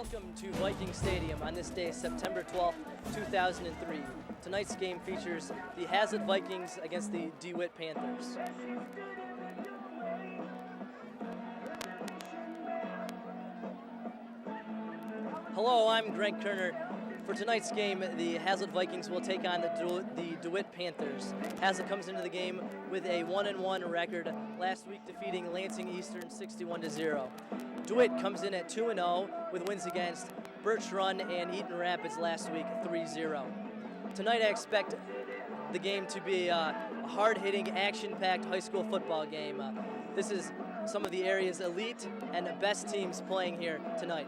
Welcome to Viking Stadium on this day, September 12th, 2003. Tonight's game features the Hazlitt Vikings against the DeWitt Panthers. Hello, I'm Greg Kerner. For tonight's game, the Hazlitt Vikings will take on the DeWitt Panthers. Hazlitt comes into the game with a 1-1 record, last week defeating Lansing Eastern 61-0. DeWitt comes in at 2-0 with wins against Birch Run and Eaton Rapids last week 3-0. Tonight I expect the game to be a hard-hitting, action-packed high school football game. This is some of the area's elite and best teams playing here tonight.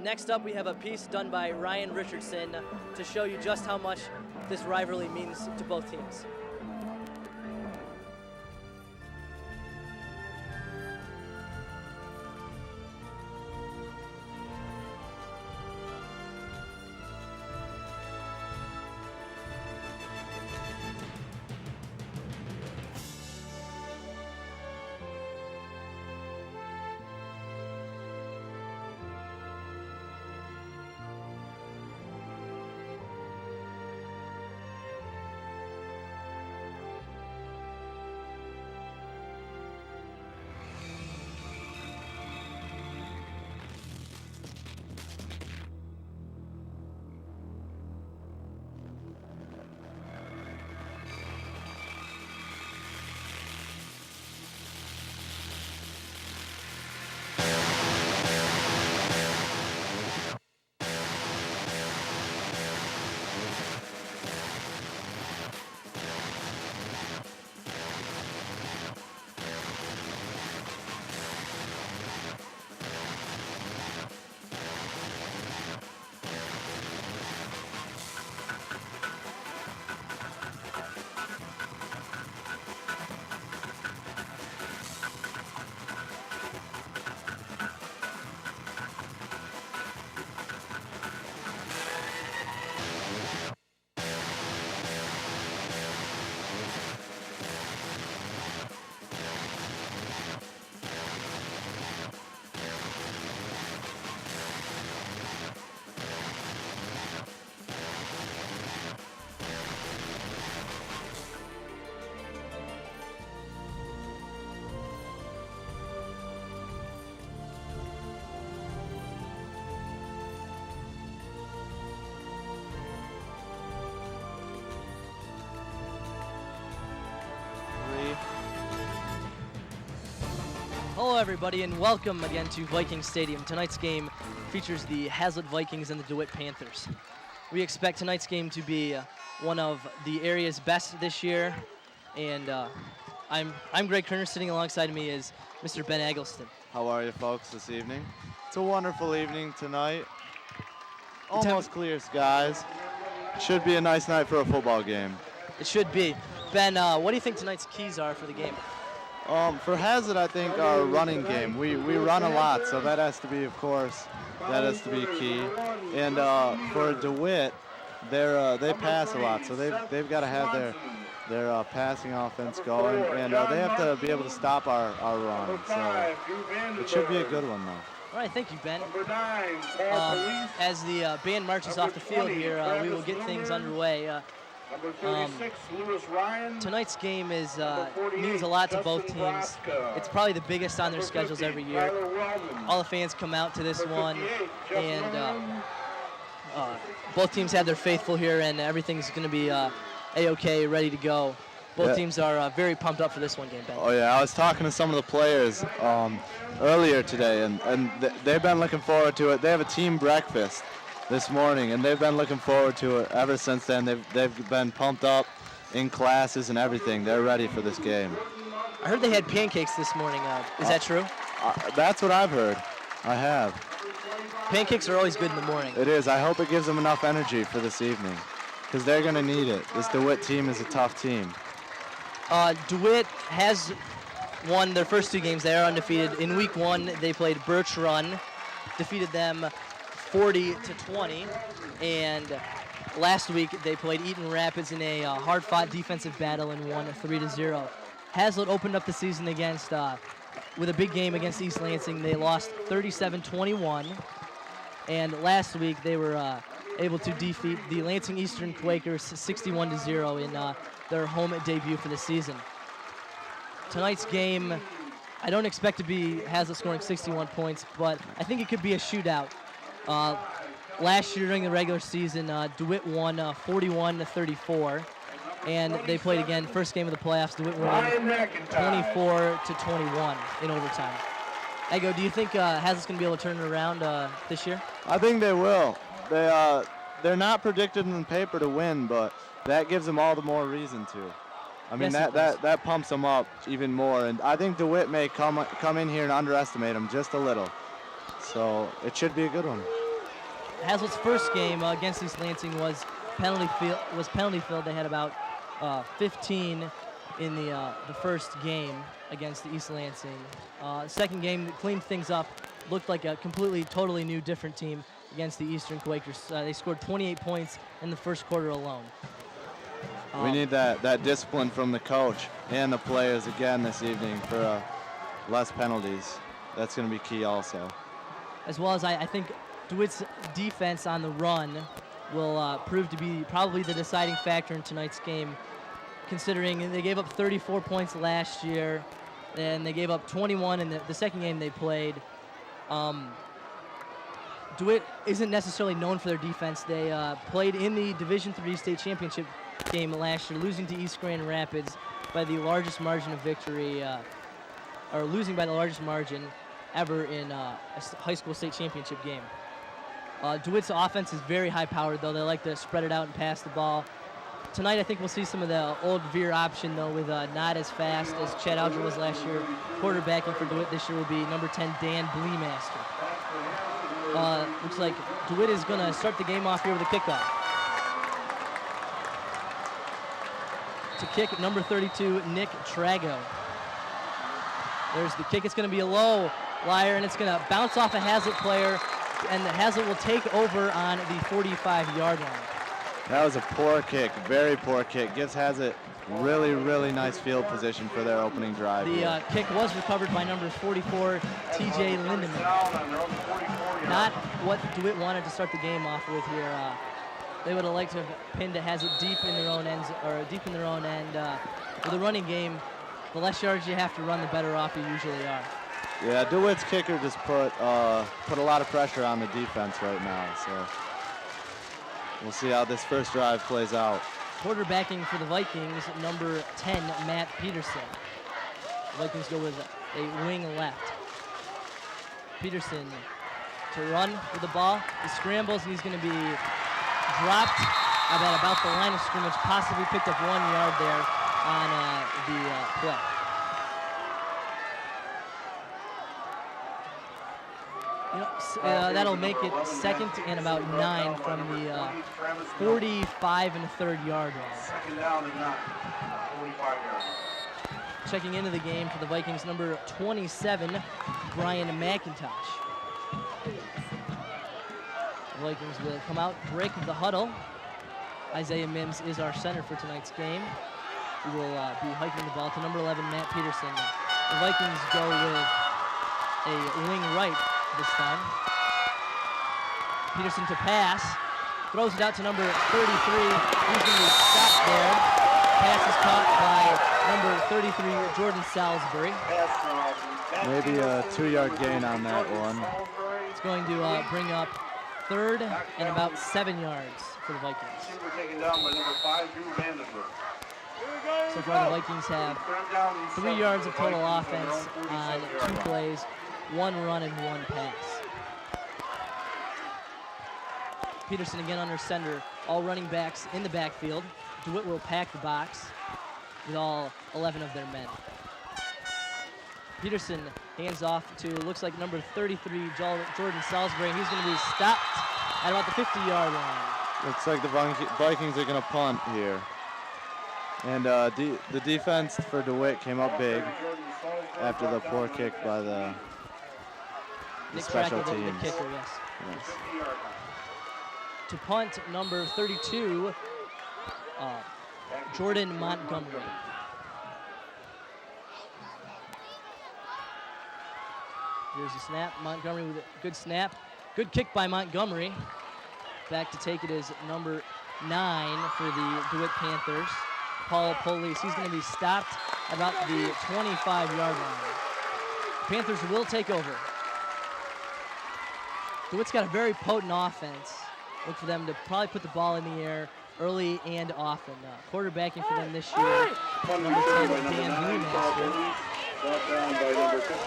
Next up, we have a piece done by Ryan Richardson to show you just how much this rivalry means to both teams. Hello everybody and welcome again to Viking Stadium. Tonight's game features the Hazlitt Vikings and the DeWitt Panthers. We expect tonight's game to be one of the area's best this year, and I'm Greg Kerner. Sitting alongside me is Mr. Ben Eggleston. How are you folks this evening? It's a wonderful evening tonight. Almost clear skies. Should be a nice night for a football game. It should be. Ben, what do you think tonight's keys are for the game? For Hazlitt, I think our running game. We run a lot, so that has to be, of course, that has to be key. And for DeWitt, they pass a lot, so they've got to have their passing offense going, and they have to be able to stop our run. So it should be a good one, though. All right, thank you, Ben. As the band marches off the field here, we will get things underway. Tonight's game means a lot to both teams. It's probably the biggest on their schedules every year. All the fans come out to this one, and both teams have their faithful here, and everything's going to be A-OK, ready to go. Both teams are very pumped up for this one game, Ben. Oh, yeah, I was talking to some of the players earlier today, and they've been looking forward to it. They have a team breakfast this morning, and they've been looking forward to it ever since then. They've been pumped up in classes and everything. They're ready for this game. I heard they had pancakes this morning. Is that true? That's what I've heard. I have. Pancakes are always good in the morning. It is. I hope it gives them enough energy for this evening, because they're going to need it. This DeWitt team is a tough team. DeWitt has won their first two games. They are undefeated. In week one, they played Birch Run, defeated them 40-20, and last week they played Eaton Rapids in a hard-fought defensive battle and won 3-0. Hazlitt opened up the season with a big game against East Lansing. They lost 37-21. And last week they were able to defeat the Lansing Eastern Quakers 61-0 in their home debut for the season. Tonight's game, I don't expect to be Hazlitt scoring 61 points, but I think it could be a shootout. Last year during the regular season, DeWitt won 41-34, and they played again first game of the playoffs. DeWitt won 24-21 in overtime. Ego, do you think Hazlitt's going to be able to turn it around this year? I think they will. They're not predicted in the paper to win, but that gives them all the more reason to. I mean, Yes, that pumps them up even more, and I think DeWitt may come in here and underestimate them just a little. So it should be a good one. Hazlitt's first game against East Lansing was penalty filled. They had about 15 in the first game against the East Lansing. Second game cleaned things up, looked like a completely, totally new, different team against the Eastern Quakers. They scored 28 points in the first quarter alone. We need that discipline from the coach and the players again this evening for less penalties. That's going to be key also. As well as I think DeWitt's defense on the run will prove to be probably the deciding factor in tonight's game, considering they gave up 34 points last year, and they gave up 21 in the second game they played. DeWitt isn't necessarily known for their defense. They played in the Division III state championship game last year, losing to East Grand Rapids by the largest margin of victory, or losing by the largest margin ever in a high school state championship game. DeWitt's offense is very high-powered, though. They like to spread it out and pass the ball. Tonight, I think we'll see some of the old veer option, though, with not as fast as Chad Alger was last year. Quarterbacking for DeWitt this year will be number 10, Dan Bleemaster. Looks like DeWitt is going to start the game off here with a kickoff. To kick, number 32, Nick Trago. There's the kick. It's going to be a low flyer, and it's going to bounce off a Hazlitt player, and Hazlitt will take over on the 45-yard line. That was a poor kick, very poor kick. Gives Hazlitt really, really nice field position for their opening drive. The kick was recovered by number 44, TJ Lindemann. Not what DeWitt wanted to start the game off with here. They would have liked to have pinned Hazlitt deep in their own ends, or deep in their own end. With a running game, the less yards you have to run, the better off you usually are. Yeah, DeWitt's kicker just put a lot of pressure on the defense right now. So we'll see how this first drive plays out. Quarterbacking for the Vikings, number 10, Matt Peterson. The Vikings go with a wing left. Peterson to run with the ball. He scrambles, and he's going to be dropped at about the line of scrimmage, possibly picked up 1 yard there on the play. That'll make it second and about 9 from the 45 and 3rd yard line. Second down and 9, 45 yards. Checking into the game for the Vikings, number 27, Brian McIntosh. The Vikings will come out, break the huddle. Isaiah Mims is our center for tonight's game. He will be hiking the ball to number 11, Matt Peterson. The Vikings go with a wing right this time. Peterson to pass, throws it out to number 33. He's going to be stopped there. Pass is caught by number 33, Jordan Salisbury. Maybe a 2-yard gain on that one. It's going to bring up 3rd and about 7 yards for the Vikings. Taken down by number 5, Drew Vandenberg. So far, the Vikings have 3 yards of total offense on 2 plays, 1 run and 1 pass. Peterson again under center, all running backs in the backfield. DeWitt will pack the box with all 11 of their men. Peterson hands off to, looks like number 33, Jordan Salisbury. He's going to be stopped at about the 50-yard line. Looks like the Vikings are going to punt here. And the defense for DeWitt came up big after the poor kick by the special teams. The kicker, yes. Yes. To punt, number 32, Jordan Montgomery. Here's a snap. Montgomery with a good snap. Good kick by Montgomery. Back to take it is number 9 for the DeWitt Panthers. Paul Police. He's going to be stopped about the 25-yard line. Panthers will take over. DeWitt's got a very potent offense. Look for them to probably put the ball in the air early and often. Quarterbacking for them this year, number 10, Dan Brewmaster. Brought down by number 53,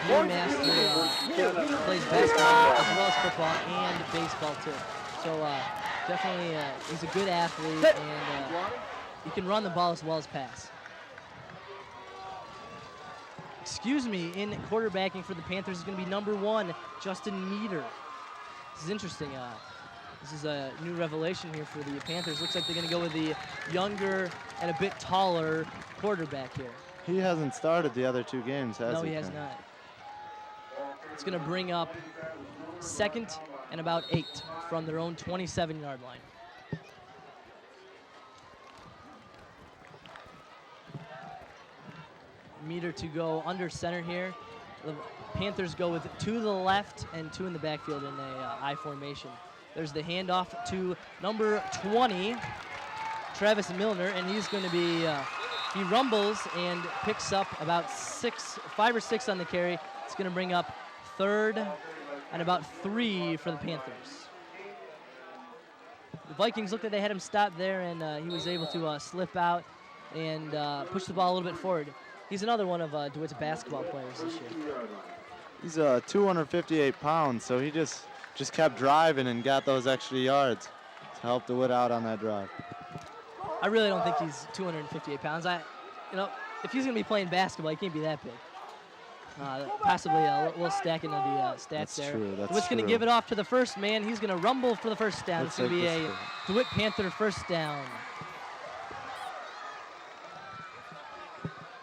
Brewmaster plays basketball as well as football and baseball too. So definitely he's a good athlete, and he can run the ball as well as pass. Excuse me, in quarterbacking for the Panthers is going to be number 1, Justin Meter. This is interesting. This is a new revelation here for the Panthers. Looks like they're going to go with the younger and a bit taller quarterback here. He hasn't started the other 2 games, has he? No, he has not. It's going to bring up 2nd and about 8 from their own 27-yard line. Meter to go under center here. The Panthers go with 2 to the left and 2 in the backfield in a I formation. There's the handoff to number 20, Travis Milner, and he's going to be, he rumbles and picks up about 5 or 6 on the carry. It's going to bring up 3rd and about 3 for the Panthers. The Vikings looked like they had him stopped there, and he was able to slip out and push the ball a little bit forward. He's another one of DeWitt's basketball players this year. He's 258 pounds, so he just kept driving and got those extra yards to help DeWitt out on that drive. I really don't think he's 258 pounds. If he's going to be playing basketball, he can't be that big. Possibly we'll stack into the stats That's there. true. That's DeWitt's going to give it off to the first man. He's going to rumble for the first down. Looks It's going to like be this a DeWitt Panther first down.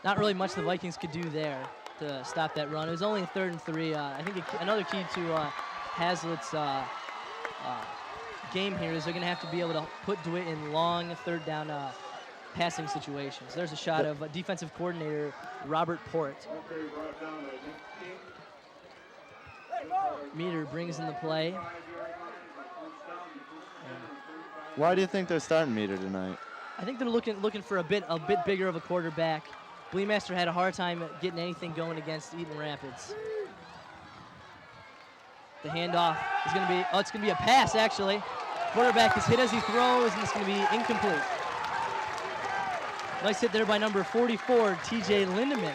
Not really much the Vikings could do there to stop that run. It was only a 3rd and 3. I think another key to Hazlitt's game here is they're going to have to be able to put DeWitt in long 3rd down passing situations. There's a shot of defensive coordinator Robert Port. Meter brings in the play. Why do you think they're starting Meter tonight? I think they're looking for a bit bigger of a quarterback. Bleemaster had a hard time getting anything going against Eaton Rapids. The handoff is going to be, it's going to be a pass actually. Quarterback is hit as he throws, and it's going to be incomplete. Nice hit there by number 44, TJ Lindemann.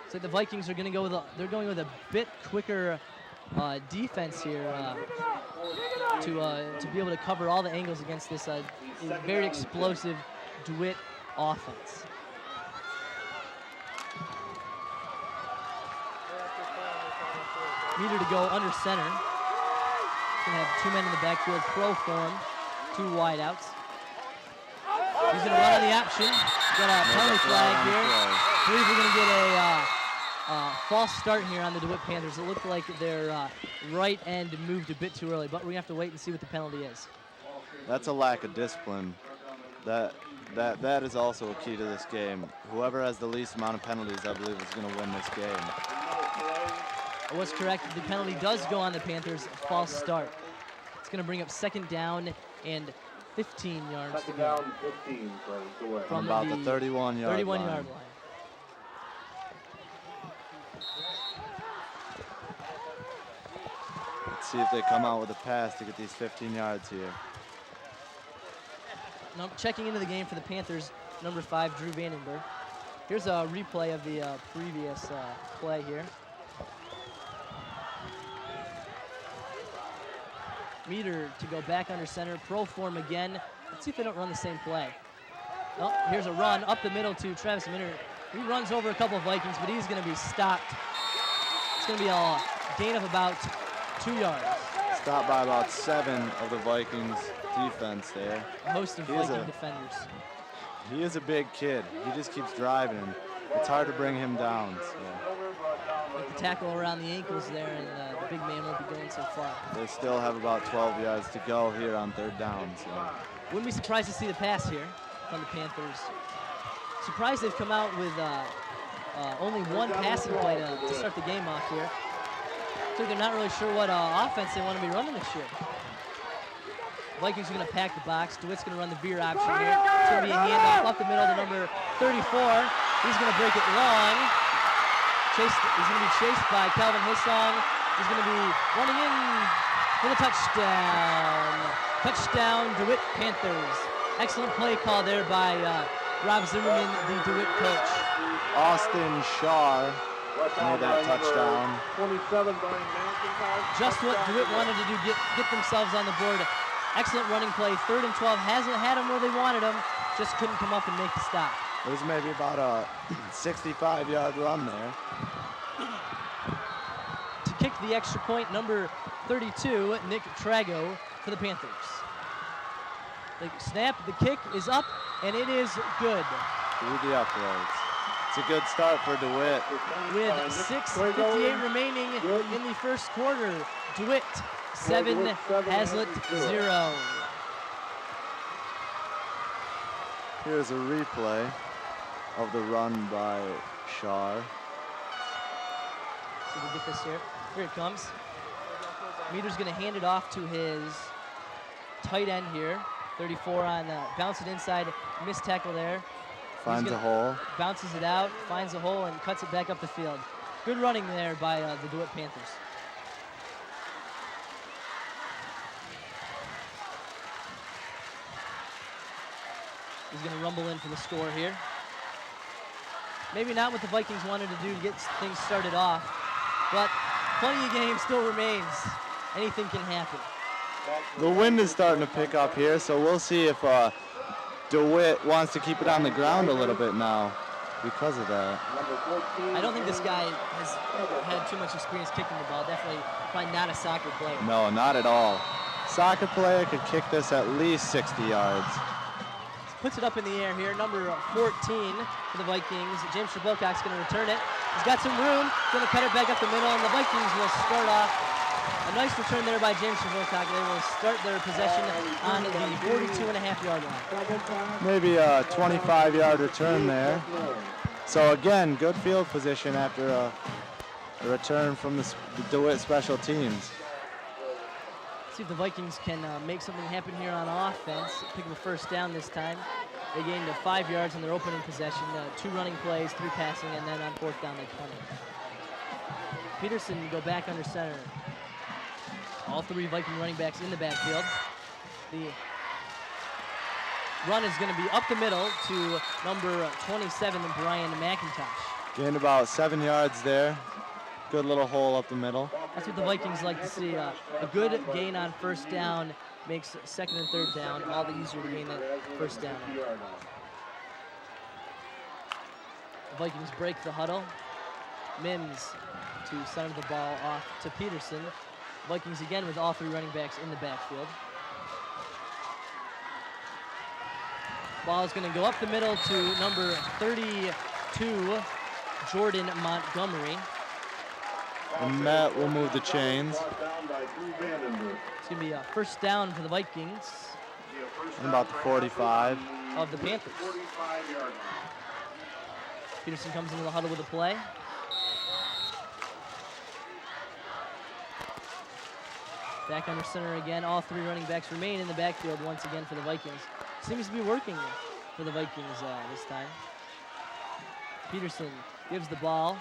So the Vikings are going to go with they're going with a bit quicker defense here to be able to cover all the angles against this very explosive DeWitt offense. Meter to go under center. Going to have 2 men in the backfield, pro form, 2 wideouts. He's going to run on the option. Got a penalty flag here. I believe we're going to get a false start here on the DeWitt Panthers. It looked like their right end moved a bit too early, but we're going to have to wait and see what the penalty is. That's a lack of discipline. That is also a key to this game. Whoever has the least amount of penalties, I believe, is going to win this game. I was correct. The penalty does go on the Panthers. False start. It's going to bring up 2nd down and 15 yards to go. From about the 31-yard line. line. Let's see if they come out with a pass to get these 15 yards here. Now checking into the game for the Panthers, number 5, Drew Vandenberg. Here's a replay of the previous play here. Meter to go back under center, pro form again. Let's see if they don't run the same play. Oh, here's a run up the middle to Travis Minter. He runs over a couple of Vikings, but he's going to be stopped. It's going to be a gain of about 2 yards. Stopped by about 7 of the Vikings defense there. A host of Viking defenders. He is a big kid. He just keeps driving. It's hard to bring him down. So. With the tackle around the ankles there, and the big man won't be going so far. They still have about 12 yards to go here on 3rd down. So. Wouldn't be surprised to see the pass here from the Panthers. Surprised they've come out with only one passing play to start the game off here. So they're not really sure what offense they want to be running this year. Vikings are going to pack the box. DeWitt's going to run the veer option here. It's going to be a handoff up the middle to number 34. He's going to break it long. He's going to be chased by Calvin Hissong. He's going to be running in for the touchdown. Touchdown, DeWitt Panthers. Excellent play call there by Rob Zimmerman, the DeWitt coach. Austin Shaw made that touchdown. 27 by McIntosh. Just what DeWitt wanted to do, get themselves on the board. Excellent running play. 3rd and 12. Hasn't had them where they wanted them. Just couldn't come up and make the stop. It was maybe about a 65-yard run there. To kick the extra point, number 32, Nick Trago for the Panthers. The snap, the kick is up, and it is good. Through the uprights. It's a good start for DeWitt. With 6:58 remaining in the first quarter, DeWitt 7, Hazlitt 0. Here's a replay of the run by Shaw. See if we get this here. Here it comes. Meter's going to hand it off to his tight end here. 34 on bounce it inside, missed tackle there. Finds a hole. Bounces it out, finds a hole, and cuts it back up the field. Good running there by the DeWitt Panthers. He's going to rumble in for the score here. Maybe not what the Vikings wanted to do to get things started off, but plenty of game still remains. Anything can happen. The wind is starting to pick up here, so we'll see if DeWitt wants to keep it on the ground a little bit now because of that. I don't think this guy has had too much experience kicking the ball. Definitely probably not a soccer player. No, not at all. Soccer player could kick this at least 60 yards. Puts it up in the air here, number 14 for the Vikings. James Trabocock's going to return it. He's got some room, going to cut it back up the middle, and the Vikings will start off. A nice return there by James Trabocock. They will start their possession on the 42.5-yard line. Maybe a 25-yard return there. So again, good field position after a return from the DeWitt special teams. See if the Vikings can make something happen here on offense. Pick up a first down this time. They gained 5 yards in their opening possession. 2 running plays, 3 passing, and then on 4th down they punt it. Peterson go back under center. All 3 Viking running backs in the backfield. The run is going to be up the middle to number 27, Brian McIntosh. Gained about 7 yards there. Good little hole up the middle. That's what the Vikings like to see. A good gain on first down makes 2nd and 3rd down all the easier to gain that first down. The Vikings break the huddle. Mims to center the ball off to Peterson. Vikings again with all 3 running backs in the backfield. Ball is going to go up the middle to number 32, Jordan Montgomery. And Matt will move the chains. It's going to be a first down for the Vikings. And about the 45. Of the Panthers. Peterson comes into the huddle with a play. Back under center again. All 3 running backs remain in the backfield once again for the Vikings. Seems to be working for the Vikings this time. Peterson gives the ball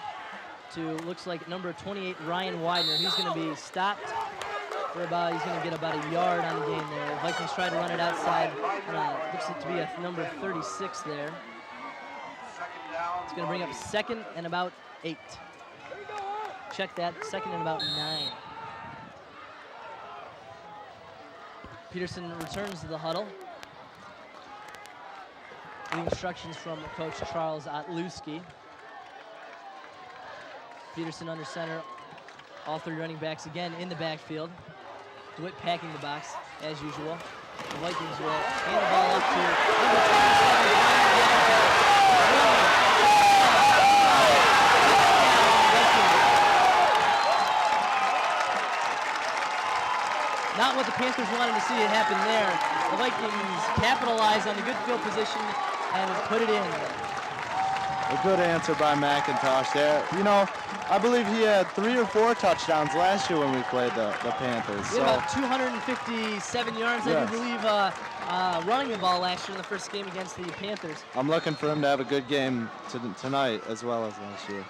to, looks like number 28, Ryan Widener. He's going to be stopped for about, he's going to get about a yard on the game there. The Vikings try to run it outside. Looks like to be a number 36 there. It's going to bring up 2nd and about 8. Check that, 2nd and about 9. Peterson returns to the huddle. The instructions from Coach Charles Otluski. Peterson under center. All 3 running backs again in the backfield. DeWitt packing the box as usual. The Vikings will hand the ball up to number 27. Not what the Panthers wanted to see it happen there. The Vikings capitalize on the good field position and put it in. A good answer by McIntosh there. You know, I believe he had 3 or 4 touchdowns last year when we played the Panthers. He had about 257 yards, I do believe, running the ball last year in the first game against the Panthers. I'm looking for him to have a good game tonight as well as last year.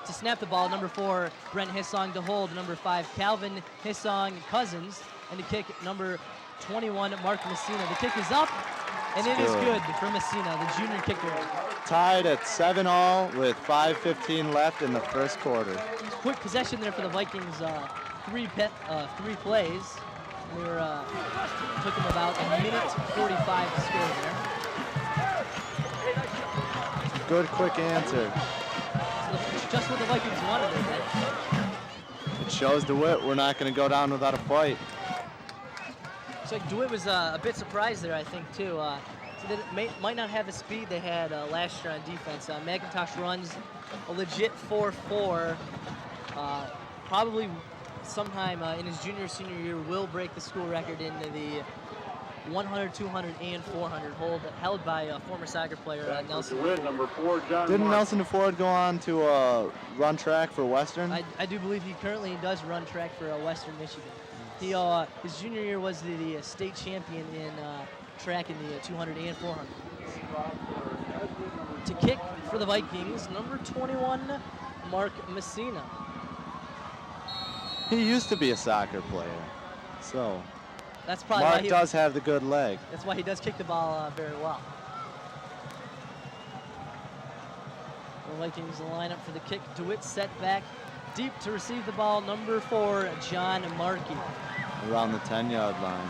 To snap the ball, number 4, Brent Hissong. To hold, number 5, Calvin Hissong Cousins. And to kick, number 21, Mark Messina. The kick is up, and it is good for Messina, the junior kicker. Tied at 7-all with 5:15 left in the first quarter. Quick possession there for the Vikings. 3 plays. They were took them about a minute 45 to score there. Good quick answer. So just what the Vikings wanted there. It shows DeWitt we're not going to go down without a fight. So DeWitt was a bit surprised there, I think, too. So they might not have the speed they had last year on defense. McIntosh runs a legit 4.4. Probably sometime in his junior senior year will break the school record in the 100, 200, and 400 held by a former soccer player, Nelson. Number 4, John Didn't Mark. Nelson DeFord go on to run track for Western? I do believe he currently does run track for Western Michigan. He his junior year was the state champion in track in the 200 and 400. To kick for the Vikings, number 21, Mark Messina. He used to be a soccer player, so That's probably why Mark does have the good leg. That's why he does kick the ball very well. The Vikings line up for the kick. DeWitt set back deep to receive the ball. Number 4, John Markey. Around the 10-yard line.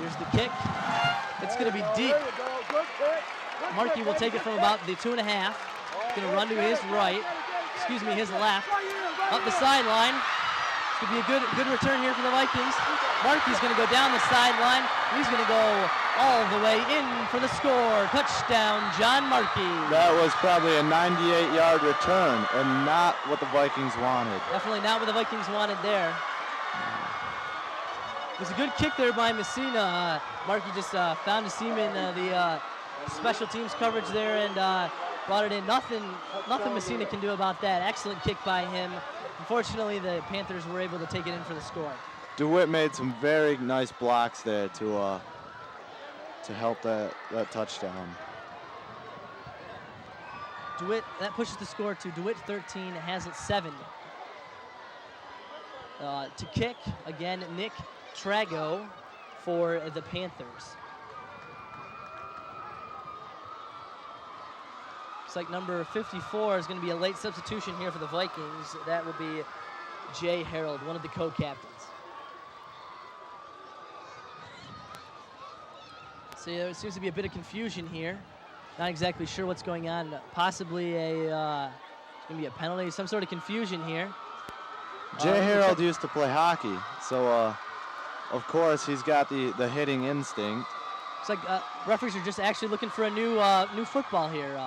Here's the kick. It's going to be deep. Markey will take it from about the 2.5. Going to run to his right. Excuse me, his left. Up the sideline. It's going to be a good return here for the Vikings. Markey's going to go down the sideline. He's going to go all the way in for the score. Touchdown, John Markey. That was probably a 98-yard return and not what the Vikings wanted. Definitely not what the Vikings wanted there. It was a good kick there by Messina. Markey just found a seam in the special teams coverage there and brought it in. Nothing Messina can do about that. Excellent kick by him. Unfortunately, the Panthers were able to take it in for the score. DeWitt made some very nice blocks there to help that touchdown. DeWitt, that pushes the score to DeWitt 13, Hazlitt 7. To kick, again, Nick Trago for the Panthers. Looks like number 54 is going to be a late substitution here for the Vikings. That will be Jay Harold, one of the co-captains. So there seems to be a bit of confusion here. Not exactly sure what's going on. Possibly it's going to be a penalty, some sort of confusion here. Jay Harold used to play hockey, so of course he's got the hitting instinct. Looks like referees are just actually looking for a new football here.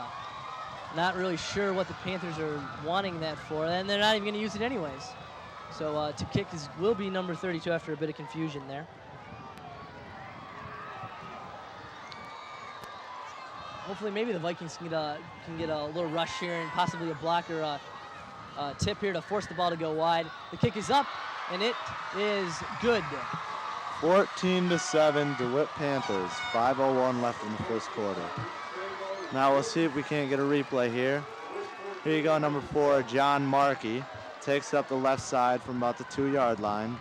Not really sure what the Panthers are wanting that for, and they're not even going to use it anyways. So to kick will be number 32 after a bit of confusion there. Hopefully, maybe the Vikings can get a little rush here and possibly a block or a tip here to force the ball to go wide. The kick is up, and it is good. 14-7, DeWitt Panthers. 5:01 left in the first quarter. Now we'll see if we can't get a replay here. Here you go, number 4, John Markey. Takes up the left side from about the 2-yard line.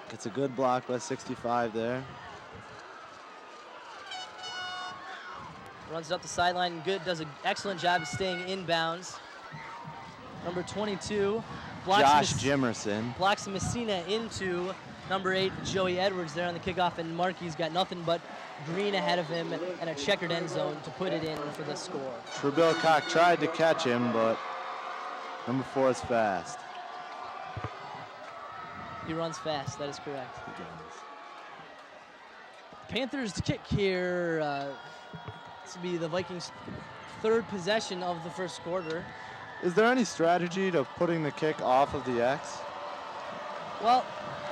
Gets a good block by 65 there. Runs it up the sideline, good, does an excellent job of staying inbounds. Number 22, Josh Jimerson. Blocks Messina into number 8, Joey Edwards there on the kickoff, and Markey's got nothing but green ahead of him and a checkered end zone to put it in for the score. Trubill Cock tried to catch him, but number 4 is fast. He runs fast, that is correct. Panthers to kick here. This will be the Vikings' third possession of the first quarter. Is there any strategy to putting the kick off of the X? Well,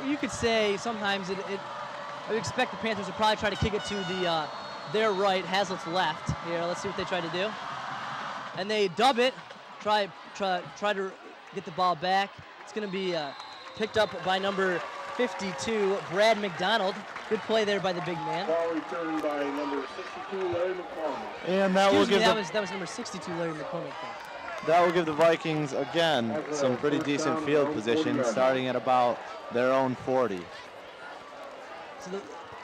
you could say sometimes I would expect the Panthers would probably try to kick it to the their right, Hazlitt's left. Here, let's see what they try to do. And they dub it, try to get the ball back. It's going to be picked up by number 52, Brad McDonald. Good play there by the big man. Ball returned by number 62, Larry McCormick. And that will give that was number 62, Larry McCormick. That will give the Vikings, again, some pretty decent field position, starting at about their own 40. So the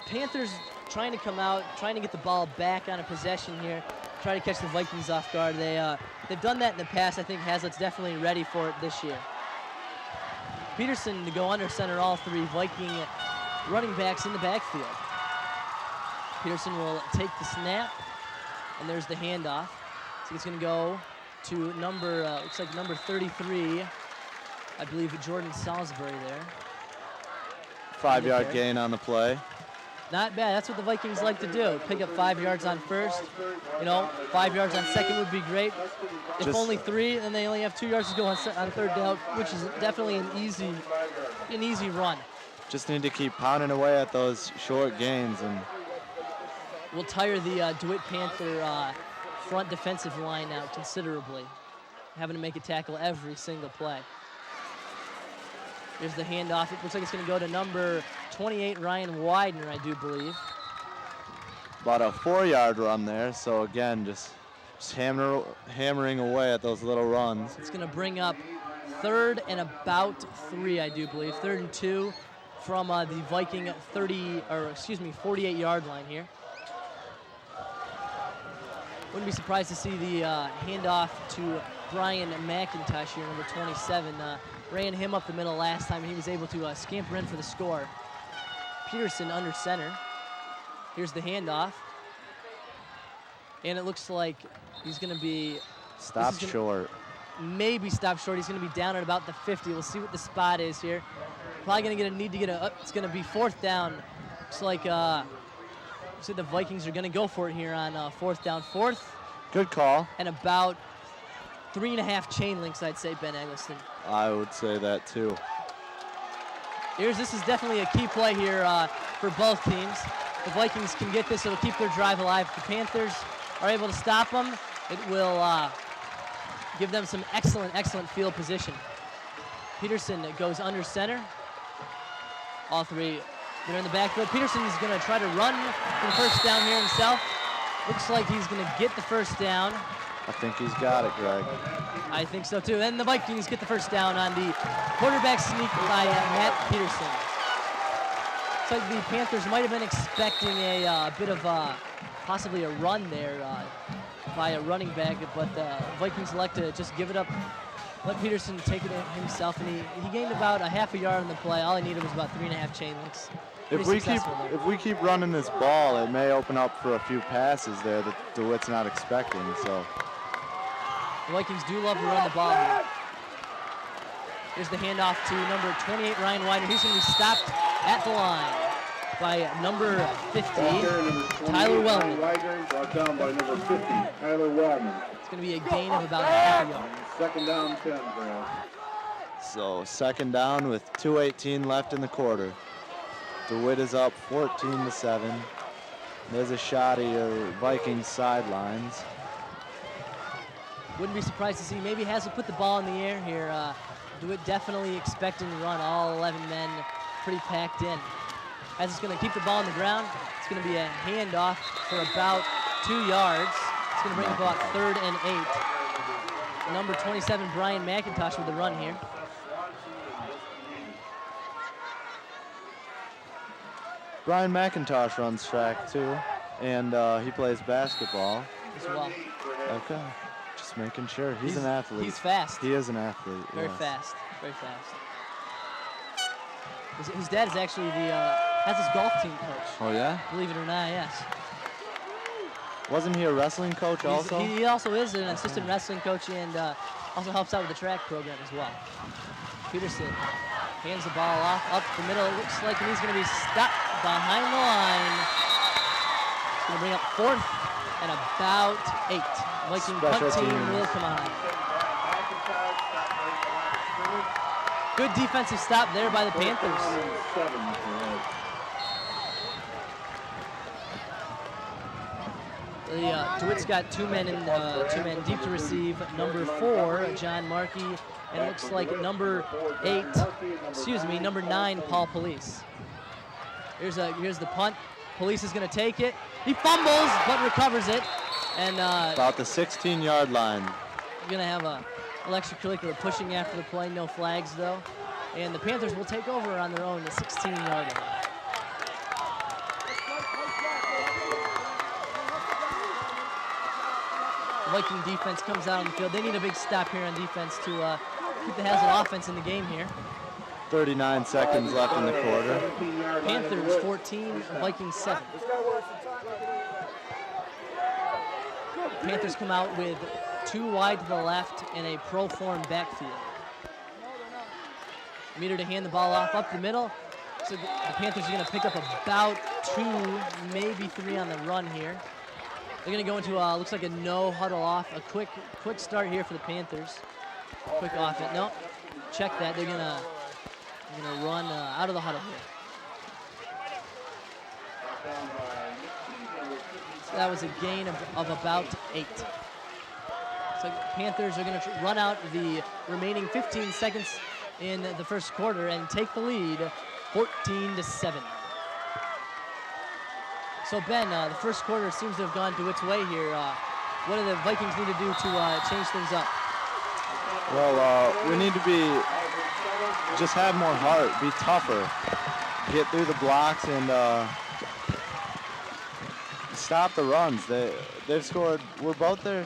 Panthers trying to come out, trying to get the ball back on a possession here, try to catch the Vikings off guard. They've done that in the past. I think Hazlitt's definitely ready for it this year. Peterson to go under center, all three Viking running backs in the backfield. Peterson will take the snap, and there's the handoff. So it's going to go to looks like number 33, I believe Jordan Salisbury there. 5-yard gain on the play. Not bad. That's what the Vikings like to do. Pick up 5 yards on first. 5 yards on second would be great. If only 3, then they only have 2 yards to go on third down, which is definitely an easy run. Just need to keep pounding away at those short gains, and will tire the DeWitt Panther front defensive line out considerably, having to make a tackle every single play. Here's the handoff. It looks like it's going to go to number 28, Ryan Widener, I do believe. About a 4-yard run there. So again, just hammering away at those little runs. It's going to bring up 3rd and about 3, I do believe. 3rd and 2 from the Viking 48-yard line here. Wouldn't be surprised to see the handoff to Brian McIntosh here, number 27. Ran him up the middle last time, and he was able to scamper in for the score. Peterson under center. Here's the handoff. And it looks like he's going to be... Stopped short. Maybe stopped short. He's going to be down at about the 50. We'll see what the spot is here. Probably going to need to get it's going to be 4th down. Looks like... So the Vikings are going to go for it here on 4th down. 4th. Good call. And about 3.5 chain links, I'd say, Ben Eggleston. I would say that too. This is definitely a key play here for both teams. The Vikings can get this, it'll keep their drive alive. If the Panthers are able to stop them, it will give them some excellent field position. Peterson goes under center. All three, they're in the backfield. Peterson is going to try to run for the first down here himself. Looks like he's going to get the first down. I think he's got it, Greg. I think so too. And the Vikings get the first down on the quarterback sneak by Matt Peterson. Looks like the Panthers might have been expecting a bit of possibly a run there by a running back, but the Vikings elect to just give it up, let Peterson take it himself, and he gained about a half a yard on the play. All he needed was about 3.5 chain links. If we keep running this ball, it may open up for a few passes there that DeWitt's not expecting. So the Vikings do love to run the ball here. Here's the handoff to number 28, Ryan Widener. He's going to be stopped at the line by number 50, Tyler Wellman. Brought down by number 50, Tyler Wellman. It's going to be a gain of about half a yard. 2nd down, 10, Greg. So 2nd down with 2:18 left in the quarter. DeWitt is up 14-7. There's a shot of your Vikings sidelines. Wouldn't be surprised to see maybe has to put the ball in the air here. DeWitt definitely expecting to run, all 11 men pretty packed in. As it's going to keep the ball on the ground, it's going to be a handoff for about 2 yards. It's going to bring up about 3rd and 8. Number 27, Brian McIntosh with the run here. Brian McIntosh runs track too, and he plays basketball As well. Okay, just making sure. He's an athlete. He's fast. He is an athlete. Very yes. fast, very fast. His dad is actually has his golf team coach. Oh yeah? Believe it or not, yes. Wasn't he a wrestling coach also? He also is an assistant wrestling coach and also helps out with the track program as well. Peterson hands the ball off up the middle. It looks like he's going to be stopped behind the line. It's going to bring up 4th and about 8. Viking punt team will come on. Good defensive stop there by the Panthers. DeWitt's got two men deep to receive. Number 4, John Markey, and it looks like number 9, Paul Police. Here's the punt. Police is going to take it. He fumbles, but recovers it. And about the 16-yard line. We're going to have a extracurricular pushing after the play. No flags, though. And the Panthers will take over on their own, the 16-yard line. Viking defense comes out on the field. They need a big stop here on defense to keep the Hazard offense in the game here. 39 seconds left in the quarter. Panthers 14, Vikings 7. Panthers come out with 2 wide to the left and a pro-form backfield. Meter to hand the ball off up the middle. So the Panthers are going to pick up about 2, maybe 3 on the run here. They're going to go into looks like a no huddle off. A quick start here for the Panthers. Quick off it. No, check that. They're going to run out of the huddle here. So that was a gain of about 8. So Panthers are going to run out the remaining 15 seconds in the first quarter and take the lead 14-7. So Ben, the first quarter seems to have gone DeWitt's way here. What do the Vikings need to do to change things up? Well, we need to just have more heart, be tougher, get through the blocks, and stop the runs. They've scored. We're both there.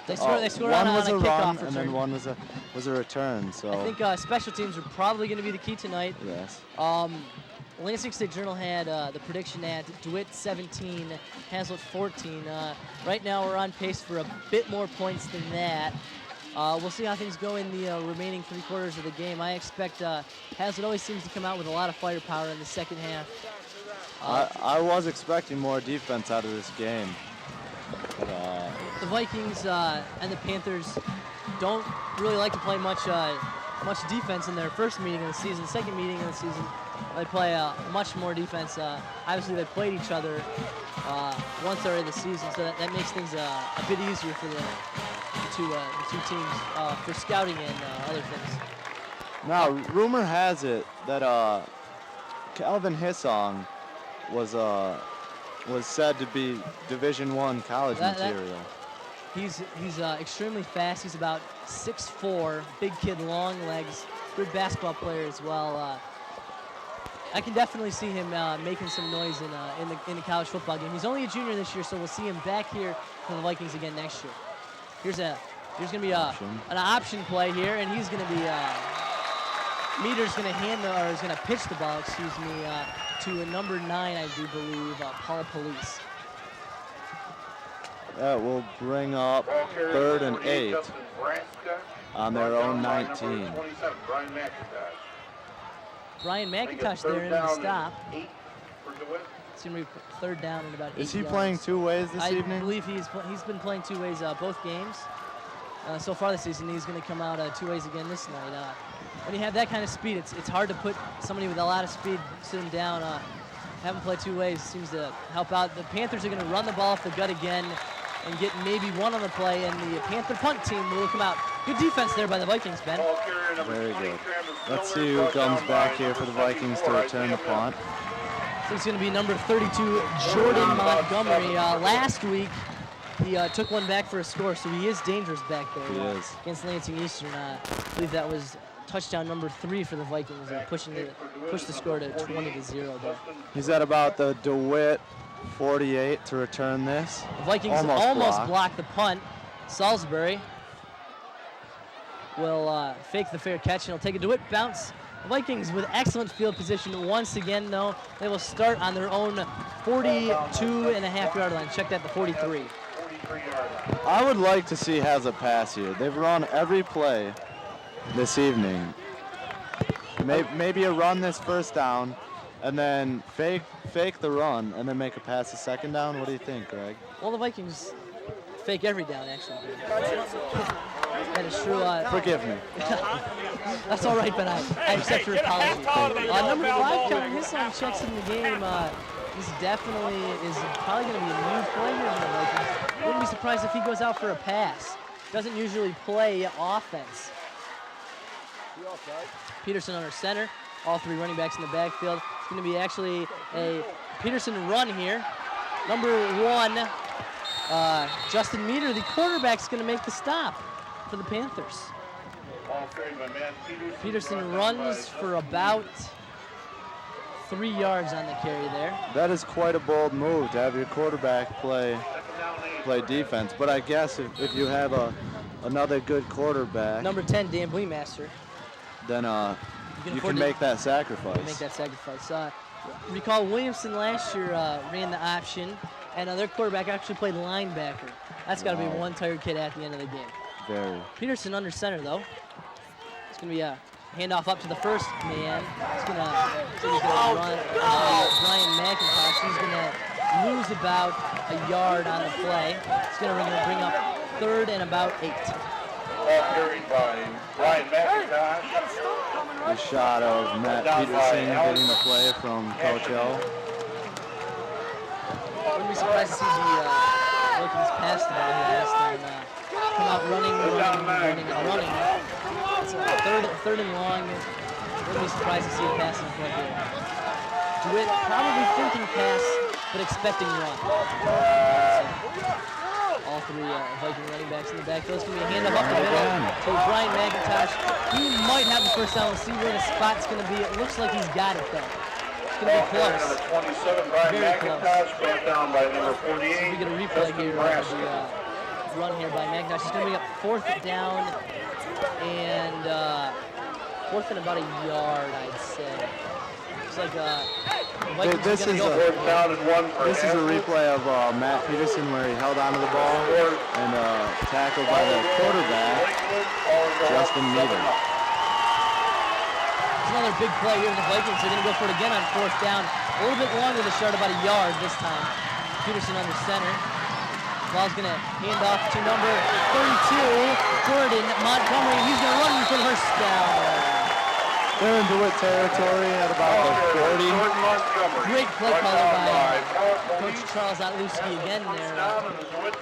They scored one on was a a kickoff run, return. and then one was a return. So I think special teams are probably going to be the key tonight. Yes. Lansing State Journal had the prediction at DeWitt 17, Hazlet 14. Right now we're on pace for a bit more points than that. We'll see how things go in the remaining 3 quarters of the game. I expect Hazlet always seems to come out with a lot of firepower in the second half. I was expecting more defense out of this game. But, the Vikings and the Panthers don't really like to play much defense in their first meeting of the season. Second meeting of the season, they play much more defense. Obviously, they played each other once already this season, so that makes things a bit easier for the two teams for scouting and other things. Now, rumor has it that Calvin Hissong was said to be Division I college material. He's extremely fast. He's about 6'4", big kid, long legs, good basketball player as well. I can definitely see him making some noise in the college football game. He's only a junior this year, so we'll see him back here for the Vikings again next year. Here's going to be an option play here, and he's going to be Meter's going to pitch the ball, to a number 9, I do believe, Paul Police. That will bring up 3rd and 8 on their own 19. Brian McIntosh there in the stop. It's going to be 3rd down and about 8 Is he yards. playing 2 ways this evening? I believe he's been playing 2 ways both games. So far this season, he's going to come out 2 ways again this night. When you have that kind of speed, it's hard to put somebody with a lot of speed, sit him down. Having played 2 ways seems to help out. The Panthers are going to run the ball off the gut again and get maybe 1 on the play, and the Panther punt team will come out. Good defense there by the Vikings, Ben. Very good. Let's see who comes back here for the Vikings to return the punt. So it's going to be number 32, Jordan Montgomery. Last week, he took one back for a score, so he is dangerous back there. He is. Against Lansing Eastern. I believe that was touchdown number 3 for the Vikings, push the score to 20-0 there. He's at about the DeWitt 48 to return this. The Vikings almost blocked the punt. Salisbury will fake the fair catch, and he'll take a DeWitt bounce. The Vikings with excellent field position once again, though. They will start on their own 42.5-yard line. Check that, the 43. I would like to see Hazlet pass here. They've run every play this evening. Maybe a run this first down, and then fake the run, and then make a pass the second down. What do you think, Greg? Well, the Vikings fake every down, actually. That is true. Forgive me. That's all right, but I accept your apology. Number 5, Calvin Hissong checks in the game. This definitely is probably going to be a new play here for the Vikings. Wouldn't be surprised if he goes out for a pass. Doesn't usually play offense. Peterson under center. All three running backs in the backfield. It's going to be actually a Peterson run here. Number 1, Justin Meter, the quarterback, is going to make the stop for the Panthers. Peterson runs for about 3 yards on the carry there. That is quite a bold move to have your quarterback play defense. But I guess if you have another good quarterback, Number 10, Dan Bleemaster, then you can make that sacrifice. Recall Williamson last year ran the option, and their quarterback actually played linebacker. That's got to be one tired kid at the end of the game. Very. Peterson under center, though. It's going to be a handoff up to the first man. He's going to run Brian McIntosh. He's going to lose about a yard on the play. It's going to bring up 3rd and about 8. Carried by Brian McIntosh. The shot of Matt Peterson getting the play from Coach L. Wouldn't be surprised to see the Wilkins pass the ball here last time. Come out running. It's third and long. Wouldn't be surprised to see a pass in front here. DeWitt probably thinking pass, but expecting run. All three Viking running backs in the backfield. It's going to be a handoff up the middle to Brian McIntosh. He might have the first down. We'll see where the spot's going to be. It looks like he's got it, though. It's going to be close. Number 27, Brian McIntosh, brought down by number 48. So we get a replay here of the run here by McIntosh. He's going to bring up 4th down and 4th and about a yard, I'd say. It's like this is a replay of Matt Peterson where he held onto the ball and tackled by the quarterback, Justin Meter. It's another big play here in the Vikings. They're going to go for it again on 4th down. A little bit longer to start, about a yard this time. Peterson under center. Ball's going to hand off to number 32, Jordan Montgomery. He's going to run for the first down. They're in DeWitt territory at about the 40. Great play caller by Coach Charles Otluski again there.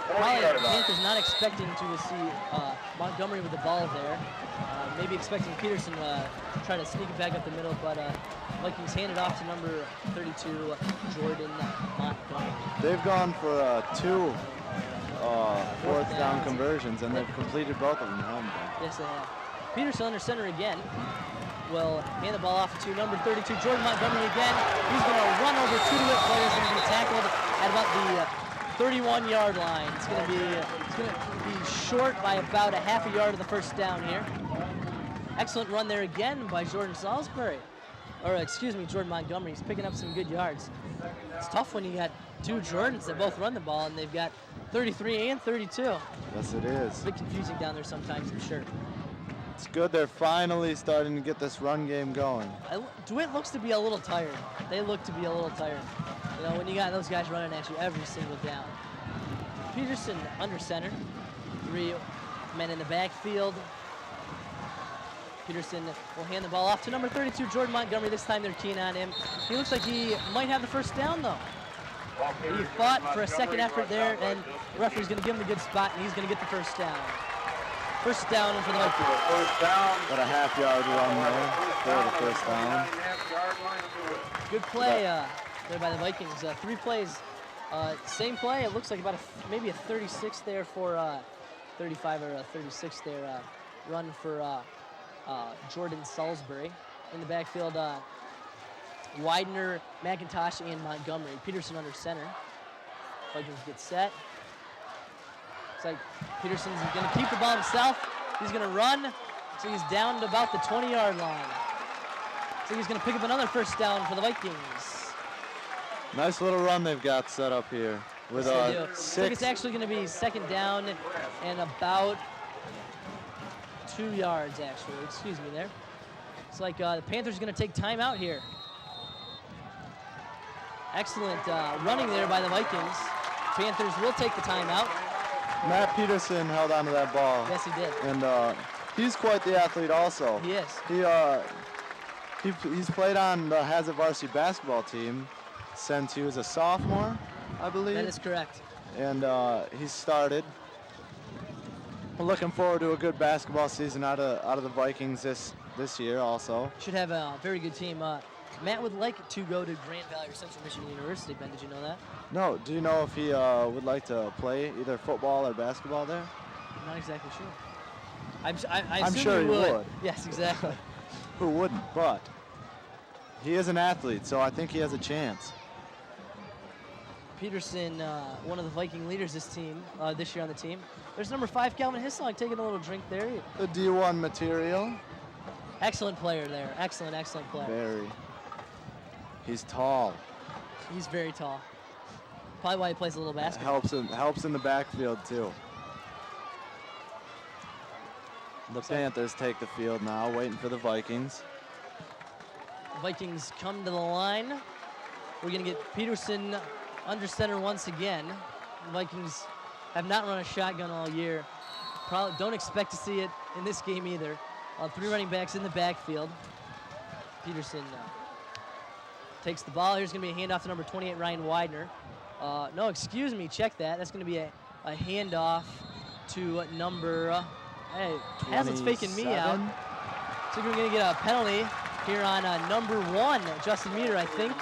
Probably the Panthers not expecting to see Montgomery with the ball there. Maybe expecting Peterson to try to sneak it back up the middle, but Vikings hand it off to number 32, Jordan Montgomery. They've gone for 2 4th down conversions, and they've completed both of them. Yes, they have. Peterson under center again. Will hand the ball off to number 32, Jordan Montgomery again. He's going to run over 2 DeWitt players and be tackled at about the 31-yard line. It's going to be short by about a half a yard of the first down here. Excellent run there again by Jordan Montgomery. He's picking up some good yards. It's tough when you got 2 Jordans that both run the ball, and they've got 33 and 32. Yes, it is. It's a bit confusing down there sometimes, I'm sure. It's good they're finally starting to get this run game going. DeWitt looks to be a little tired. They look to be a little tired. You know, when you got those guys running at you every single down. Peterson under center. 3 men in the backfield. Peterson will hand the ball off to number 32, Jordan Montgomery. This time they're keen on him. He looks like he might have the first down, though. He fought for a second effort there, and the referee's going to give him a good spot, and he's going to get the first down. First down for the Vikings. About a half-yard run there for the first down. Good play there by the Vikings. 3 plays, same play. It looks like about maybe a 36 there for 35 or a 36 there run for Jordan Salisbury. In the backfield, Widener, McIntosh, and Montgomery. Peterson under center. Vikings get set. Looks like Peterson's going to keep the ball himself. He's going to run. So he's down to about the 20-yard line. So he's going to pick up another first down for the Vikings. Nice little run they've got set up here. With I think it's actually going to be 2nd down and about 2 yards, actually. Excuse me there. It's like the Panthers are going to take time out here. Excellent running there by the Vikings. Panthers will take the timeout. Matt Peterson held onto that ball. Yes, he did. And he's quite the athlete also. He is. He's played on the Hazard Varsity basketball team since he was a sophomore, I believe. That is correct. and he started. We're looking forward to a good basketball season out of the Vikings this year also. Should have a very good team. Matt would like to go to Grand Valley or Central Michigan University. Ben, did you know that? No, do you know if he would like to play either football or basketball there? I'm not exactly sure. I I'm assume sure he would. Yes, exactly. Who wouldn't? But he is an athlete, so I think he has a chance. Peterson, one of the Viking leaders this year on the team. There's number 5, Calvin Hislong, taking a little drink there. The D1 material. Excellent player there. Excellent player. Very. He's tall. He's very tall. Probably why he plays a little basketball. Helps in the backfield too. The Panthers take the field now, waiting for the Vikings. The Vikings come to the line. We're going to get Peterson under center once again. The Vikings have not run a shotgun all year. Probably don't expect to see it in this game either. 3 running backs in the backfield. Peterson takes the ball. Here's going to be a handoff to number 28, Ryan Widener. No, excuse me, check that. That's going to be a handoff to number, hey, Hazlitt's faking me out. So we're going to get a penalty here on number 1, Justin Meter, I think.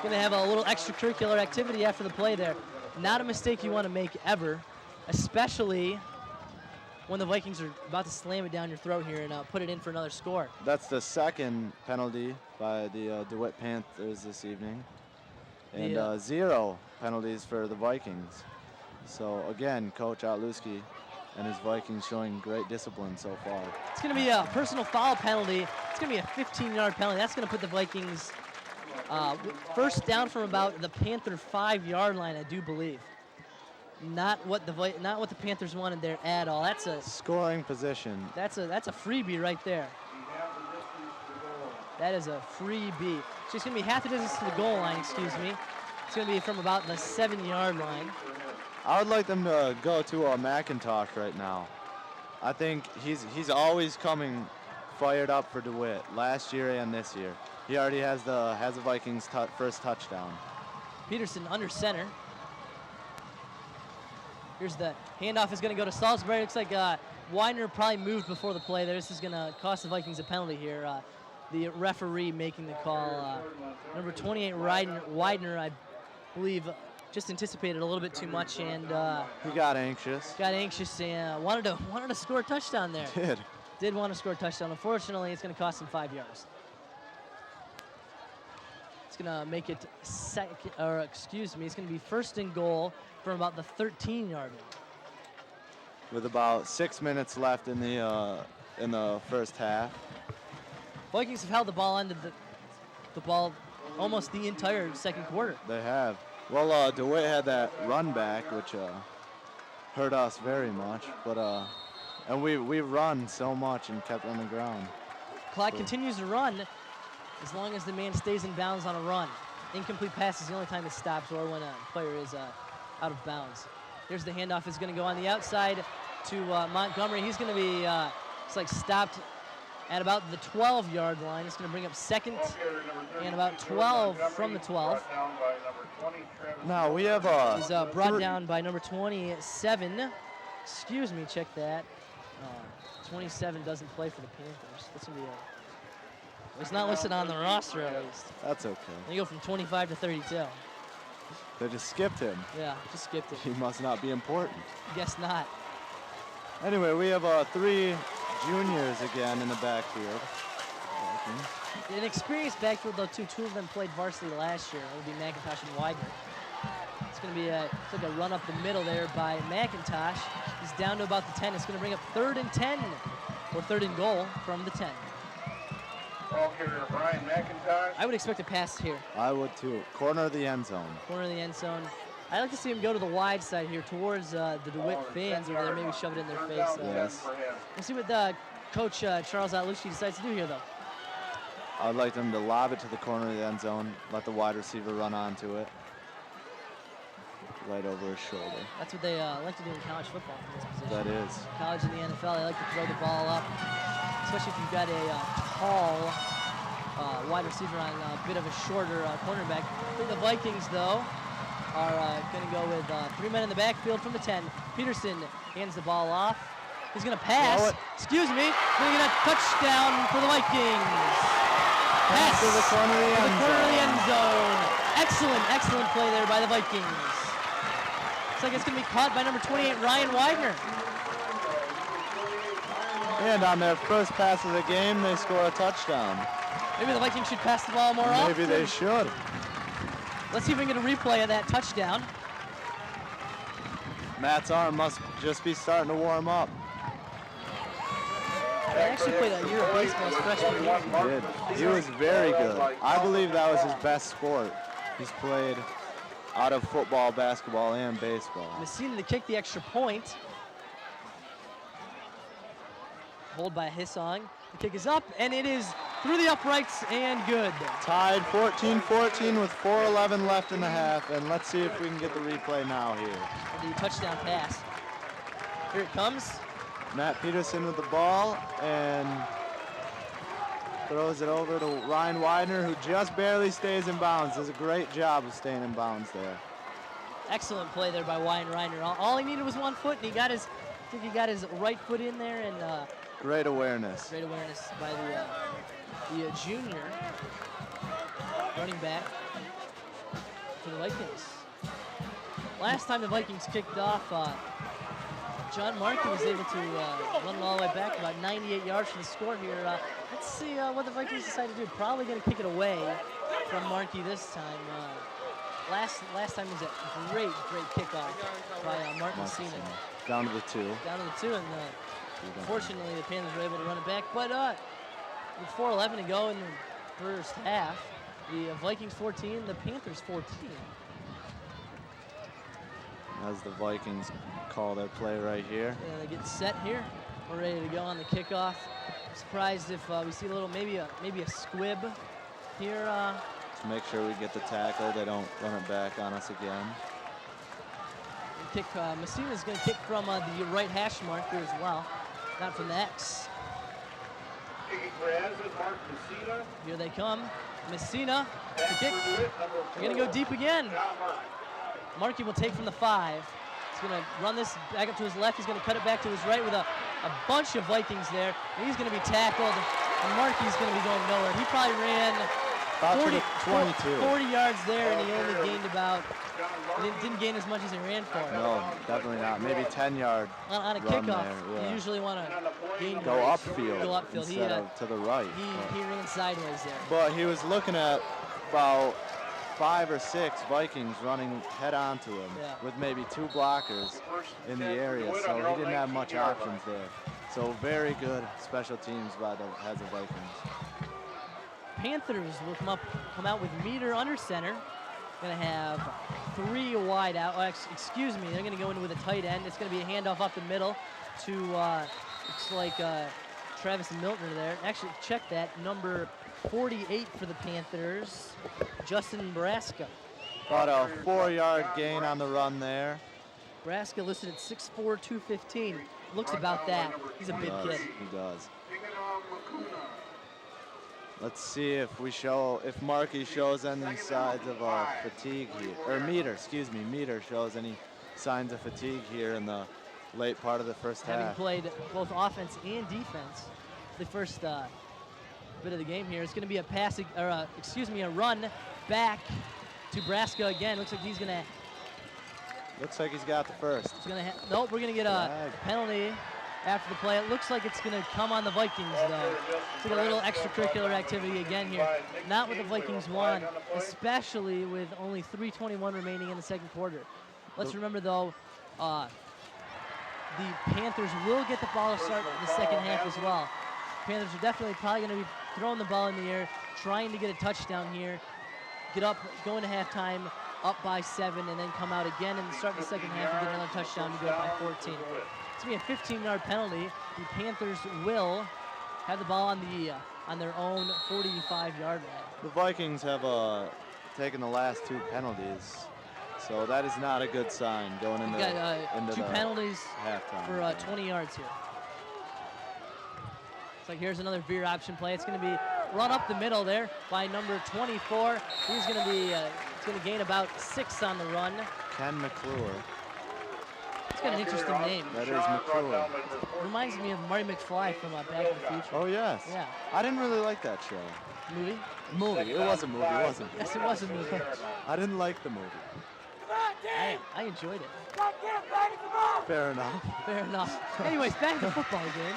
Going to have a little extracurricular activity after the play there. Not a mistake you want to make ever, especially when the Vikings are about to slam it down your throat here and put it in for another score. That's the second penalty by the DeWitt Panthers this evening. And 0 penalties for the Vikings. So again, Coach Otluski and his Vikings showing great discipline so far. It's going to be a personal foul penalty. It's going to be a 15-yard penalty. That's going to put the Vikings first down from about the Panther 5-yard line, I do believe. Not what the Panthers wanted there at all. That's a scoring position. That's a freebie right there. That is a freebie. So it's going to be half the distance to the goal line, excuse me. It's going to be from about the 7-yard line. I would like them to go to McIntosh right now. I think he's always coming fired up for DeWitt, last year and this year. He already has the Vikings first touchdown. Peterson under center. Here's the handoff is going to go to Salisbury. Looks like Widener probably moved before the play there. This is going to cost the Vikings a penalty here. The referee making the call. Number 28, Widener, I believe, just anticipated a little bit too much, and he got anxious. And wanted to score a touchdown there. Did want to score a touchdown. Unfortunately, it's going to cost him 5 yards. It's going to make it it's going to be first and goal from about the 13-yard line. With about 6 minutes left in the first half. Vikings have held the ball under the ball almost the entire second quarter. They have. Well, DeWitt had that run back, which hurt us very much. But and we run so much and kept on the ground. Clock continues to run as long as the man stays in bounds on a run. Incomplete pass is the only time it stops, or when a player is out of bounds. Here's the handoff. Is going to go on the outside to Montgomery. He's going to be stopped at about the 12-yard line. It's going to bring up second and about 12 from the 12. Now we have He's brought down by number 27. Excuse me, check that. 27 doesn't play for the Panthers. That's going to be he's not listed on the roster at least. That's okay. They go from 25 to 32. They just skipped him. Yeah, just skipped it. He must not be important. Guess not. Anyway, we have 3 juniors again in the backfield. An experienced backfield, though, too. 2 of them played varsity last year. It would be McIntosh and Widener. It's going to be it's like a run up the middle there by McIntosh. He's down to about the 10. It's going to bring up 3rd and 10, or 3rd and goal from the 10. Ball carrier Brian McIntosh. I would expect a pass here. I would too. Corner of the end zone. Corner of the end zone. I'd like to see him go to the wide side here towards the DeWitt fans over there, maybe shove it in their face. Yes. We'll see what Coach Charles Otluski decides to do here, though. I'd like them to lob it to the corner of the end zone, let the wide receiver run onto it. Right over his shoulder. That's what they like to do in college football from this position. That is. College and the NFL, they like to throw the ball up, especially if you've got a tall wide receiver on a bit of a shorter cornerback. For the Vikings, though, are going to go with 3 men in the backfield from the 10. Peterson hands the ball off. He's going to pass. Excuse me. Going to get a touchdown for the Vikings. Pass to the corner of the end zone. Excellent play there by the Vikings. Looks like it's going to be caught by number 28, Ryan Widener. And on their first pass of the game, they score a touchdown. Maybe the Vikings should pass the ball more often. Maybe they should. Let's see if we can get a replay of that touchdown. Matt's arm must just be starting to warm up. He actually played a year of baseball his freshman year. He did. He was very good. I believe that was his best sport. He's played out of football, basketball, and baseball. Messina to kick the extra point. Hold by Hissong. The kick is up, and it is through the uprights and good. Tied 14-14 with 4:11 left in the half, and let's see if we can get the replay now here. The touchdown pass. Here it comes. Matt Peterson with the ball and throws it over to Ryan Widener, who just barely stays in bounds. Does a great job of staying in bounds there. Excellent play there by Ryan Widener. All he needed was 1 foot, and I think he got his right foot in there, and great awareness. Great awareness by the junior running back for the Vikings. Last time the Vikings kicked off, John Markey was able to run it all the way back, about 98 yards for the score here. Let's see what the Vikings decide to do. Probably going to kick it away from Markey this time. Last time was a great kickoff by Mark Messina. Down to the 2. Down to the 2, and fortunately the Panthers were able to run it back. But with 4:11 to go in the first half, the Vikings 14, the Panthers 14. As the Vikings call their play right here. They get set here. We're ready to go on the kickoff. I'm surprised if we see a little, maybe a squib here. To make sure we get the tackle, they don't run it back on us again. Kick. Messina's going to kick from the right hash mark here as well, not from the X. Here they come. Messina to kick. They're going to go deep again. Markey will take from the 5. He's going to run this back up to his left. He's going to cut it back to his right with a bunch of Vikings there. And he's going to be tackled, and Markey's going to be going nowhere. He probably ran 40 yards there, and he only gained didn't gain as much as he ran for. No, definitely not. Maybe 10-yard on a kickoff. Yeah. You usually want to go upfield. Go upfield. Instead of to the right. He ran sideways there. But he was looking at about 5 or 6 Vikings running head on to him with maybe 2 blockers in the area, so he didn't have much options there. So very good special teams by the Vikings. Panthers will come out with Meter under center. Going to have 3 wide out. Excuse me, they're going to go in with a tight end. It's going to be a handoff up the middle to looks like Travis Miltner there. Actually, check that, number 48 for the Panthers, Justin Braska. About a 4-yard gain on the run there. Braska listed at 6'4", 215. Looks about that. He's a big kid. He does. Let's see if Markey shows any signs of fatigue here, or Meter shows any signs of fatigue here in the late part of the first half. Having played both offense and defense the first bit of the game here, it's going to be a run back to Braska again. Looks like he's going to. Looks like he's got the first. Nope, we're going to get a penalty after the play. It looks like it's going to come on the Vikings, though. It's like a little extracurricular activity again here. Not what the Vikings want, especially with only 3:21 remaining in the second quarter. Let's remember, though, the Panthers will get the ball to start the second half as well. Panthers are definitely probably going to be throwing the ball in the air, trying to get a touchdown here, get up, go into halftime, up by 7, and then come out again and start the second half and get another touchdown to go up by 14. It's going to be a 15-yard penalty. The Panthers will have the ball on their own 45-yard line. The Vikings have taken the last 2 penalties, so that is not a good sign going into into 2 penalties halftime for 20 yards here. It's like here's another veer option play. It's going to be run up the middle there by number 24. He's going to be gain about 6 on the run. Ken McClure. It's got an interesting name. That is McClure. Reminds me of Marty McFly from Back in the Future. Oh, yes. Yeah. I didn't really like that show. Movie? Movie. It was a movie, wasn't it? Yes, it was a movie. I didn't like the movie. I enjoyed it. Fair enough. Fair enough. Anyways, back to the football game.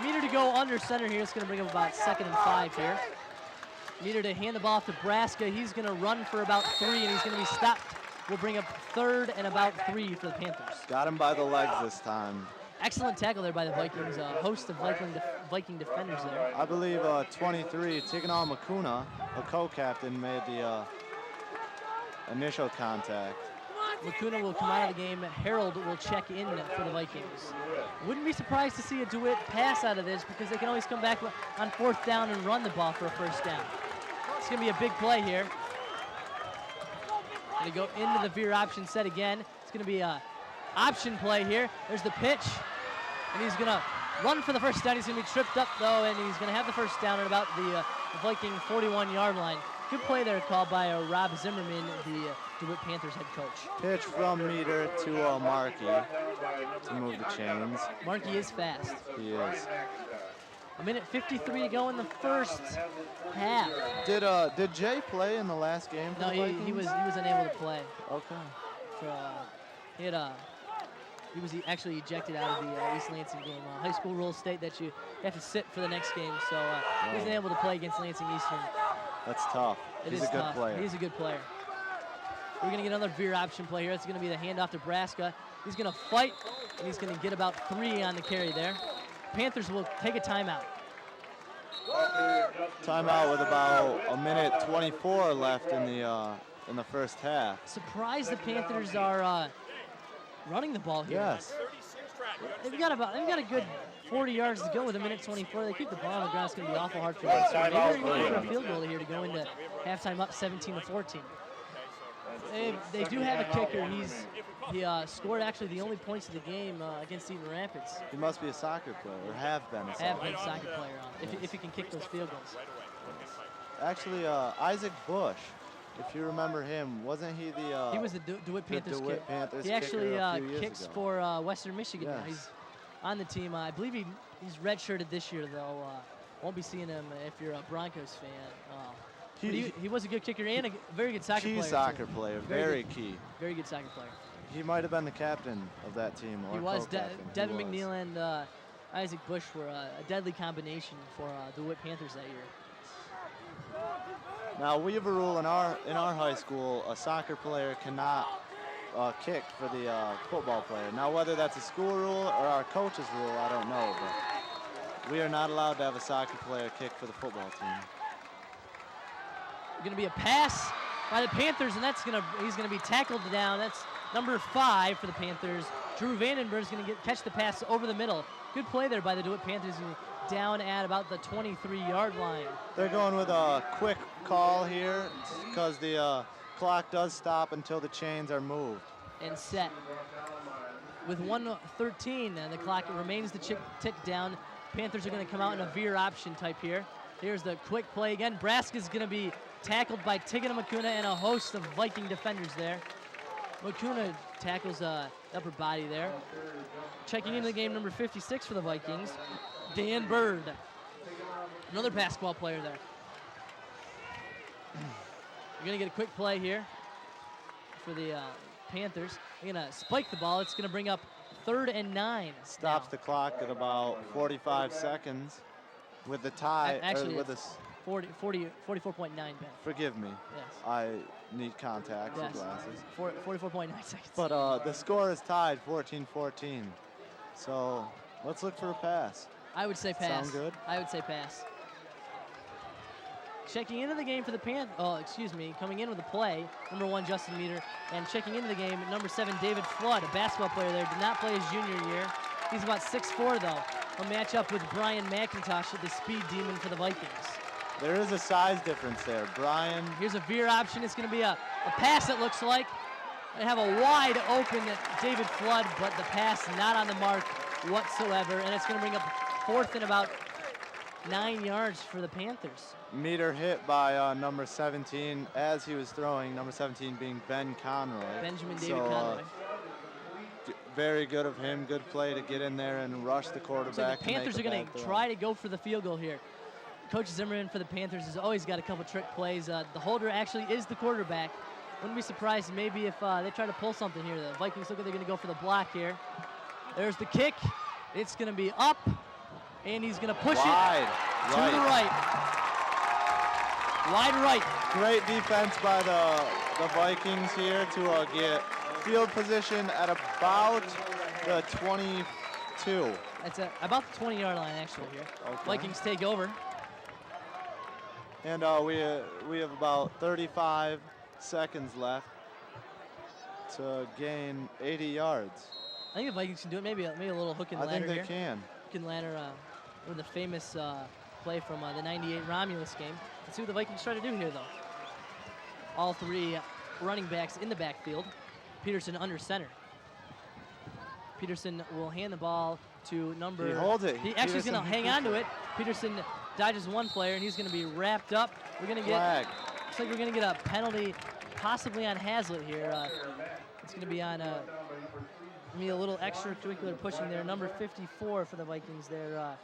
Meter to go under center here. It's going to bring up about 2nd and 5 here. Meter to hand the ball off to Braska. He's going to run for about 3, and he's going to be stopped. We'll bring up 3rd and about 3 for the Panthers. Got him by the legs this time. Excellent tackle there by the Vikings. A host of Viking defenders there. I believe 23, Tiganal Makuna, a co-captain, made the initial contact. Makuna will come out of the game. Harold will check in for the Vikings. Wouldn't be surprised to see a DeWitt pass out of this because they can always come back on 4th down and run the ball for a 1st down. It's going to be a big play here. Going to go into the veer option set again. It's going to be a option play here. There's the pitch, and he's going to run for the 1st down. He's going to be tripped up, though, and he's going to have the 1st down at about the Viking 41-yard line. Good play there called by Rob Zimmerman, the DeWitt Panthers head coach. Pitch from Meter to Markey to move the chains. Markey is fast. He is. A minute 53 to go in the 1st half. Did Jay play in the last game? No, he was unable to play. Okay. He was actually ejected out of the East Lansing game. High school rules state that you have to sit for the next game, so he wasn't able to play against Lansing Eastern. That's tough. He's a good player. He's a good player. We're going to get another veer option play here. It's going to be the handoff to Braska. He's going to fight, and he's going to get about 3 on the carry there. Panthers will take a timeout. Timeout with about a minute 24 left in the 1st half. Surprised the Panthers are running the ball here. Yes. They've got a good 40 yards to go with a minute 24. They keep the ball on the ground. It's going to be awful hard for them. So maybe they're looking for a field goal here to go into halftime up 17-14. They do have a kicker. He scored actually the only points of the game against Eaton Rapids. He must be a soccer player, or have been a soccer player, if he can kick those field goals. Actually, Isaac Bush, if you remember him, wasn't he the... he was the DeWitt Panthers kicker. He actually kicks for Western Michigan now. He's on the team. I believe he's redshirted this year, though. Won't be seeing him if you're a Broncos fan. He was a good kicker and a very good soccer player. Key soccer player, very key. Very good soccer player. He might have been the captain of that team. Or he was. Devin McNeil and Isaac Bush were a deadly combination for the DeWitt Panthers that year. Now we have a rule in our high school: a soccer player cannot kick for the football player. Now whether that's a school rule or our coach's rule, I don't know, but we are not allowed to have a soccer player kick for the football team. Going to be a pass by the Panthers, and he's going to be tackled down. That's number 5 for the Panthers. Drew Vandenberg is going to catch the pass over the middle. Good play there by the DeWitt Panthers, down at about the 23-yard line. They're going with a quick call here because the clock does stop until the chains are moved. And set. With 1:13, and the clock remains to tick down. Panthers are going to come out in a veer option type here. Here's the quick play again. Braska's going to be tackled by Tigana Makuna and a host of Viking defenders there. Makuna tackles upper body there. Checking into the game, number 56 for the Vikings, Dan Bird. Another basketball player there. You're going to get a quick play here for the Panthers. They're going to spike the ball. It's going to bring up 3rd and 9. Stops the clock at about 45 seconds with the tie. Actually, with 44.9, Ben. Forgive me. Yes. I need contacts and glasses. 44.9 seconds. But the score is tied 14-14. So let's look for a pass. I would say pass. Sound good? I would say pass. Checking into the game for the coming in with a play, number 1, Justin Meter, and checking into the game, number 7, David Flood, a basketball player there, did not play his junior year. He's about 6'4", though. He'll match up with Brian McIntosh, the speed demon for the Vikings. There is a size difference there. Brian. Here's a veer option. It's going to be a pass, it looks like. They have a wide open David Flood, but the pass not on the mark whatsoever, and it's going to bring up 4th and about 9 yards for the Panthers. Meter hit by number 17 as he was throwing, number 17 being Ben Conroy. Benjamin David Conroy. Very good of him. Good play to get in there and rush the quarterback. So the Panthers are going to try to go for the field goal here. Coach Zimmerman for the Panthers has always got a couple trick plays. The holder actually is the quarterback. Wouldn't be surprised maybe if they try to pull something here. The Vikings look like they're going to go for the block here. There's the kick. It's going to be up, and he's going to push wide, it to the right. Wide right. Great defense by the Vikings here to get field position at about the 22. That's about the 20-yard line actually here. Okay. Vikings take over. And we have about 35 seconds left to gain 80 yards. I think the Vikings can do it. Maybe a little hook and ladder here. I think they can. Hook and ladder with the famous play from the 98 Romulus game. Let's see what the Vikings try to do here, though. All three running backs in the backfield. Peterson under center. Peterson will hand the ball to number... He holds it. He actually is going to hang on to it. Peterson dodges one player, and he's going to be wrapped up. We're going to get... Flag. Looks like we're going to get a penalty possibly on Hazlitt here. It's going to be on a little extracurricular pushing there. Number 54 for the Vikings there.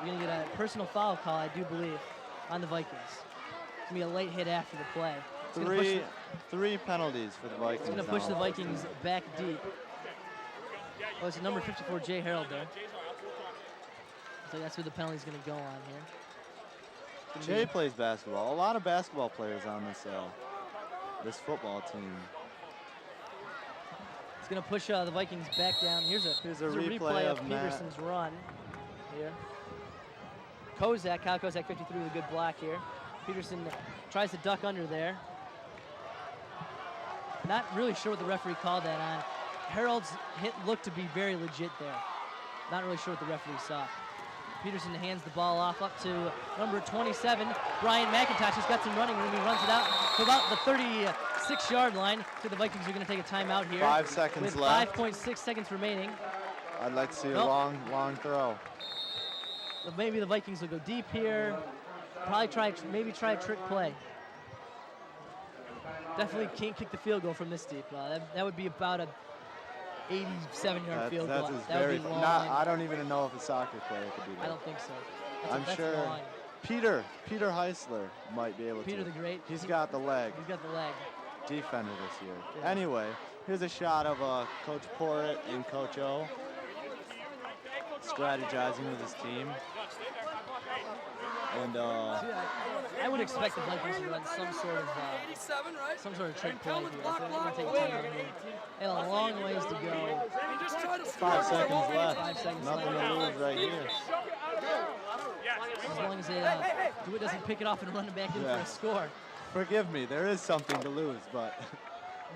We're going to get a personal foul call, I do believe, on the Vikings. It's going to be a late hit after the play. Three penalties for the Vikings. It's going to push the Vikings back deep. Oh, it's number 54, Jay Harold there. So that's where the penalty's going to go on here. Jay plays basketball. A lot of basketball players on this football team. It's going to push the Vikings back down. Here's a replay of Peterson's run here. Kyle Kozak 53 with a good block here. Peterson tries to duck under there. Not really sure what the referee called that on. Harold's hit looked to be very legit there. Not really sure what the referee saw. Peterson hands the ball off up to number 27, Brian McIntosh. He's got some running room. He runs it out to about the 36-yard line. So the Vikings are going to take a timeout here. 5 seconds left. 5.6 seconds remaining. I'd like to see a long throw. So maybe the Vikings will go deep here. Probably try a trick play. Definitely can't kick the field goal from this deep. That would be about a 87-yard field goal. That would be long. I don't even know if a soccer player could do that. I don't think so. I'm sure long. Peter Heisler might be able to. Peter the Great. He's got the leg. He's got the leg. Defender this year. Yeah. Anyway, here's a shot of Coach Porritt and Coach O strategizing with his team. And I would expect the Vikings to run some sort of trick play here. They're going to take a timeout here. They have a long ways to go. 5 seconds left. 5 seconds Nothing left. to lose right here. As long as DeWitt doesn't pick it off and run it back in for a score. Forgive me, there is something to lose, but...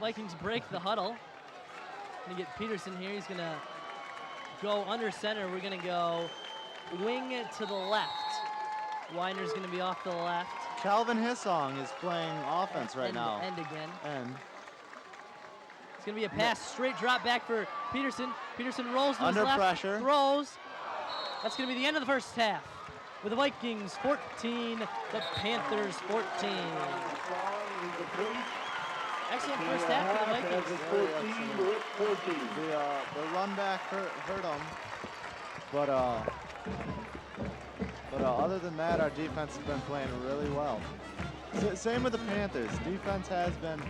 Vikings break the huddle. Going to get Peterson here. He's going to go under center. We're going to go wing to the left. Weiner's going to be off to the left. Calvin Hissong is playing offense right now. End again. End. It's going to be a pass, straight drop back for Peterson. Peterson rolls to his left. Under pressure. Throws. That's going to be the end of the first half. With the Vikings 14, the Panthers 14. Excellent first half for the Vikings. The run back hurt them. But other than that, our defense has been playing really well. Same with the Panthers. Defense has been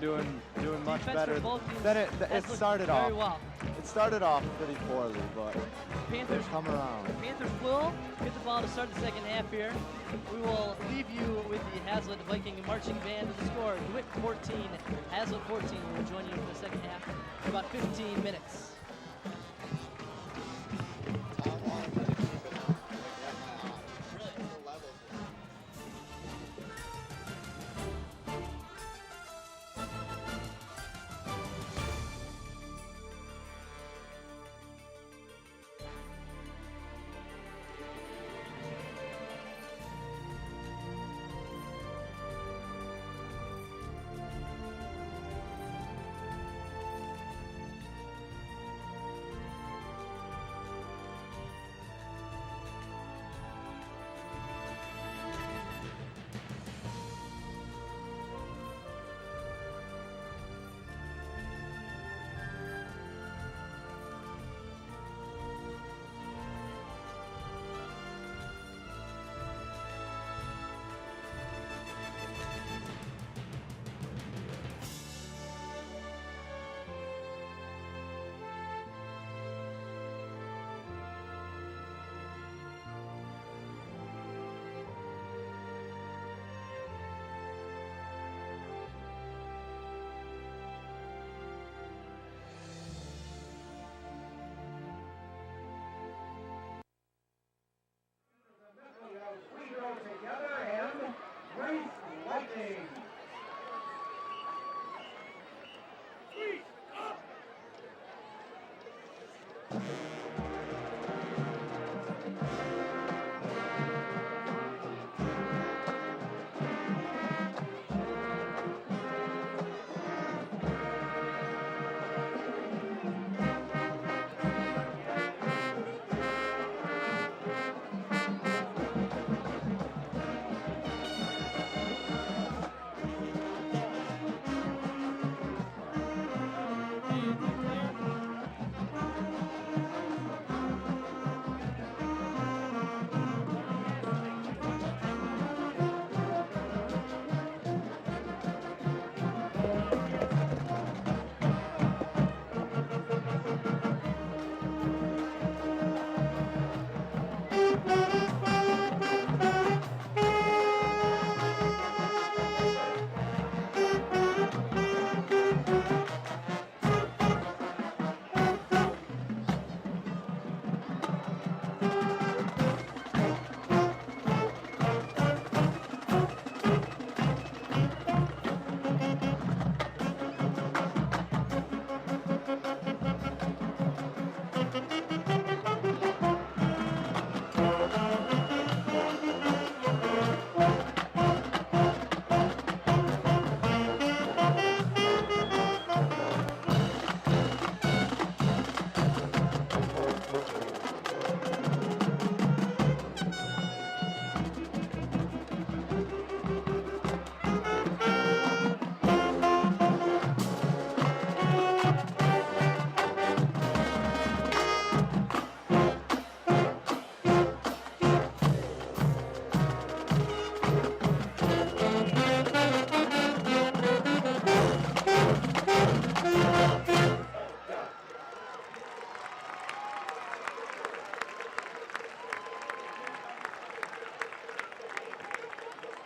doing much better than it started off. Well. It started off pretty poorly, but Panthers come around. Panthers will get the ball to start the second half here. We will leave you with the Hazlitt Viking marching band with the score. DeWitt 14, Hazlitt 14. We'll join you for the second half in about 15 minutes.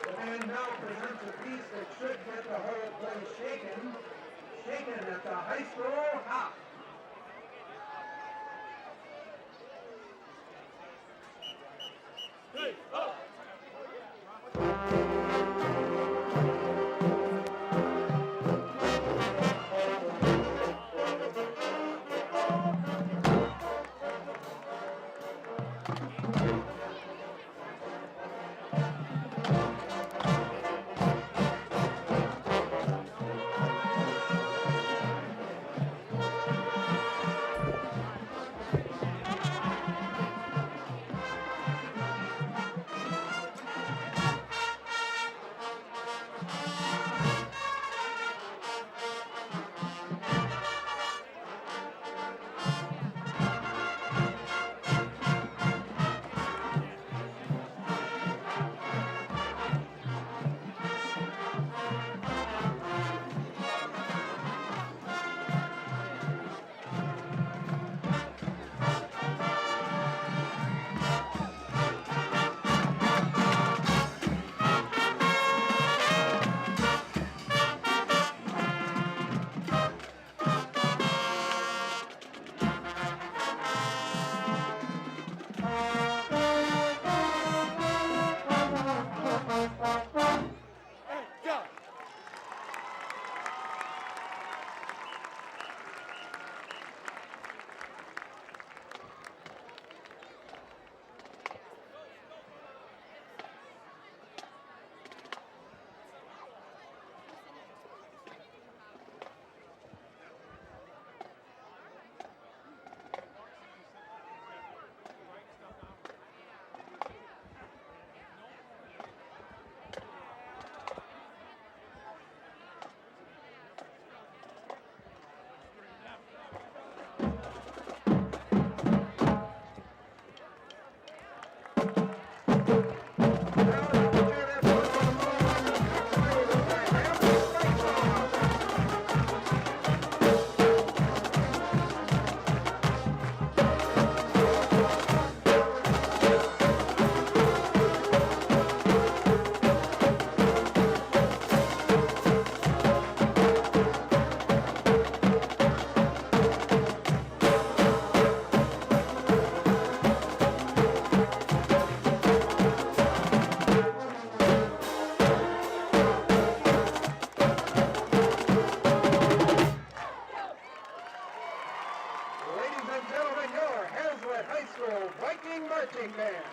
The band now presents a piece that should get the whole place shaken. Shaken at the high school hop. Hey, up! Ladies and gentlemen, your Hazlet High School Viking Marching Band.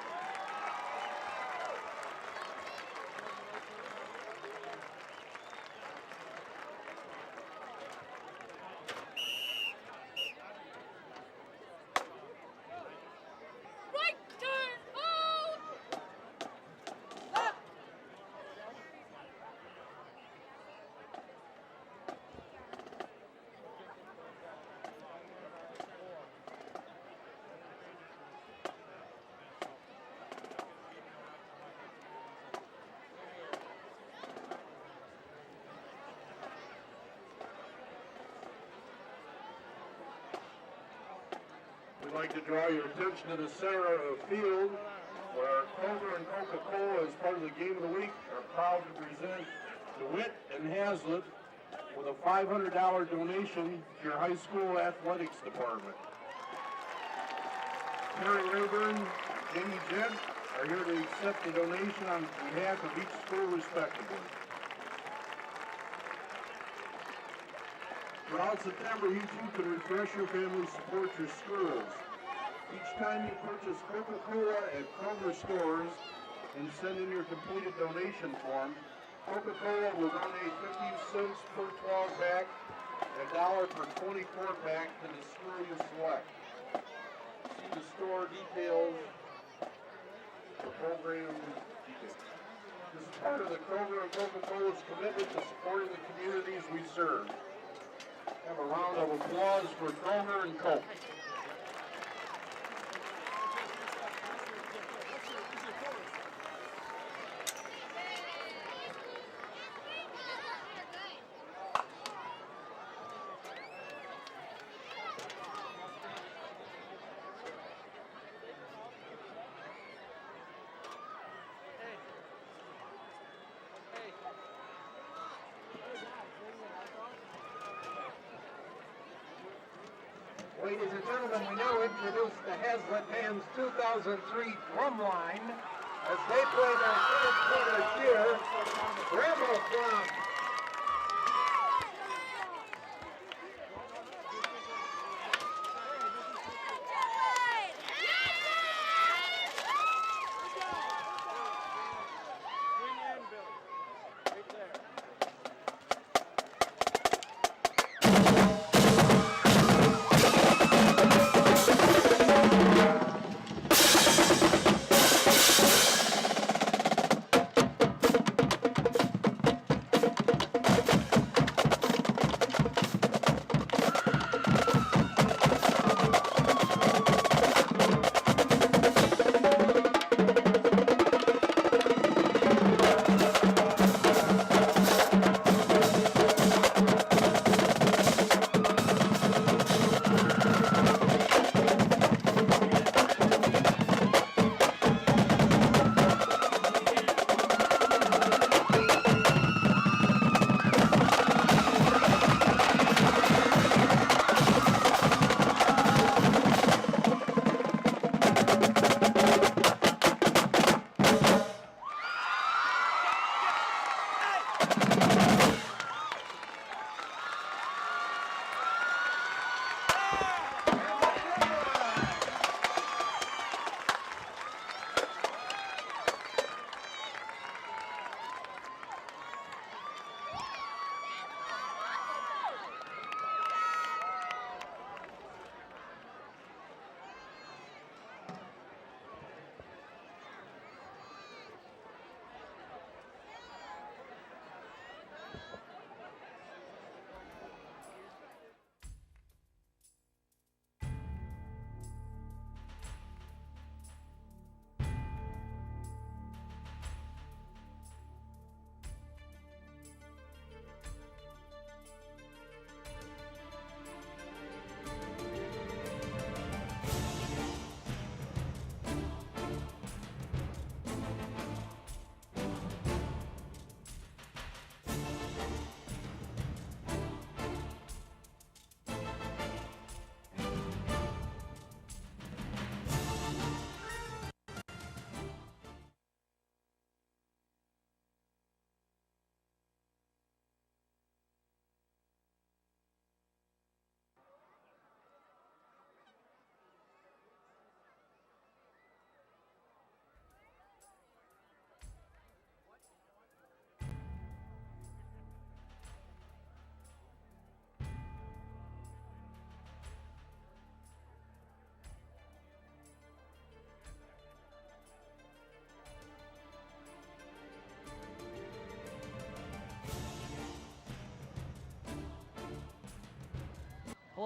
We'd like to draw your attention to the center of the field where Kroger and Coca-Cola, as part of the Game of the Week, are proud to present DeWitt and Hazlet with a $500 donation to your high school athletics department. Terry Rayburn and Jamie Jedd are here to accept the donation on behalf of each school respectively. Throughout September, you too can refresh your family, support your schools. Each time you purchase Coca-Cola at Kroger stores and send in your completed donation form, Coca-Cola will donate 50 cents per 12 pack, $1 per 24 pack to the store you select. See the store details, the program details. This is part of the Kroger and Coca-Cola's commitment to supporting the communities we serve. Have a round of applause for Kroger and Coke. Ladies and gentlemen, we now introduce the Hazlet Band's 2003 drum line as they play their third quarter cheer, Rebel Drum.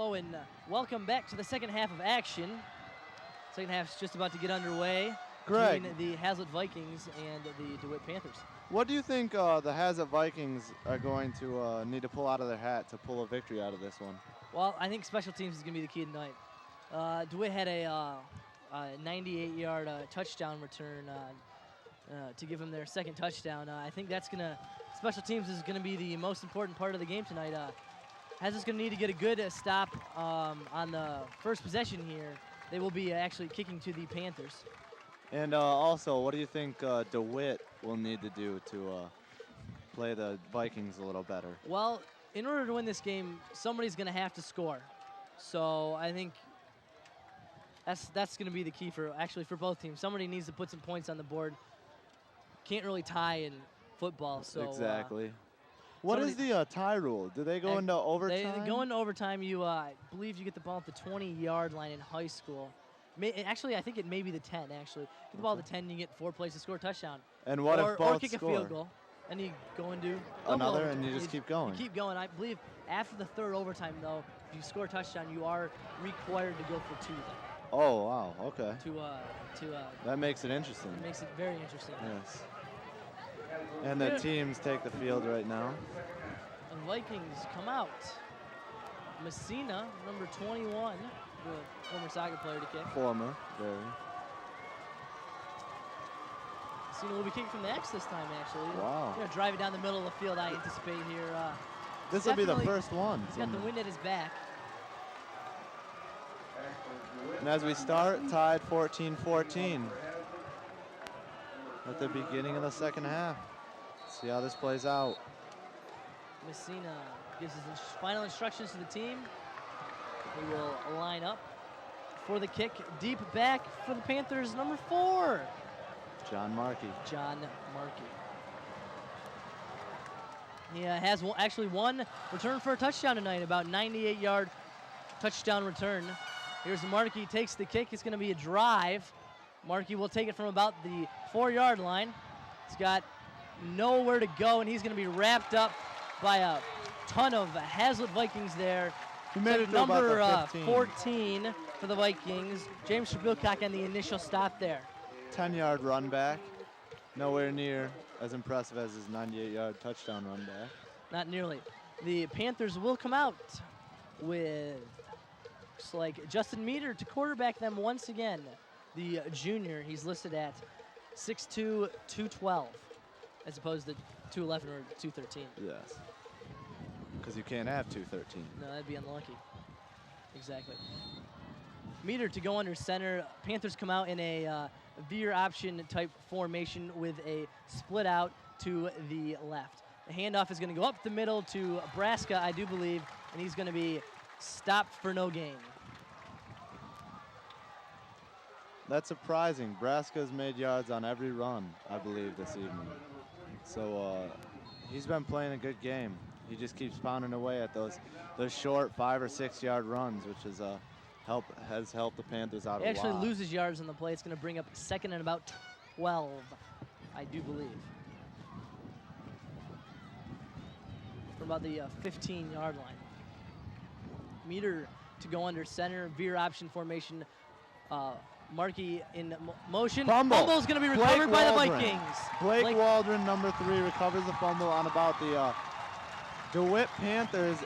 Hello and welcome back to the second half of action. Second half's just about to get underway Greg, between the Hazlet Vikings and the DeWitt Panthers. what do you think the Hazlet Vikings are going to need to pull out of their hat to pull a victory out of this one? Well, I think special teams is going to be the key tonight. DeWitt had a 98-yard touchdown return to give them their second touchdown. I think that's going to, special teams is going to be the most important part of the game tonight. Hazlet's going to need to get a good stop on the first possession here. They will be actually kicking to the Panthers. And also, what do you think DeWitt will need to do to play the Vikings a little better? Well, in order to win this game, somebody's going to have to score. So I think that's going to be the key for both teams. Somebody needs to put some points on the board. Can't really tie in football. So exactly. What is the tie rule? Do they go into overtime? They go into overtime. You, I believe you get the ball at the 20-yard line in high school. Actually, I think it may be the 10, actually. Get the ball at the 10, you get 4 plays to score a touchdown. And what if both or kick score? a field goal, and you go and do another, and you just keep going. You keep going. I believe after the third overtime, though, if you score a touchdown, you are required to go for 2 then. Oh, wow, okay. That makes it interesting. It makes it very interesting. Yes. And the teams take the field right now. The Vikings come out. Messina, number 21, the former soccer player to kick. Former, very. Messina will be kicking from the X this time, actually. Wow. Going to drive it down the middle of the field, I anticipate here. This will be the first one. He's got the wind at his back. And as we start, tied 14-14 at the beginning of the second half. See how this plays out. Messina gives his final instructions to the team. They will line up for the kick. Deep back for the Panthers, number 4. John Markey. John Markey. He has actually one return for a touchdown tonight, about 98-yard touchdown return. Here's Markey, takes the kick. It's going to be a drive. Markey will take it from about the 4-yard line. He's got nowhere to go, and he's going to be wrapped up by a ton of Hazlet Vikings there. He made it to number about the 15. 14 for the Vikings. James Shabilcock on the initial stop there. 10-yard run back. Nowhere near as impressive as his 98-yard touchdown run back. Not nearly. The Panthers will come out with, looks like, Justin Meter to quarterback them once again. The junior, he's listed at 6'2", 212, as opposed to 211 or 213. Yes. Because you can't have 213. No, that'd be unlucky. Exactly. Meter to go under center. Panthers come out in a veer option type formation with a split out to the left. The handoff is going to go up the middle to Braska, I do believe, and he's going to be stopped for no gain. That's surprising. Braska's made yards on every run, I believe, this evening. So he's been playing a good game. He just keeps pounding away at those short 5 or 6 yard runs, which is has helped the Panthers out a lot. He actually loses yards on the play. It's going to bring up second and about 12, I do believe. From about the 15-yard line. Meter to go under center, veer option formation. Markey in motion. Fumble's going to be recovered by the Vikings. Blake Waldron, number 3, recovers the fumble on about the DeWitt Panthers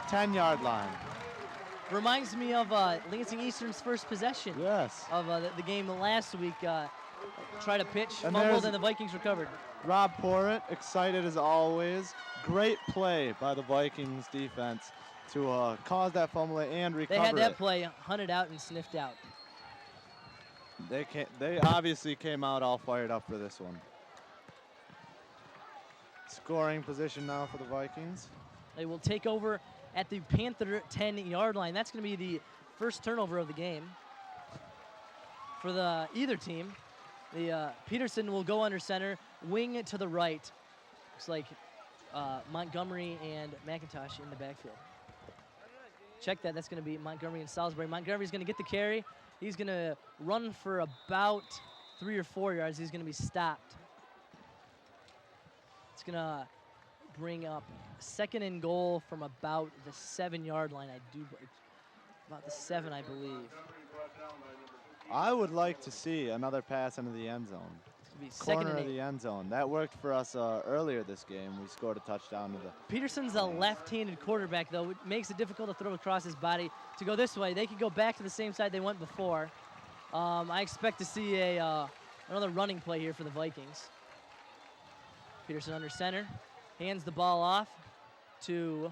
10-yard line. Reminds me of Lansing Eastern's first possession. Yes. Of the game last week. Tried to pitch, fumbled, and the Vikings recovered. Rob Porritt, excited as always. Great play by the Vikings defense to cause that fumble and recover They had that play hunted out and sniffed out. They obviously came out all fired up for this one. Scoring position now for the Vikings. They will take over at the Panther 10-yard line. That's going to be the first turnover of the game for either team. The Peterson will go under center, wing to the right. Looks like Montgomery and McIntosh in the backfield. Check that. That's going to be Montgomery and Salisbury. Montgomery's going to get the carry. He's going to run for about 3 or 4 yards. He's going to be stopped. It's going to bring up second and goal from about the 7-yard line. about the 7, I believe. I would like to see another pass into the end zone. It's going to be second Corner and of 8. the end zone. That worked for us earlier this game. We scored a touchdown to the... Peterson's a left-handed quarterback, though. It makes it difficult to throw across his body to go this way. They could go back to the same side they went before. I expect to see another running play here for the Vikings. Peterson under center, hands the ball off to,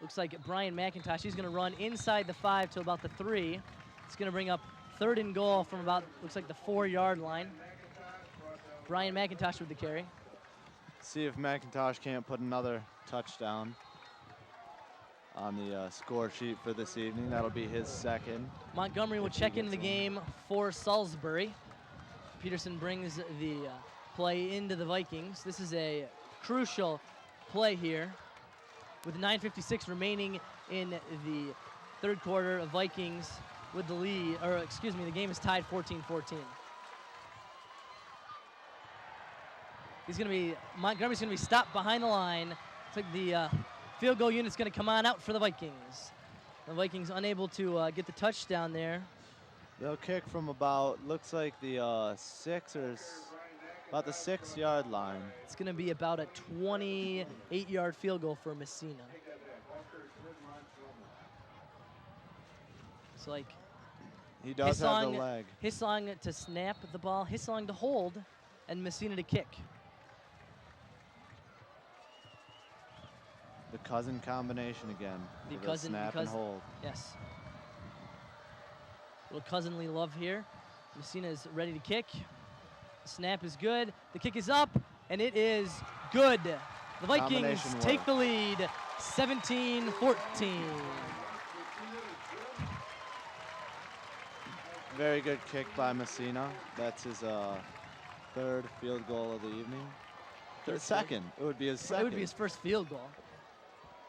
looks like Brian McIntosh. He's going to run inside the 5 to about the 3. It's going to bring up 3rd and goal from about, looks like the 4-yard line. Brian McIntosh with the carry. See if McIntosh can't put another touchdown on the score sheet for this evening. That'll be his second. Montgomery will check into the game for Salisbury. Peterson brings the play into the Vikings. This is a crucial play here. With 9:56 remaining in the 3rd quarter, of Vikings with the lead, or excuse me, the game is tied 14-14. Montgomery's gonna be stopped behind the line. Looks like the field goal unit's gonna come on out for the Vikings. The Vikings unable to get the touchdown there. They'll kick from about, looks like the about the 6-yard line. It's gonna be about a 28-yard field goal for Messina. So like, he does have the leg. Hissong to snap the ball, Hissong to hold, and Messina to kick. The cousin combination again. Snap and hold. Yes. Little cousinly love here. Messina is ready to kick. The snap is good. The kick is up, and it is good. The Vikings take the lead, 17-14. Very good kick by Messina. That's his 3rd field goal of the evening. Second. It would be his second. It would be his first field goal.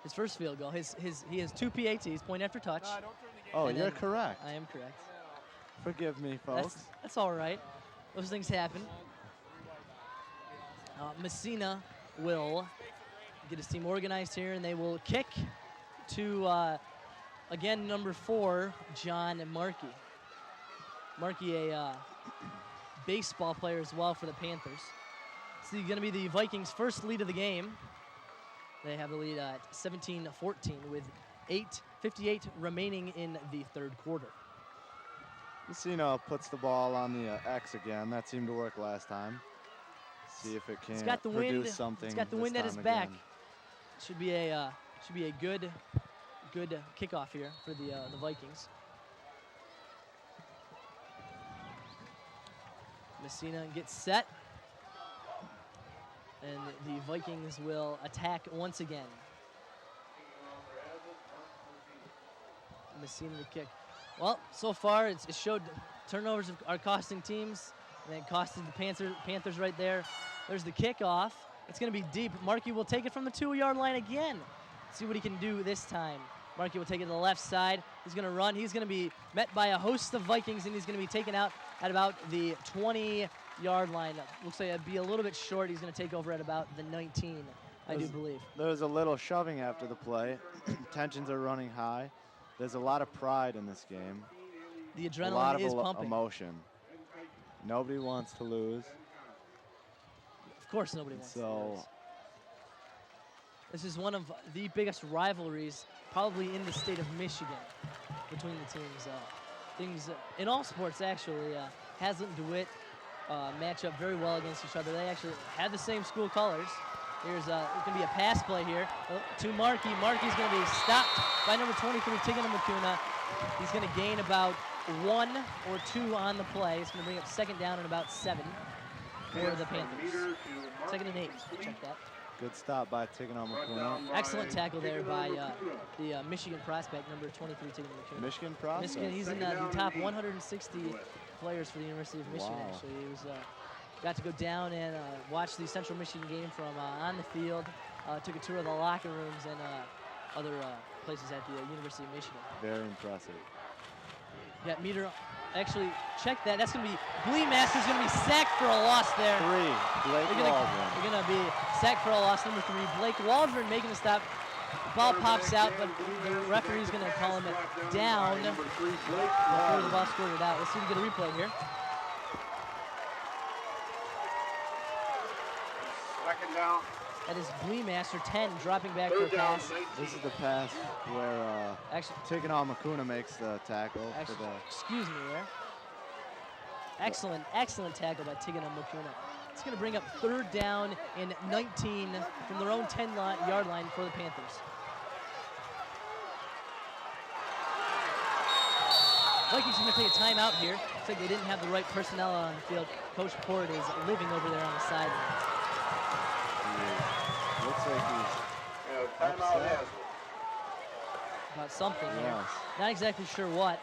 His first field goal. He has 2 PATs, point after touch. Oh, you're correct. I am correct. Forgive me, folks. That's all right. Those things happen. Messina will get his team organized here, and they will kick to, again, number 4, John Markey. Markey, a baseball player as well for the Panthers. This is going to be the Vikings' first lead of the game. They have the lead at 17-14 with 8:58 remaining in the 3rd quarter. Messina puts the ball on the X again. That seemed to work last time. See if it can produce something. It's got the wind at his back. Should be a good kickoff here for the Vikings. Messina gets set, and the Vikings will attack once again. Messina to kick. Well, so far it showed turnovers are costing teams, and it costed the Panthers right there. There's the kickoff. It's going to be deep. Markey will take it from the 2-yard line again. See what he can do this time. Markey will take it to the left side. He's going to run. He's going to be met by a host of Vikings, and he's going to be taken out at about the 20-yard line. Looks like it'd be a little bit short. He's going to take over at about the 19, I do believe. There's a little shoving after the play. Tensions are running high. There's a lot of pride in this game. The adrenaline is pumping. A lot of emotion. Nobody wants to lose. Of course nobody wants to lose. This is one of the biggest rivalries probably in the state of Michigan between the teams. Things in all sports, actually. Hazlitt and DeWitt match up very well against each other. They actually have the same school colors. There's going to be a pass play here to Markey. Markey's going to be stopped by number 23, Tigana McCuna. He's going to gain about 1 or 2 on the play. It's going to bring up 2nd down and about 7 for the Panthers. 2nd and 8. Check that. Good stop by Tigana McCuna. Excellent tackle there by the Michigan prospect, number 23, Tigana McCuna. Michigan prospect? Michigan, he's in the top 160 players for the University of Michigan, actually. He was got to go down and watch the Central Michigan game from on the field. Took a tour of the locker rooms and other places at the University of Michigan. Very impressive. Yeah, Meter, actually, check that. That's going to be, Bleemaster's going to be sacked for a loss there. 3, Blake Waldron. They're going to be sacked for a loss, number 3. Blake Waldron making the stop. Ball pops out, but the referee's going to call him down before the ball squirted out. Let's see if we get a replay here. Second down. That is Bleemaster 10 dropping back for a pass. This is the pass where Tigana Makuna makes the tackle. Excuse me there. Excellent, excellent tackle by Tigana Makuna. It's going to bring up 3rd down and 19 from their own 10-yard line for the Panthers. Vikings are going to take a timeout here. Looks like they didn't have the right personnel on the field. Coach Port is living over there on the sideline. Looks like he's timeout about something here. Not exactly sure what.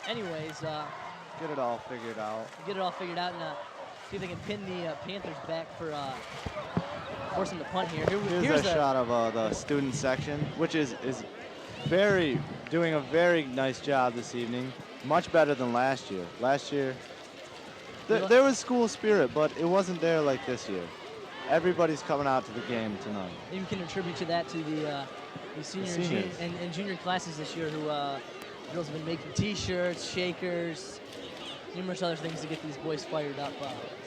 Anyways, get it all figured out. Get it all figured out and see if they can pin the Panthers back for force them to punt here. Here's a shot of the student section, which is doing a very nice job this evening. Much better than last year. Last year, there was school spirit, but it wasn't there like this year. Everybody's coming out to the game tonight. You can attribute to that to the senior and junior classes this year who girls have been making T-shirts, shakers, numerous other things to get these boys fired up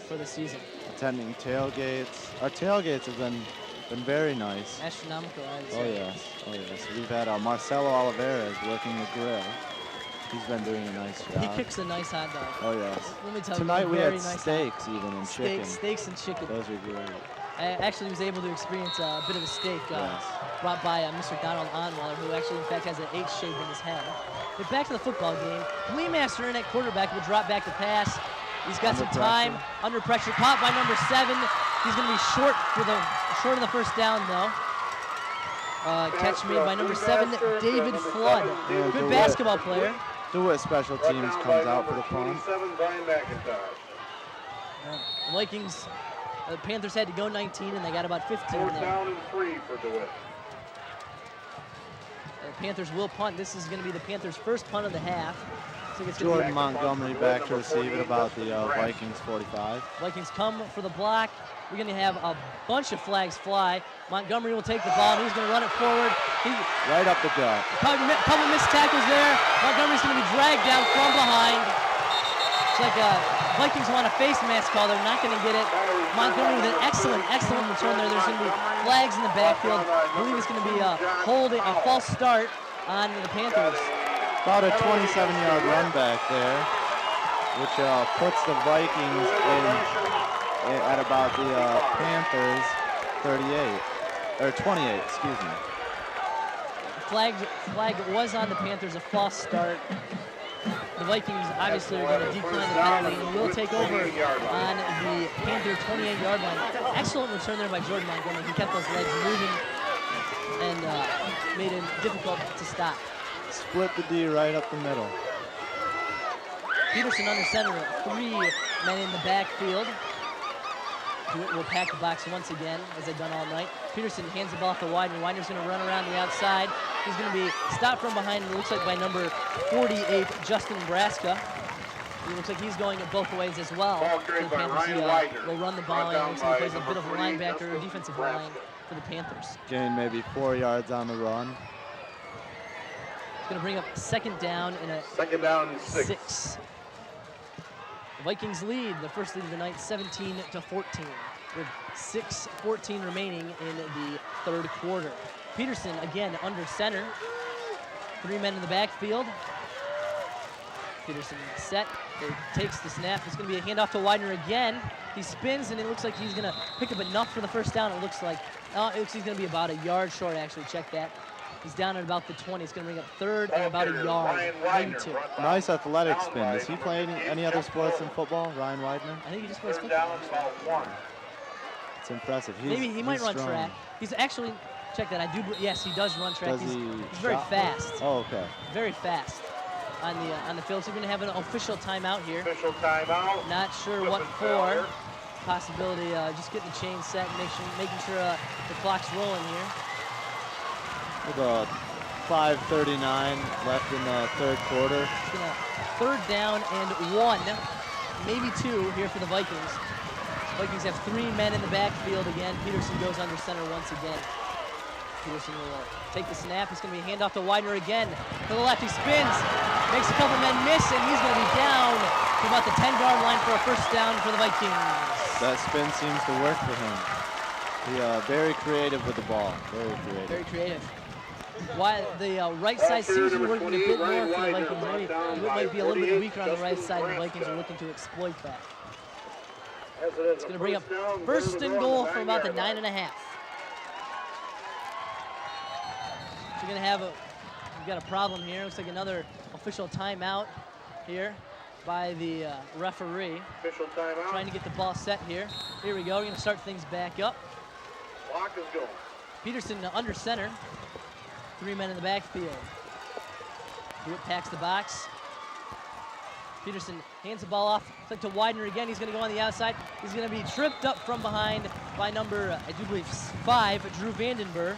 for the season. Attending tailgates. Our tailgates have been very nice. Astronomical, I would say. Oh yes. We've had Marcelo Oliveras working the grill. He's been doing a nice job. He cooks a nice hot dog. Oh yes. Let me tell Tonight you, we had nice steaks even and chicken. Steaks and chicken. Those are great. I actually was able to experience a bit of a steak brought by Mr. Donald Onweiler, who actually in fact has an H shape in his head. But back to the football game. Bleemaster in at quarterback will drop back to pass. He's got some time under pressure. Caught by number 7. He's going to be short of the first down though. Catch made by number 7, David Flood. Good basketball player. DeWitt Special Teams comes out for the punt. Vikings, the Panthers had to go 19 and they got about 15 there. 4th down and 3 for DeWitt. The Panthers will punt. This is going to be the Panthers' first punt of the half. So Jordan Montgomery back to receive it about the Vikings 45. Vikings come for the block. We're going to have a bunch of flags fly. Montgomery will take the ball, and he's going to run it forward. Right up the gut. A couple missed tackles there. Montgomery's going to be dragged down from behind. It's like Vikings want a face mask call. They're not going to get it. Montgomery with an excellent return there. There's going to be flags in the backfield. I believe it's going to be a false start on the Panthers. About a 27-yard run back there, which puts the Vikings at about the Panthers 38, or 28, excuse me. Flag was on the Panthers, a false start. The Vikings obviously are going to decline the penalty and will take over on the Panther 28-yard line. Excellent return there by Jordan Montgomery. He kept those legs moving and made it difficult to stop. Split the D right up the middle. Peterson under center, 3 men in the backfield. DeWitt will pack the box once again, as they've done all night. Peterson hands the ball off to Widener. Widener's going to run around the outside. He's going to be stopped from behind, it looks like by number 48, Justin Braska. It looks like he's going both ways as well. The Panthers will run the ball, and it looks like he plays a bit of a linebacker or defensive line for the Panthers. Gain maybe 4 yards on the run. It's going to bring up 2nd down and a 2nd down and 6. The Vikings lead, the first lead of the night, 17-14, with 6:14 remaining in the 3rd quarter. Peterson again under center. 3 men in the backfield. Peterson set, takes the snap. It's going to be a handoff to Widener again. He spins, and it looks like he's going to pick up enough for the first down. It looks like he's going to be about a yard short, actually. Check that. He's down at about the 20. It's going to bring up 3rd and about a yard. Nice athletic spin. Does he play any other sports than football, Ryan Widener? I think he just plays football. It's impressive. Maybe he might run strong. track. He's actually, check that. Yes, he does run track. He's very fast. Oh, okay. Very fast on the field. So we're going to have an official timeout here. Official timeout. Not sure what for. Possibility just getting the chain set, making sure the clock's rolling here. With 5:39 left in the 3rd quarter. It's gonna 3rd down and 1, maybe 2 here for the Vikings. Vikings have 3 men in the backfield again. Peterson goes under center once again. Peterson will take the snap. It's going to be a handoff to Widener again. To the left, he spins, makes a couple men miss, and he's going to be down to about the 10-yard line for a first down for the Vikings. That spin seems to work for him. He very creative with the ball. Very creative. Very creative. Why the right side seems to be working a bit more for the Vikings. Maybe it might be a little bit weaker on the right side, and the Vikings are looking to exploit that. It's going to bring up first and goal from about the 9.5. So we're going to we've got a problem here. Looks like another official timeout here by the referee. Official timeout. Trying to get the ball set here. Here we go. We're going to start things back up. Clock is going. Peterson under center. 3 men in the backfield. DeWitt packs the box. Peterson hands the ball off. It's like to Widener again. He's going to go on the outside. He's going to be tripped up from behind by number, I do believe, 5, Drew Vandenberg.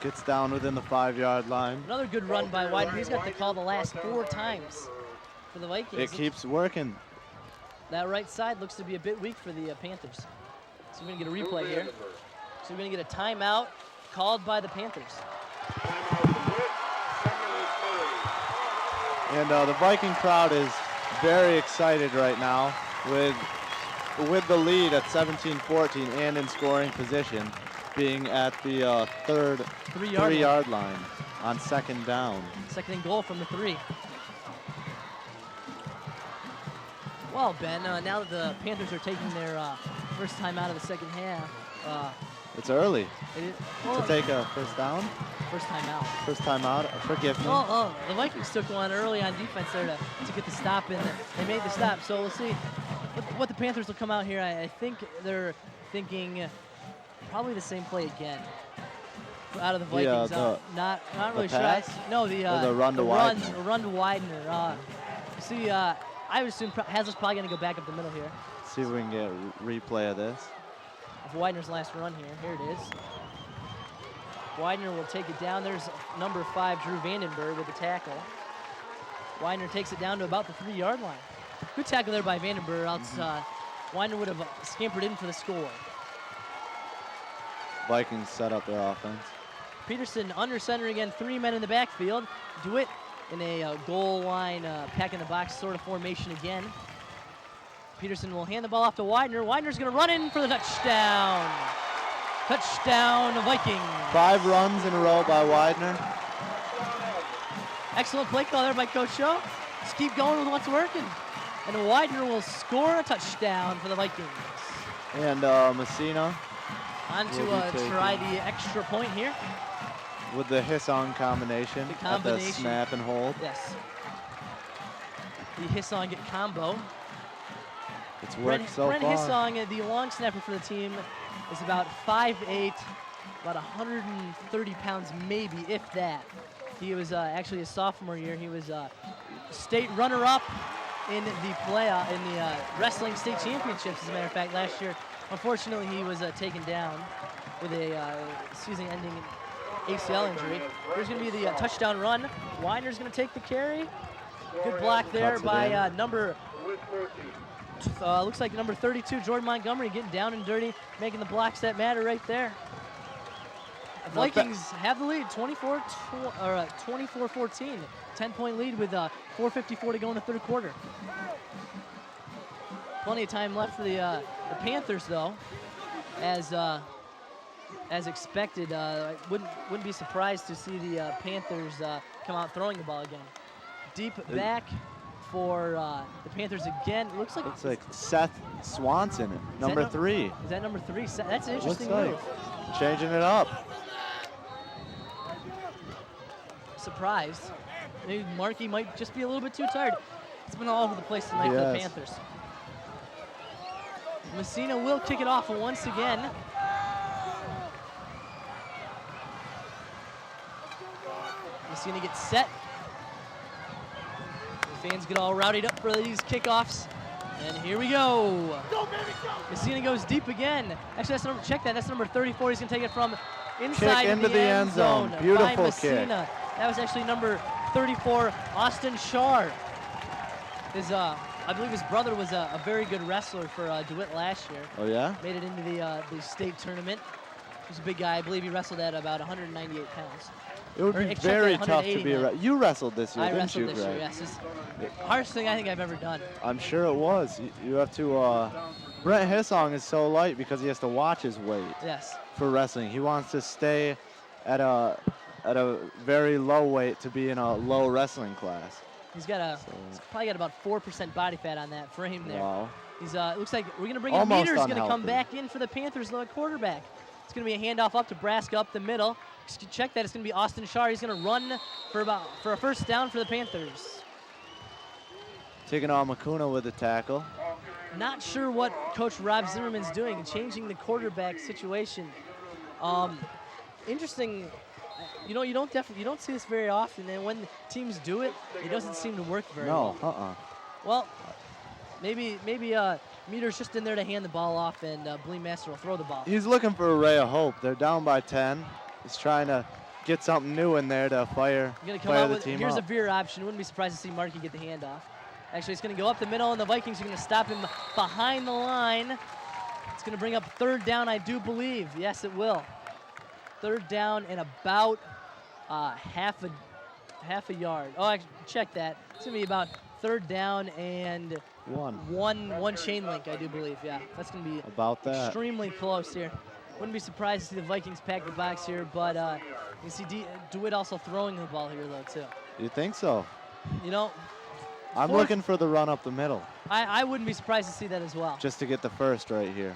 Gets down within the 5-yard line. Another good run by Widener. He's got the call the last 4 times for the Vikings. It keeps working. That right side looks to be a bit weak for the Panthers. So we're going to get a replay here. So we're going to get a timeout called by the Panthers. And the Viking crowd is very excited right now with the lead at 17-14 and in scoring position, being at the third 3-yard line on second down. Second and goal from the 3. Well, Ben, now that the Panthers are taking their first time out of the second half. It's early to take a first down. First time out. First time out, forgive me. Oh, the Vikings took one early on defense there to get the stop in. They made the stop, so we'll see what the Panthers will come out here. I think they're thinking probably the same play again out of the Vikings. Not really sure. No, the run to Widener. Run to Widener. See, I would assume Hasl's probably going to go back up the middle here. See if we can get a replay of this. Of Widener's last run here. Here it is. Widener will take it down. There's number 5, Drew Vandenberg with the tackle. Widener takes it down to about the 3-yard line. Good tackle there by Vandenberg, else Widener would have scampered in for the score. Vikings set up their offense. Peterson under center again, 3 men in the backfield. DeWitt in a goal line, packing the box sort of formation again. Peterson will hand the ball off to Widener. Widener's going to run in for the touchdown. Touchdown, Vikings. 5 runs in a row by Widener. Excellent play call there by Coach Show. Just keep going with what's working. And Widener will score a touchdown for the Vikings. And Messina. On to try the extra point here. With the hiss-on combination. At the snap and hold. Yes. The hiss-on get combo. It's worked so far. Brent Hissong, the long snapper for the team, is about 5'8", about 130 pounds maybe, if that. He was actually a sophomore year. He was state runner-up in the wrestling state championships, as a matter of fact, last year. Unfortunately, he was taken down with a season-ending ACL injury. There's going to be the touchdown run. Widener's going to take the carry. Good block there by number... looks like number 32, Jordan Montgomery, getting down and dirty, making the blocks that matter right there. The Vikings have the lead, 24-14, 10-point lead with 4:54 to go in the third quarter. Plenty of time left for the Panthers, though, as expected. I wouldn't be surprised to see the Panthers come out throwing the ball again. Deep back for the Panthers again. Looks like Seth Swanson, number 3. Is that number 3? That's an interesting move. Changing it up. Surprised. Maybe Markey might just be a little bit too tired. It's been all over the place tonight for the Panthers. Messina will kick it off once again. Messina gets set. The fans get all rowdied up for these kickoffs. And here we go. Messina goes deep again. Actually, that's number 34. He's going to take it from inside into the end zone. Beautiful kick. That was actually number 34, Austin Shar. I believe his brother was a very good wrestler for DeWitt last year. Oh, yeah? Made it into the state tournament. He's a big guy. I believe he wrestled at about 198 pounds. It would be very tough to be a You wrestled this year, didn't you, Greg? I wrestled this year, yes. It's the hardest thing I think I've ever done. I'm sure it was. You have to, Brent Hissong is so light because he has to watch his weight. Yes. For wrestling. He wants to stay at a very low weight to be in a low wrestling class. He's probably got about 4% body fat on that frame there. Wow. He's looks like we're gonna bring in Meter's gonna come back in for the Panthers quarterback. It's gonna be a handoff up to Braska up the middle. Check that, it's gonna be Austin Shar. He's gonna run for a first down for the Panthers. Taking on Makuna with the tackle. Not sure what Coach Rob Zimmerman's doing, changing the quarterback situation. Interesting. You know, you don't see this very often, and when teams do it, it doesn't seem to work very well. No, Well, maybe Meter's just in there to hand the ball off, and Bleem Master will throw the ball. He's looking for a ray of hope. They're down by 10. He's trying to get something new in there to fire the team Here's up. a veer option. Wouldn't be surprised to see Markey get the handoff. Actually, it's going to go up the middle, and the Vikings are going to stop him behind the line. It's going to bring up third down, I do believe. Yes, it will. Third down and about half a yard. Oh, actually, check that. It's going to be about third down and one chain link, I do believe. Yeah, that's going to be about that. Extremely close here. Wouldn't be surprised to see the Vikings pack the box here, but you see DeWitt also throwing the ball here, though, too. You think so? You know, I'm looking for the run up the middle. I wouldn't be surprised to see that as well. Just to get the first right here.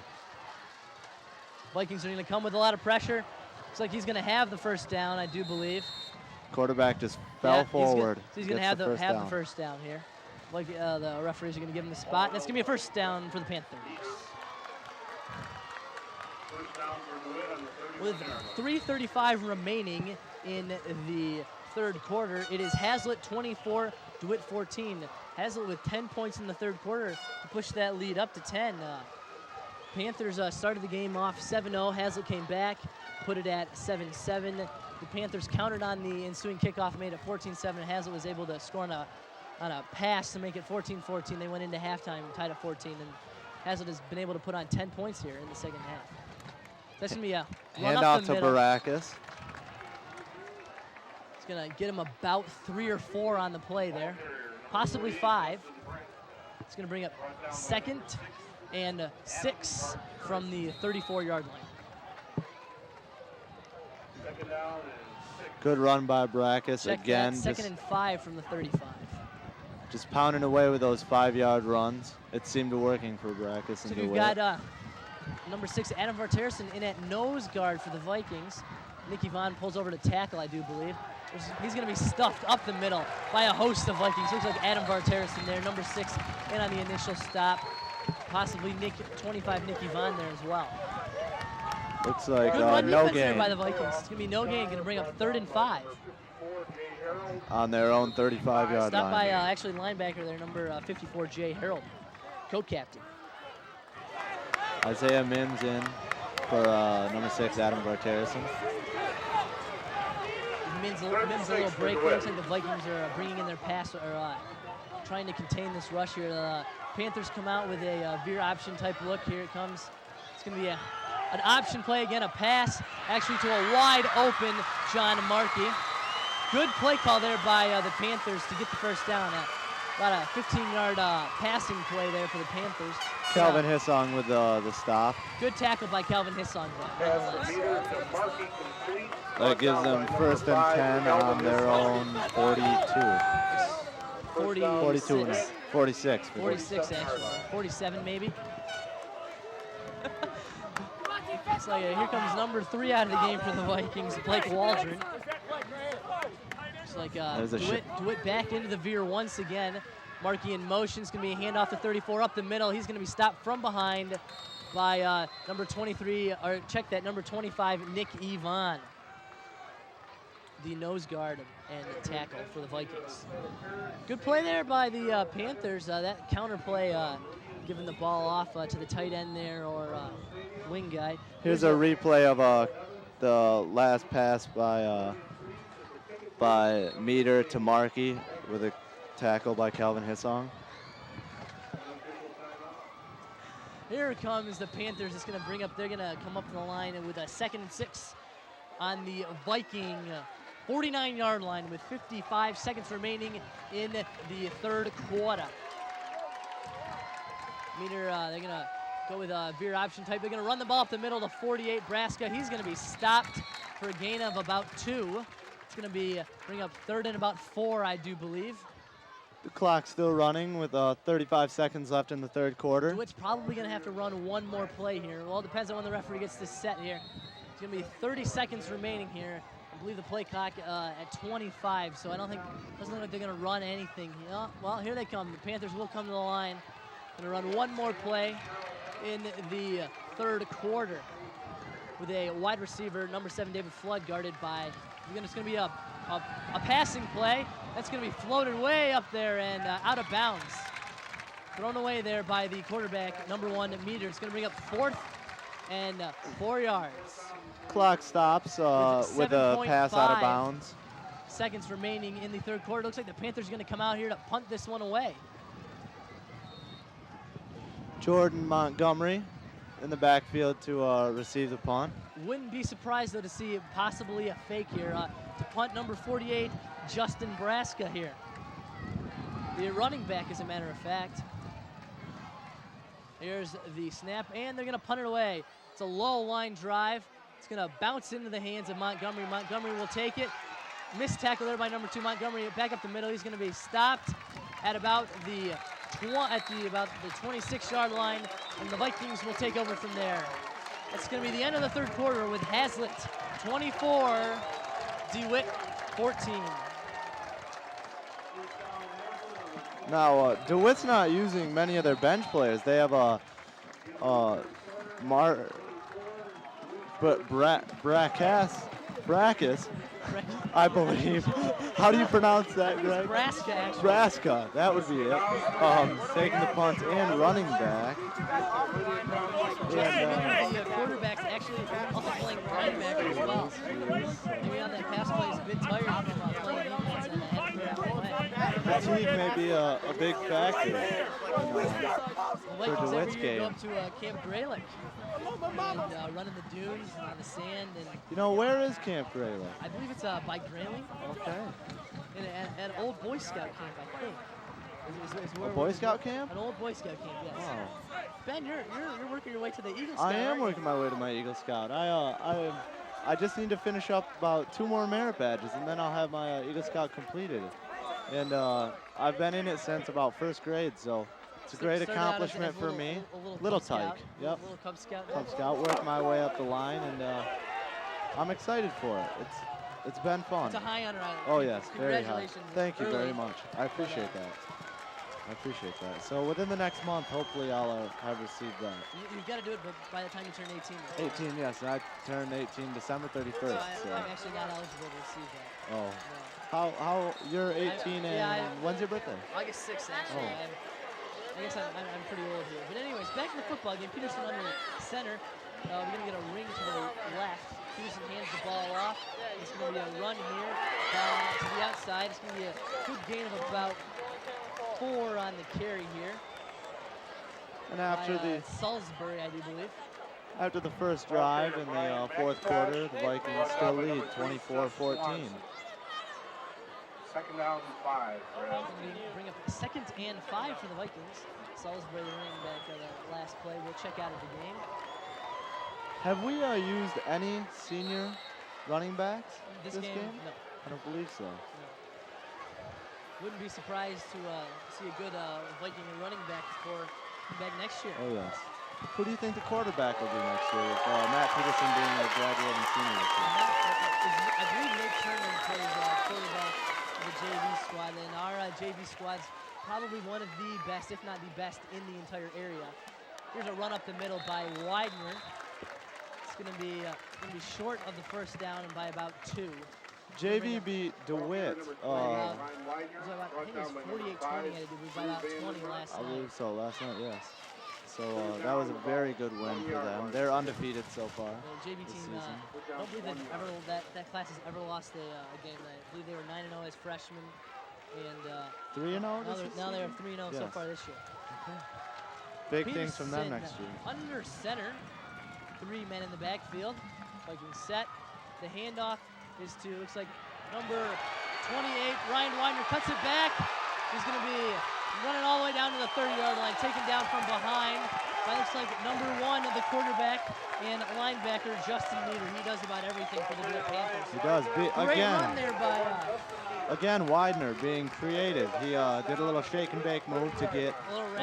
Vikings are going to come with a lot of pressure. Looks like he's going to have the first down, I do believe. Quarterback just fell forward. He's going to have the first down here. Like the referees are going to give him the spot. And it's going to be a first down for the Panthers. With 3:35 remaining in the third quarter, it is Hazlitt 24, DeWitt 14. Hazlitt with 10 points in the third quarter to push that lead up to 10. Panthers started the game off 7-0. Hazlitt came back, put it at 7-7. The Panthers countered on the ensuing kickoff, made it 14-7. Hazlitt was able to score on a pass to make it 14-14. They went into halftime, tied at 14, and Hazlitt has been able to put on 10 points here in the second half. That's going to be a run hand up off the to middle. Baracus. It's going to get him about 3 or 4 on the play there, possibly 5. It's going to bring up 2nd and 6 from the 34-yard line. Good run by Baracus again. 2nd and 5 from the 35. Just pounding away with those 5-yard runs. It seemed to working for Baracus. So we've got number 6, Adam Varterson, in at nose guard for the Vikings. Nick Yvonne pulls over to tackle, I do believe. He's going to be stuffed up the middle by a host of Vikings. Looks like Adam Varterson there, number 6, in on the initial stop. Possibly 25 Nick Yvonne there as well. Looks like no gain there by the Vikings. It's going to be no gain. Going to bring up 3rd and 5. On their own 35-yard line. Stopped by actually linebacker there, number 54, Jay Harold, co-captain. Isaiah Mims in for number 6, Adam Varterson. Mims a little break. Looks like the Vikings are bringing in their pass, or trying to contain this rush here. The Panthers come out with a veer option type look. Here it comes. It's going to be an option play again, a pass actually to a wide open John Markey. Good play call there by the Panthers to get the first down. About a 15-yard passing play there for the Panthers. Calvin Hissong with the stop. Good tackle by Calvin Hissong. That gives them 1st and 10 on their own 46, actually. 47 maybe. It's like here comes number 3 out of the game for the Vikings, Blake Waldron. It's like DeWitt back into the veer once again. Markey in motion. It's going to be a handoff to 34 up the middle. He's going to be stopped from behind by number 23, or check that, number 25, Nick Yvonne, the nose guard and the tackle for the Vikings. Good play there by the Panthers. That counter play, giving the ball off to the tight end there, or wing guy. Here's a replay of the last pass by Meter to Markey with a tackle by Calvin Hissong. Here comes the Panthers. It's going to bring up, they're going to come up to the line with a 2nd and 6 on the Viking 49-yard line with 55 seconds remaining in the 3rd quarter. They're going to go with a veer option type. They're going to run the ball up the middle to 48, Braska. He's going to be stopped for a gain of about 2. It's going to be bring up 3rd and about 4, I do believe. The clock's still running with 35 seconds left in the 3rd quarter. DeWitt's probably going to have to run one more play here. Well, it depends on when the referee gets this set here. It's going to be 30 seconds remaining here. I believe the play clock at 25, so doesn't look like they're going to run anything. Yeah, well, here they come. The Panthers will come to the line. Going to run one more play in the 3rd quarter with a wide receiver, number 7, David Flood, guarded by, it's going to be a passing play. That's going to be floated way up there and out of bounds. Thrown away there by the quarterback, number 1, Meter. It's going to bring up 4th and 4 yards. Clock stops with a pass out of bounds. Seconds remaining in the 3rd quarter. Looks like the Panthers are going to come out here to punt this one away. Jordan Montgomery in the backfield to receive the punt. Wouldn't be surprised, though, to see possibly a fake here. To punt number 48, Justin Braska here. The running back, as a matter of fact. Here's the snap, and they're going to punt it away. It's a low line drive. It's going to bounce into the hands of Montgomery. Montgomery will take it. Missed tackle there by number 2, Montgomery. Back up the middle. He's going to be stopped at about the 26-yard line, and the Vikings will take over from there. That's going to be the end of the 3rd quarter with Hazlitt 24, DeWitt 14. Now, DeWitt's not using many of their bench players. They have Brackus, I believe. How do you pronounce that, Greg? Braska, actually. Braska, that would be it. Taking the punt and running back. The quarterback's actually also playing running back as well. Maybe on that pass play is a bit tired from playing defense and had to put out play. Fatigue may be a big factor for DeWitt's game. Go up to Camp Graylick and run in the dunes and on the sand. And where is Camp Graylick? I believe it's by Grayling. Okay. At an old Boy Scout camp, I think. A Boy Scout camp? An old Boy Scout camp, yes. Wow. Ben, you're working your way to the Eagle Scout. I am working my way to my Eagle Scout. I just need to finish up about 2 more merit badges, and then I'll have my Eagle Scout completed. And I've been in it since about 1st grade, so it's a great accomplishment for me. Little tyke. Yep. Little Cub Scout. Cub Scout. Worked my way up the line, and I'm excited for it. It's been fun. It's a high honor. Oh yes, very high. Congratulations. Thank you very much. I appreciate that. I appreciate that. So within the next month, hopefully I'll have received that. You've got to do it by the time you turn 18. Right? 18, yes. I turned 18 December 31st. So so. I'm actually not eligible to receive that. Oh. Yeah. How you're 18 when's your birthday? August 6th, actually. Oh. I guess I'm pretty old here. But anyways, back to the football game. Peterson under center. We're going to get a ring to the left. Peterson hands the ball off. It's going to be a run here down to the outside. It's going to be a good gain of about 4 on the carry here. And after Salisbury, I do believe. After the first drive in the 4th quarter, the Vikings still lead 24-14. 2nd down and 5. Bring up 2nd and 5 for the Vikings. Salisbury, the running back of the last play, will check out of the game. Have we used any senior running backs this game? No. I don't believe so. No. Wouldn't be surprised to see a good Viking running back back next year. Oh, yes. Who do you think the quarterback will be next year with Matt Peterson being a graduating senior this year? I believe Nate Turner plays quarterback of the JV squad, and our JV squad's probably one of the best, if not the best, in the entire area. Here's a run up the middle by Widener. It's going to be short of the 1st down and by about 2. JV beat DeWitt. I think it was 48-20. It was by about 20 last night. I believe so. Last night, yes. So that was a very good win for them. They're undefeated so far. The JV team, I don't believe that class has ever lost a game. I believe they were 9-0 as freshmen. And 3-0? now they're 3-0 so far this year. Okay. Big things from them next year. Under center, 3 men in the backfield. Vikings set. The handoff is to, looks like number 28, Ryan Widener cuts it back. He's going to be running all the way down to the 30-yard line, taken down from behind. That looks like number 1 of the quarterback and linebacker, Justin Meter. He does about everything for the DeWitt Panthers. He does. Great run there by... Again, Widener being creative. He did a little shake and bake move to get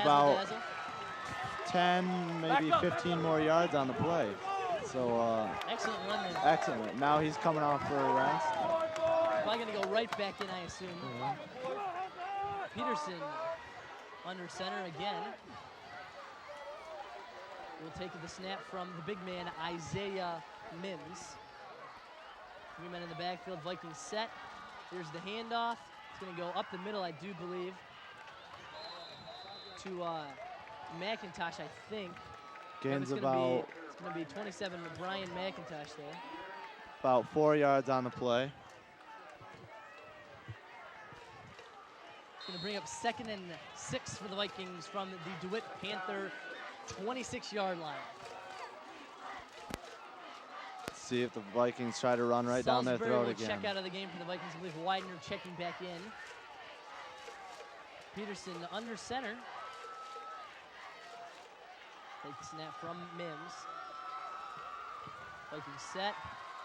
about 10, maybe 15 more yards on the play. So excellent run there. Excellent. Now he's coming off for a rest. Probably going to go right back in, I assume. Peterson under center again. We'll take the snap from the big man, Isaiah Mims. 3 men in the backfield. Vikings set. Here's the handoff. It's going to go up the middle, I do believe, to McIntosh, I think. Gains about... It's going to be 27 to Brian McIntosh there. About 4 yards on the play. It's going to bring up 2nd and 6 for the Vikings from the DeWitt Panther 26-yard line. Let's see if the Vikings try to run right down their throat again. Check out of the game for the Vikings. I believe Widener checking back in. Peterson under center. Take the snap from Mims. Vikings set.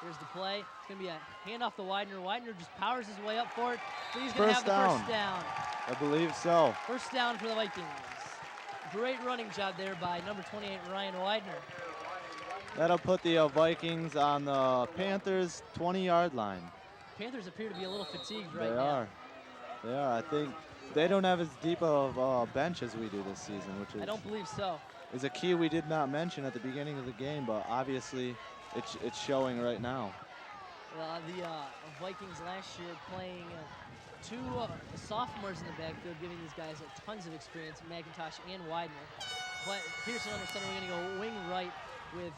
Here's the play. It's going to be a handoff to Widener. Widener just powers his way up for it. He's going to have the first down. I believe so. First down for the Vikings. Great running job there by number 28, Ryan Widener. That'll put the Vikings on the Panthers' 20-yard line. Panthers appear to be a little fatigued right now. They are. They are. I think they don't have as deep of a bench as we do this season, which is... I don't believe so. Is a key we did not mention at the beginning of the game, but obviously it's showing right now. The Vikings last year playing 2 sophomores in the backfield, giving these guys tons of experience, McIntosh and Widener. But Peterson under center, we're going to go wing right with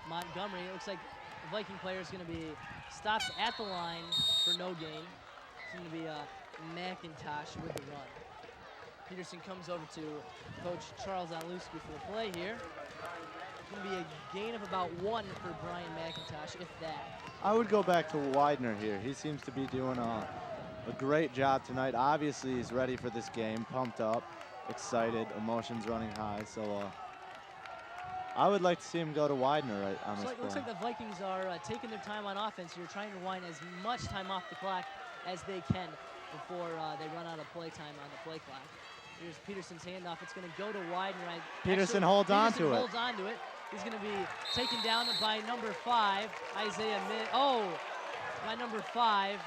Montgomery. It looks like the Viking player is going to be stopped at the line for no gain. It's going to be McIntosh with the run. Peterson comes over to Coach Charles Alewski for the play here. It's going to be a gain of about 1 for Brian McIntosh, if that. I would go back to Widener here. He seems to be doing a great job tonight. Obviously, he's ready for this game, pumped up, excited, emotions running high. So I would like to see him go to Widener right on this play. Looks like the Vikings are taking their time on offense here, trying to wind as much time off the clock as they can before they run out of play time on the play clock. Here's Peterson's handoff. It's going to go to Widener. Peterson holds on to it. Holds on to it. He's going to be taken down by number 5, Isaiah Mims. By number 5,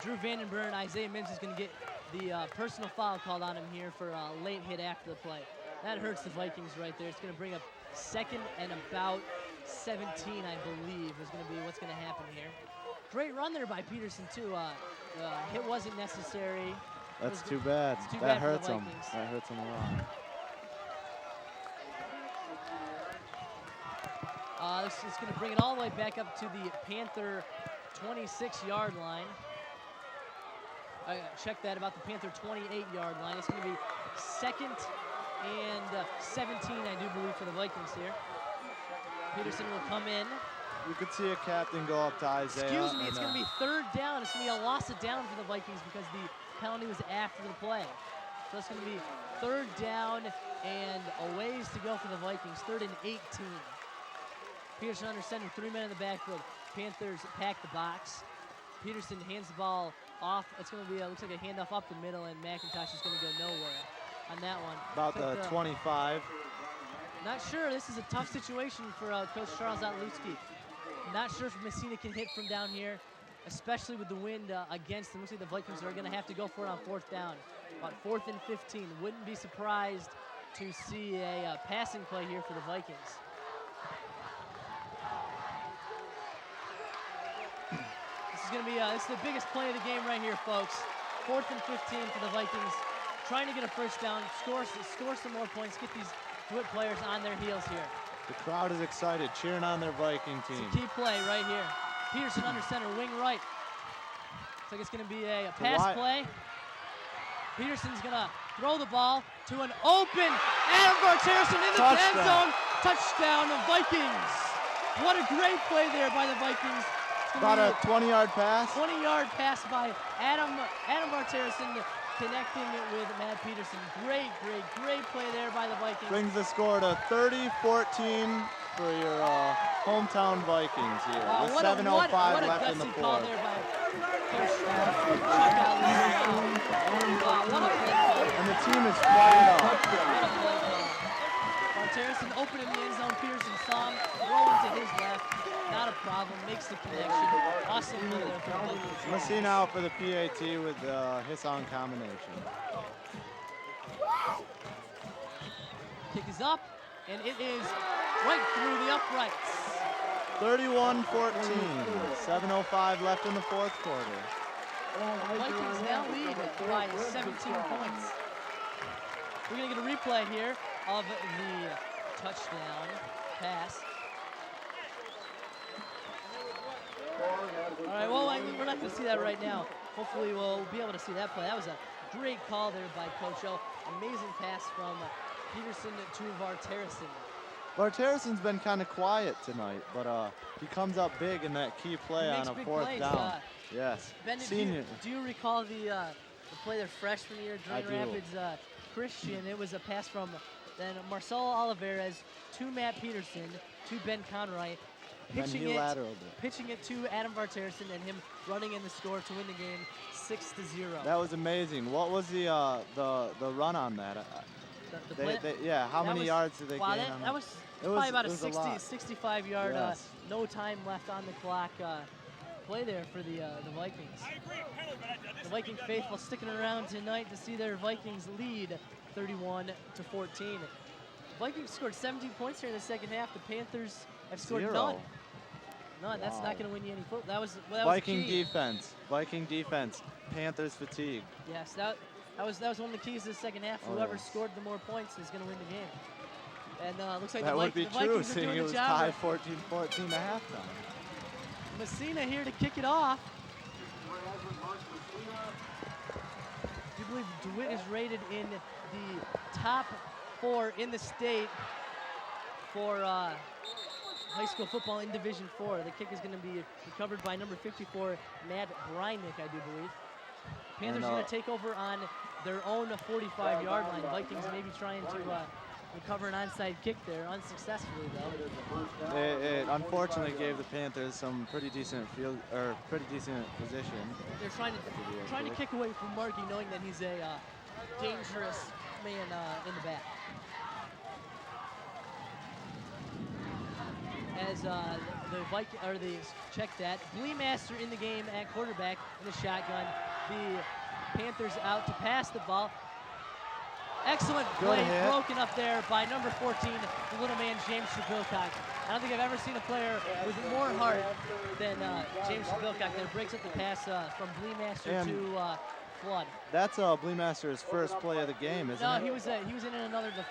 Drew Vandenberg. Isaiah Mims is going to get the personal foul called on him here for a late hit after the play. That hurts the Vikings right there. It's going to bring up 2nd and about 17, I believe, is going to be what's going to happen here. Great run there by Peterson, too. Hit wasn't necessary. That's too bad. That hurts him. That hurts him a lot. This is going to bring it all the way back up to the Panther 26-yard line. Check that, about the Panther 28-yard line. It's going to be 2nd and 17, I do believe, for the Vikings here. Peterson will come in. You could see a captain go up to Isaiah. Excuse me, it's going to be 3rd down. It's going to be a loss of down for the Vikings because the penalty was after the play. So it's going to be 3rd down and a ways to go for the Vikings. 3rd and 18. Peterson under center, 3 men in the backfield. Panthers pack the box. Peterson hands the ball off. It's going to be, looks like a handoff up the middle, and McIntosh is going to go nowhere on that one. About the 25. Not sure. This is a tough situation for Coach Charles Otluski. Not sure if Messina can hit from down here, especially with the wind against them. Looks like the Vikings are going to have to go for it on 4th down. About 4th and 15. Wouldn't be surprised to see a passing play here for the Vikings. This is going to be this is the biggest play of the game right here, folks. 4th and 15 for the Vikings. Trying to get a first down, score some more points, get these DeWitt players on their heels here. The crowd is excited, cheering on their Viking team. It's a key play right here. Peterson under center, wing right. Looks like it's going to be a pass play. Peterson's gonna throw the ball to an open Adam Barterson into the end zone. Touchdown of Vikings. What a great play there by the Vikings. About a 20-yard pass. 20-yard pass by Adam Barterson connecting it with Matt Peterson. Great play there by the Vikings. Brings the score to 30-14 for your hometown Vikings here. With 7:05 left in the fourth. Call there by Coach Chuck Alley. What a play call. And the team is fired up. What a play call. Barterson open in the end zone. Peterson saw him, throwing to his left. Not a problem, makes the connection. Awesome play there for the Vikings. Messina out for the PAT with his-on combination. Kick is up, and it is right through the uprights. 31-14, 7:05 left in the fourth quarter. Vikings now lead by 17 points. We're gonna get a replay here of the touchdown pass. All right, well, we're not going to see that right now. Hopefully we'll be able to see that play. That was a great call there by Coach O. Amazing pass from Peterson to Barterson. Barterson's been kind of quiet tonight, but he comes up big in that key play on a fourth down. Yes. Ben, Senior. do you recall the play their freshman year I during do. Rapids Christian? It was a pass from then Marcelo Olivares to Matt Peterson to Ben Conroy. Pitching it to Adam Barterson and him running in the score to win the game 6-0. That was amazing. What was the run on that? How many yards did they gain on that was probably about a 65-yard, no time left on the clock play there for the Vikings. The Viking faithful sticking around tonight to see their Vikings lead 31-14. Vikings scored 17 points here in the second half. The Panthers have scored 0. None. That's not going to win you any football. That was Viking key. defense. Viking defense. Panthers fatigue. Yes, that was one of the keys to the second half. Whoever scored the more points is going to win the game. And looks like that would be the true, Vikings are seeing doing it was the job. tied 14-14 at halftime. Messina here to kick it off. Do you believe DeWitt is rated in the top 4 in the state for high school football in Division 4. The kick is going to be recovered by number 54, Matt Brynick, I do believe. Panthers are going to take over on their own 45-yard line. Vikings maybe trying to recover an onside kick there, unsuccessfully though. It unfortunately gave the Panthers some pretty decent position. They're trying to kick away from Markey, knowing that he's a dangerous man in the back. As check that. Bleemaster in the game at quarterback in the shotgun. The Panthers out to pass the ball. Excellent play broken up there by number 14, the little man, James Shabilcock. I don't think I've ever seen a player with more heart than James Shabilcock that breaks up the pass from Bleemaster to Flood. That's Bleemaster's first play of the game, isn't it? No, he was in another, I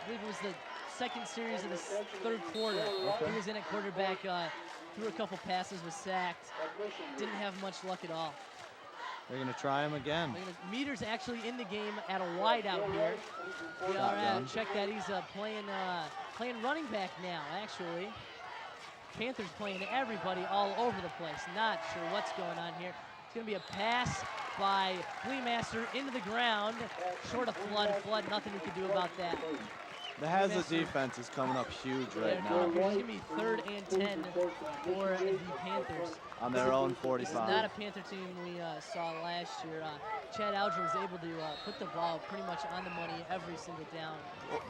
believe it was the second series of the third quarter. Okay. He was in at quarterback, threw a couple passes, was sacked. Didn't have much luck at all. They're going to try him again. Meter's actually in the game at a wideout here. Check that. He's playing running back now, actually. Panthers playing everybody all over the place. Not sure what's going on here. It's going to be a pass by Bleemaster into the ground. Short of Flood. Flood, nothing he can do about that. The Hazlitt defense is coming up huge right now. It's going to be 3rd and 10 for the Panthers. On their own 45. This is not a Panther team we saw last year. Chad Alger was able to put the ball pretty much on the money every single down.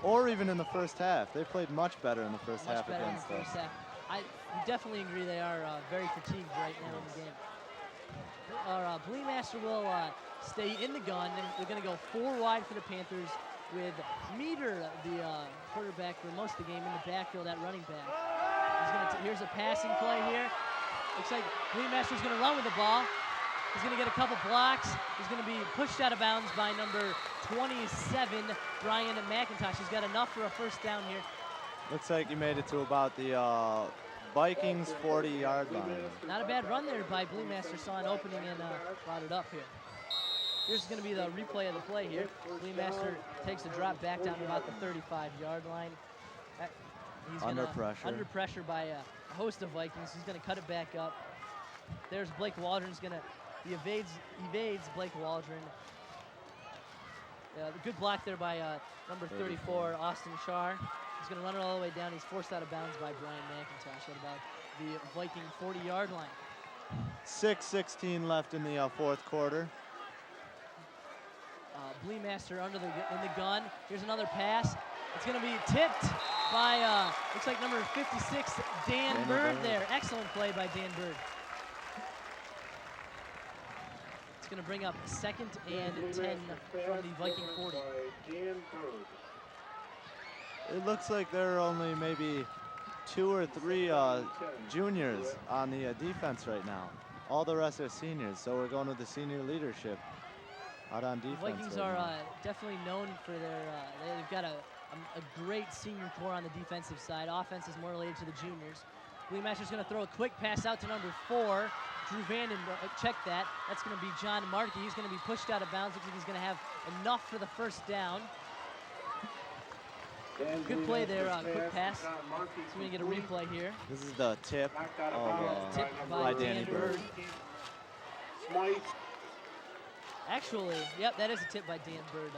Or even in the first half. They played much better in the first half against us. I definitely agree they are very fatigued right now in the game. Bleemaster will stay in the gun. They're going to go 4 wide for the Panthers with Meter, the quarterback for most of the game, in the backfield at running back. Here's a passing play here. Looks like Bleemaster's going to run with the ball. He's going to get a couple blocks. He's going to be pushed out of bounds by number 27, Brian McIntosh. He's got enough for a first down here. Looks like he made it to about the Vikings 40-yard line. Not a bad run there by Bleemaster. Saw an opening and brought it up here. Here's going to be the replay of the play here. Bleemaster takes a drop back down to about the 35-yard line. He's under pressure. Under pressure by a host of Vikings. He's going to cut it back up. There's Blake Waldron's going to, he evades Blake Waldron. Good block there by number 34, Austin Shar. He's going to run it all the way down. He's forced out of bounds by Brian McIntosh at about the Viking 40-yard line. 6:16 left in the fourth quarter. Bleemaster in the gun. Here's another pass. It's going to be tipped by, looks like number 56, Dan Bird there. Excellent play by Dan Bird. It's going to bring up 2nd and 10 from the Viking 40. It looks like there are only maybe 2 or 3 juniors on the defense right now. All the rest are seniors, so we're going with the senior leadership out on defense. The Vikings are definitely known for their, they've got a great senior core on the defensive side. Offense is more related to the juniors. Bleemaster's going to throw a quick pass out to number 4. Drew Vanden, check that. That's going to be John Markey. He's going to be pushed out of bounds. Looks like he's going to have enough for the first down. Good play there, quick pass. So we're going to get a replay here. This is the tip by Danny Bird. Actually, yep, that is a tip by Dan Bird.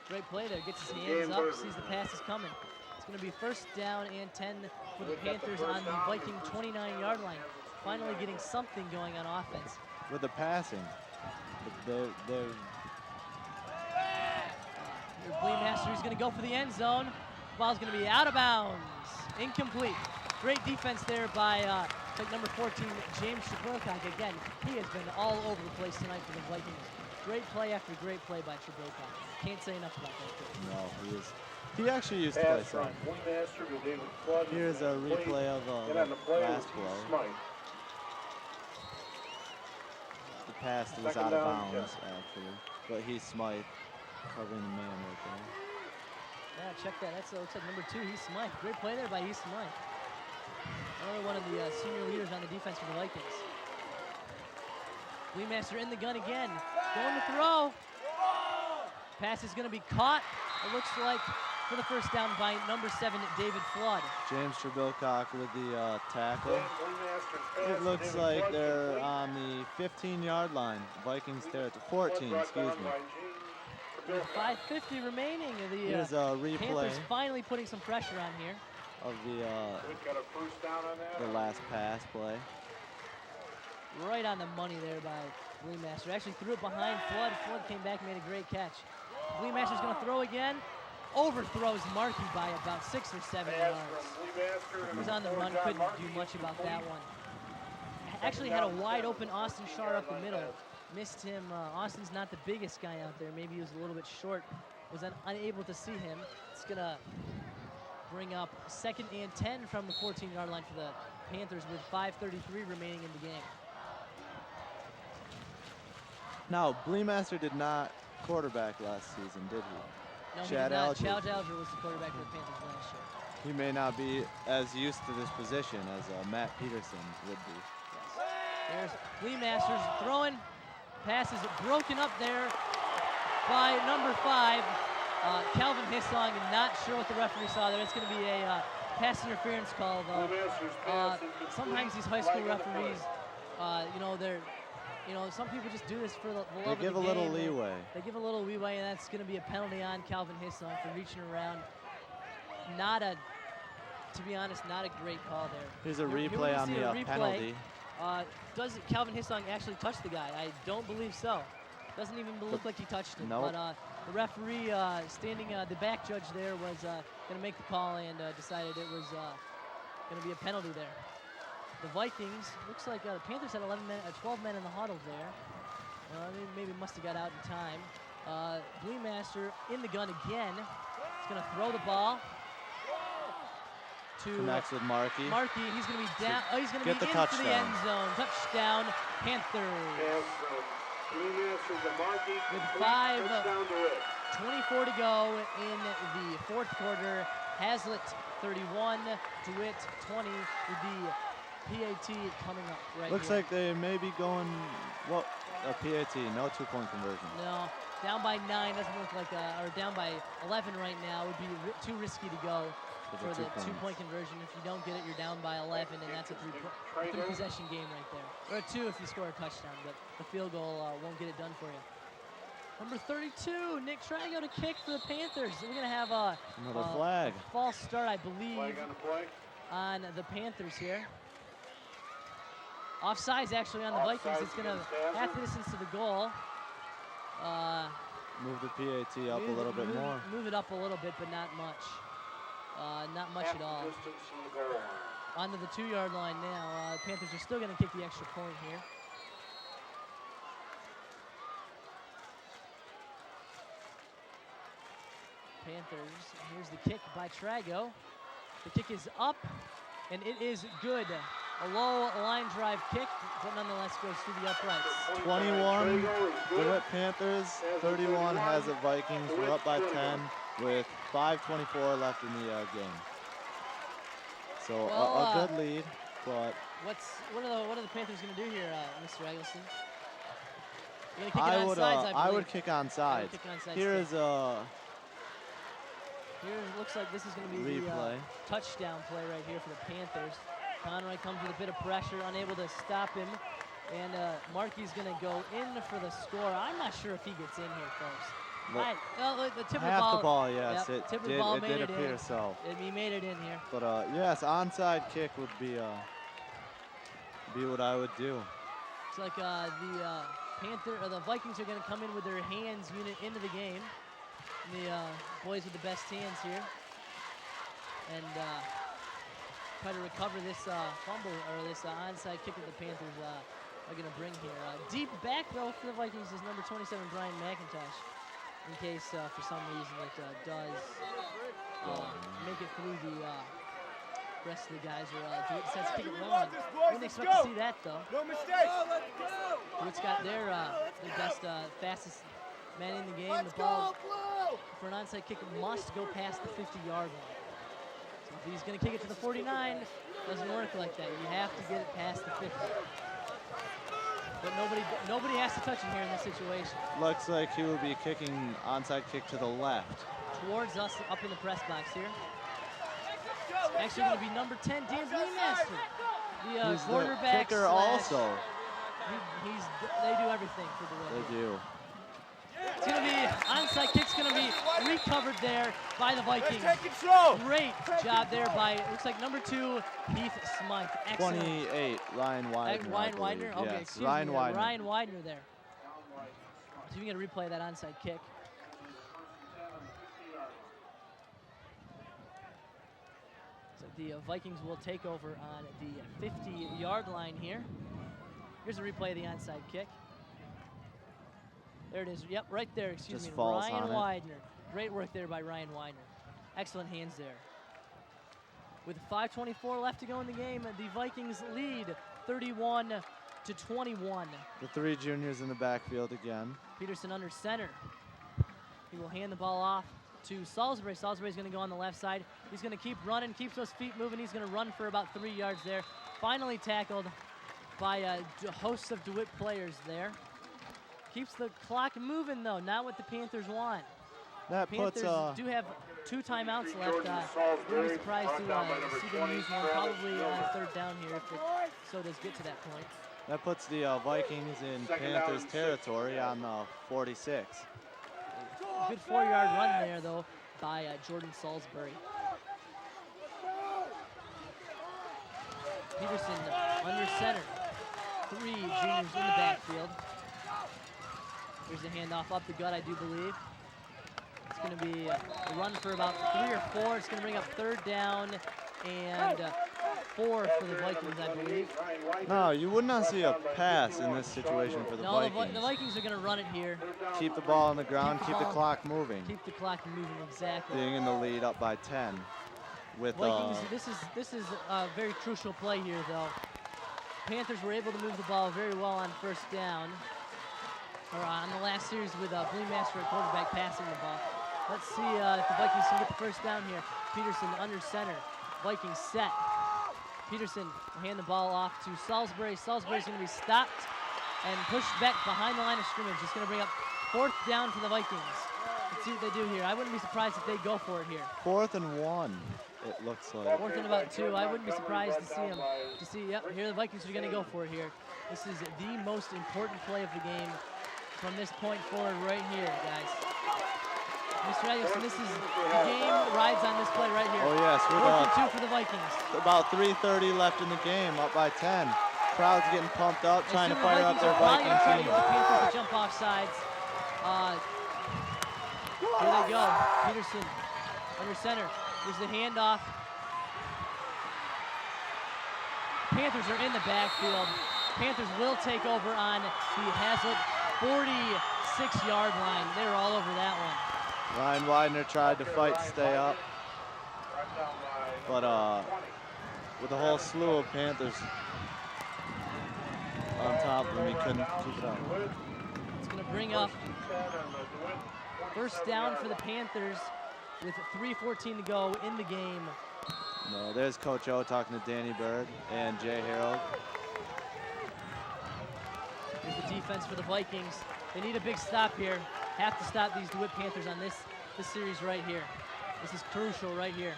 Great play there. Gets his hands up, sees the pass is coming. It's going to be 1st down and 10 for the Panthers on the Viking 29-yard line. Finally getting something going on offense. With the passing. Bleemaster is going to go for the end zone. Ball's going to be out of bounds. Incomplete. Great defense there by number 14, James Shabilcock. Again, he has been all over the place tonight for the Vikings. Great play after great play by Shabilcock. Can't say enough about that kid. No, he is. He actually used to play some. Here's a replay of last play. The pass was out of bounds, actually. But he's Smythe covering the man right there. Yeah, check that. That looks like number 2, Heath Smythe. Great play there by Heath Smythe. Another one of the senior leaders on the defense for the Vikings. Bleemaster in the gun again. Going to throw. Pass is going to be caught. It looks like for the first down by number 7, David Flood. James Shabilcock with the tackle. It looks like they're on the 15-yard line. Vikings there at the 14, excuse me. 5:50 remaining. Here's a replay. Panthers finally putting some pressure on here. Of the last pass play. Right on the money there by Bleemaster. Actually threw it behind Flood. Flood came back and made a great catch. Bleemaster's going to throw again. Overthrows Markey by about 6 or 7 yards. He was on the run, couldn't do much about that one. Actually had a wide open Austin Shar up the middle. Missed him. Austin's not the biggest guy out there. Maybe he was a little bit short. Was unable to see him. It's going to bring up 2nd and 10 from the 14-yard line for the Panthers with 5:33 remaining in the game. Now, Bleemaster did not quarterback last season, did he? No, Chad he did not. Alger. Chad Alger was the quarterback for the Panthers last year. He may not be as used to this position as Matt Peterson would be. Yes. There's Bleemaster's throwing. Pass is broken up there by number 5, Calvin Hissong. Not sure what the referee saw there. It's going to be a pass interference call, though. Sometimes these high school referees, some people just do this for the love of the game. They give a little leeway. They give a little leeway, and that's going to be a penalty on Calvin Hissong for reaching around. To be honest, not a great call there. Here's a replay on the penalty. Does Calvin Hissong actually touch the guy? I don't believe so. Doesn't even look like he touched him. Nope. But the referee standing, the back judge there was going to make the call and decided it was going to be a penalty there. The Vikings, looks like the Panthers had 12 men in the huddle there. They maybe must have got out in time. Bleemaster in the gun again. He's going to throw the ball. Connects with Markey. Markey, he's going to be down. He's going to be the into touchdown. the end zone. Touchdown, Panthers. With 5:24 to go in the fourth quarter. Hazlitt 31, DeWitt 20 with the PAT coming up right Looks here. like they may be going, well, a PAT, no 2-point conversion. No, down by 9 doesn't look like, or down by 11 right now would be too risky to go for the 2-point conversion. If you don't get it, you're down by 11, and that's a three-possession game right there. Or a 2 if you score a touchdown, but the field goal won't get it done for you. Number 32, Nick Trago to kick for the Panthers. We're going to have another flag. False start, I believe, Flag on the play. on the Panthers here. Offsides actually on the Vikings. It's going to half the distance to the goal. Move the PAT up a little bit more. Move it up a little bit, but not much. Not much at all. Onto the 2-yard line now. Panthers are still going to kick the extra point here. Panthers, here's the kick by Trago. The kick is up, and it is good. A low line drive kick, but nonetheless goes through the uprights. 21, DeWitt Panthers, 31, Hazard Vikings. We're up by 10 with 5:24 left in the game. So a good lead, but what are the Panthers going to do here, Mr. Eggleston? I would kick onside. Here looks like this is going to be the touchdown play right here for the Panthers. Conroy comes with a bit of pressure, unable to stop him, and Markey's going to go in for the score. I'm not sure if he gets in here first. The tip of the ball. Half the ball, yes, yep, it did appear so. He made it in here. But yes, onside kick would be what I would do. It's like the Vikings are going to come in with their hands unit into the game. The boys with the best hands here, and try to recover this fumble or this onside kick that the Panthers are going to bring here. Deep back though for the Vikings is number 27, Brian McIntosh, in case for some reason it does make it through the rest of the guys. DeWitt decides to kick it long. Wouldn't expect to see that though. No mistakes. DeWitt's got their best, fastest man in the game. The ball for an onside kick must go past the 50-yard line. So if he's going to kick it to the 49, doesn't work like that. You have to get it past the 50. But nobody has to touch him here in this situation. Looks like he will be kicking onside kick to the left. Towards us up in the press box here. It's actually going to be number 10, Dan Bleemaster. The quarterback kicker also. They do everything for the win. They do. It's going to be, onside kick's going to be recovered there by the Vikings. Take control. Great job there by, looks like number 2, Heath Smythe. Excellent. 28, Ryan Widener. Ryan Widener? Okay, yes, excuse Ryan me. Widener. Ryan Widener there. So you're going to replay that onside kick. So the Vikings will take over on the 50-yard line here. Here's a replay of the onside kick. There it is. Yep, right there. Excuse me. Ryan Widener. Great work there by Ryan Widener. Excellent hands there. With 5:24 left to go in the game, the Vikings lead 31-21. The 3 juniors in the backfield again. Peterson under center. He will hand the ball off to Salisbury. Salisbury's going to go on the left side. He's going to keep running, keeps those feet moving. He's going to run for about 3 yards there. Finally tackled by a host of DeWitt players there. Keeps the clock moving, though. Not what the Panthers want. That Panthers do have 2 timeouts left. Wouldn't be surprised to see them use one probably on 3rd down here if it so does get to that point. That puts the Vikings in Panthers territory on 46. Good 4-yard run there, though, by Jordan Salisbury. Peterson under center. 3 juniors in the backfield. Here's a handoff up the gut, I do believe. It's going to be a run for about 3 or 4. It's going to bring up 3rd down and 4 for the Vikings, I believe. No, you would not see a pass in this situation for the Vikings. The Vikings are going to run it here. Keep the ball on the ground, keep the clock moving. Keep the clock moving, exactly. Being in the lead up by 10. With Vikings, this is a very crucial play here, though. Panthers were able to move the ball very well on 1st down. Or on the last series with Bleemaster at quarterback passing the ball. Let's see if the Vikings can get the 1st down here. Peterson under center. Vikings set. Peterson will hand the ball off to Salisbury. Salisbury's going to be stopped and pushed back behind the line of scrimmage. It's going to bring up 4th down for the Vikings. Let's see what they do here. I wouldn't be surprised if they go for it here. 4th and 1, it looks like. 4th and about 2. I wouldn't be surprised to see them. Yep, here the Vikings are going to go for it here. This is the most important play of the game from this point forward right here, guys. Mr. Edgerson, this is the game rides on this play right here. Oh yes, 4th and 2 for the Vikings. About 3:30 left in the game, up by 10. Crowd's getting pumped up, trying to fire up their Viking team. The Panthers to jump off sides. Here they go. Peterson under center. There's the handoff. Panthers are in the backfield. Panthers will take over on the Hazlitt 46-yard line. They were all over that one. Ryan Widener tried to fight to stay up, but with a whole slew of Panthers on top of him, he couldn't keep it up. It's going to bring up 1st down for the Panthers with 3:14 to go in the game. No, there's Coach O talking to Danny Bird and Jay Harold. Here's the defense for the Vikings. They need a big stop here. Have to stop these DeWitt Panthers on this series right here. This is crucial right here.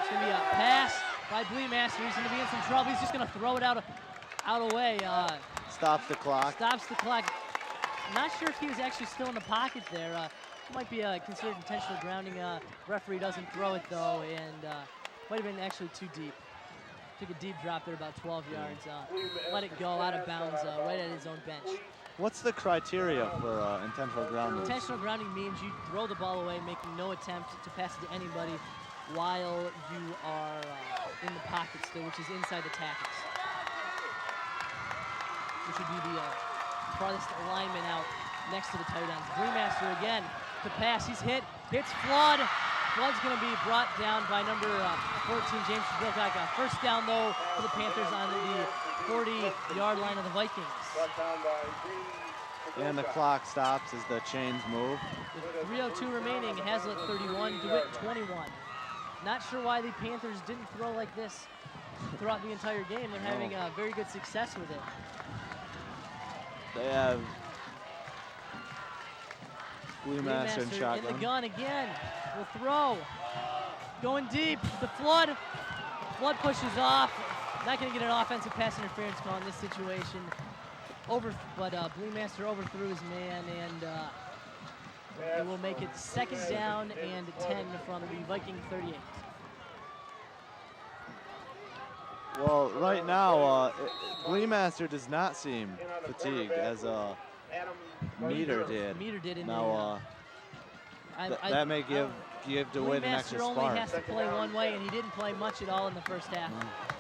It's going to be a pass by Bleemaster. He's going to be in some trouble. He's just going to throw it out away. Stops the clock. Stops the clock. Not sure if he was actually still in the pocket there. Might be considered intentional grounding. Referee doesn't throw it though, and might have been actually too deep. Took a deep drop there, about 12 yards. Let it go out of bounds right at his own bench. What's the criteria for intentional grounding? Intentional grounding means you throw the ball away, making no attempt to pass it to anybody while you are in the pocket still, which is inside the tackles. Which would be the farthest alignment out next to the tight ends. Bleemaster again to pass. He's hits Flood. Flood's going to be brought down by number 14, James Bilkaka. 1st down, though, for the Panthers on the 40-yard line of the Vikings. And the clock stops as the chains move. With 3:02 remaining, Hazlitt 31, DeWitt 21. Not sure why the Panthers didn't throw like this throughout the entire game. They're having very good success with it. They have Bleemaster and shotgun. In the gun again. Will throw. Going deep. The Flood. Flood pushes off. Not going to get an offensive pass interference call in this situation. But Bleemaster overthrew his man, and it will make it 2nd down and 10 from the Viking 38. Well, right now, Bleemaster does not seem fatigued as Meter did. Meter did in now, that may give DeWitt an extra spark. Bleemaster only has to play one way, and he didn't play much at all in the 1st half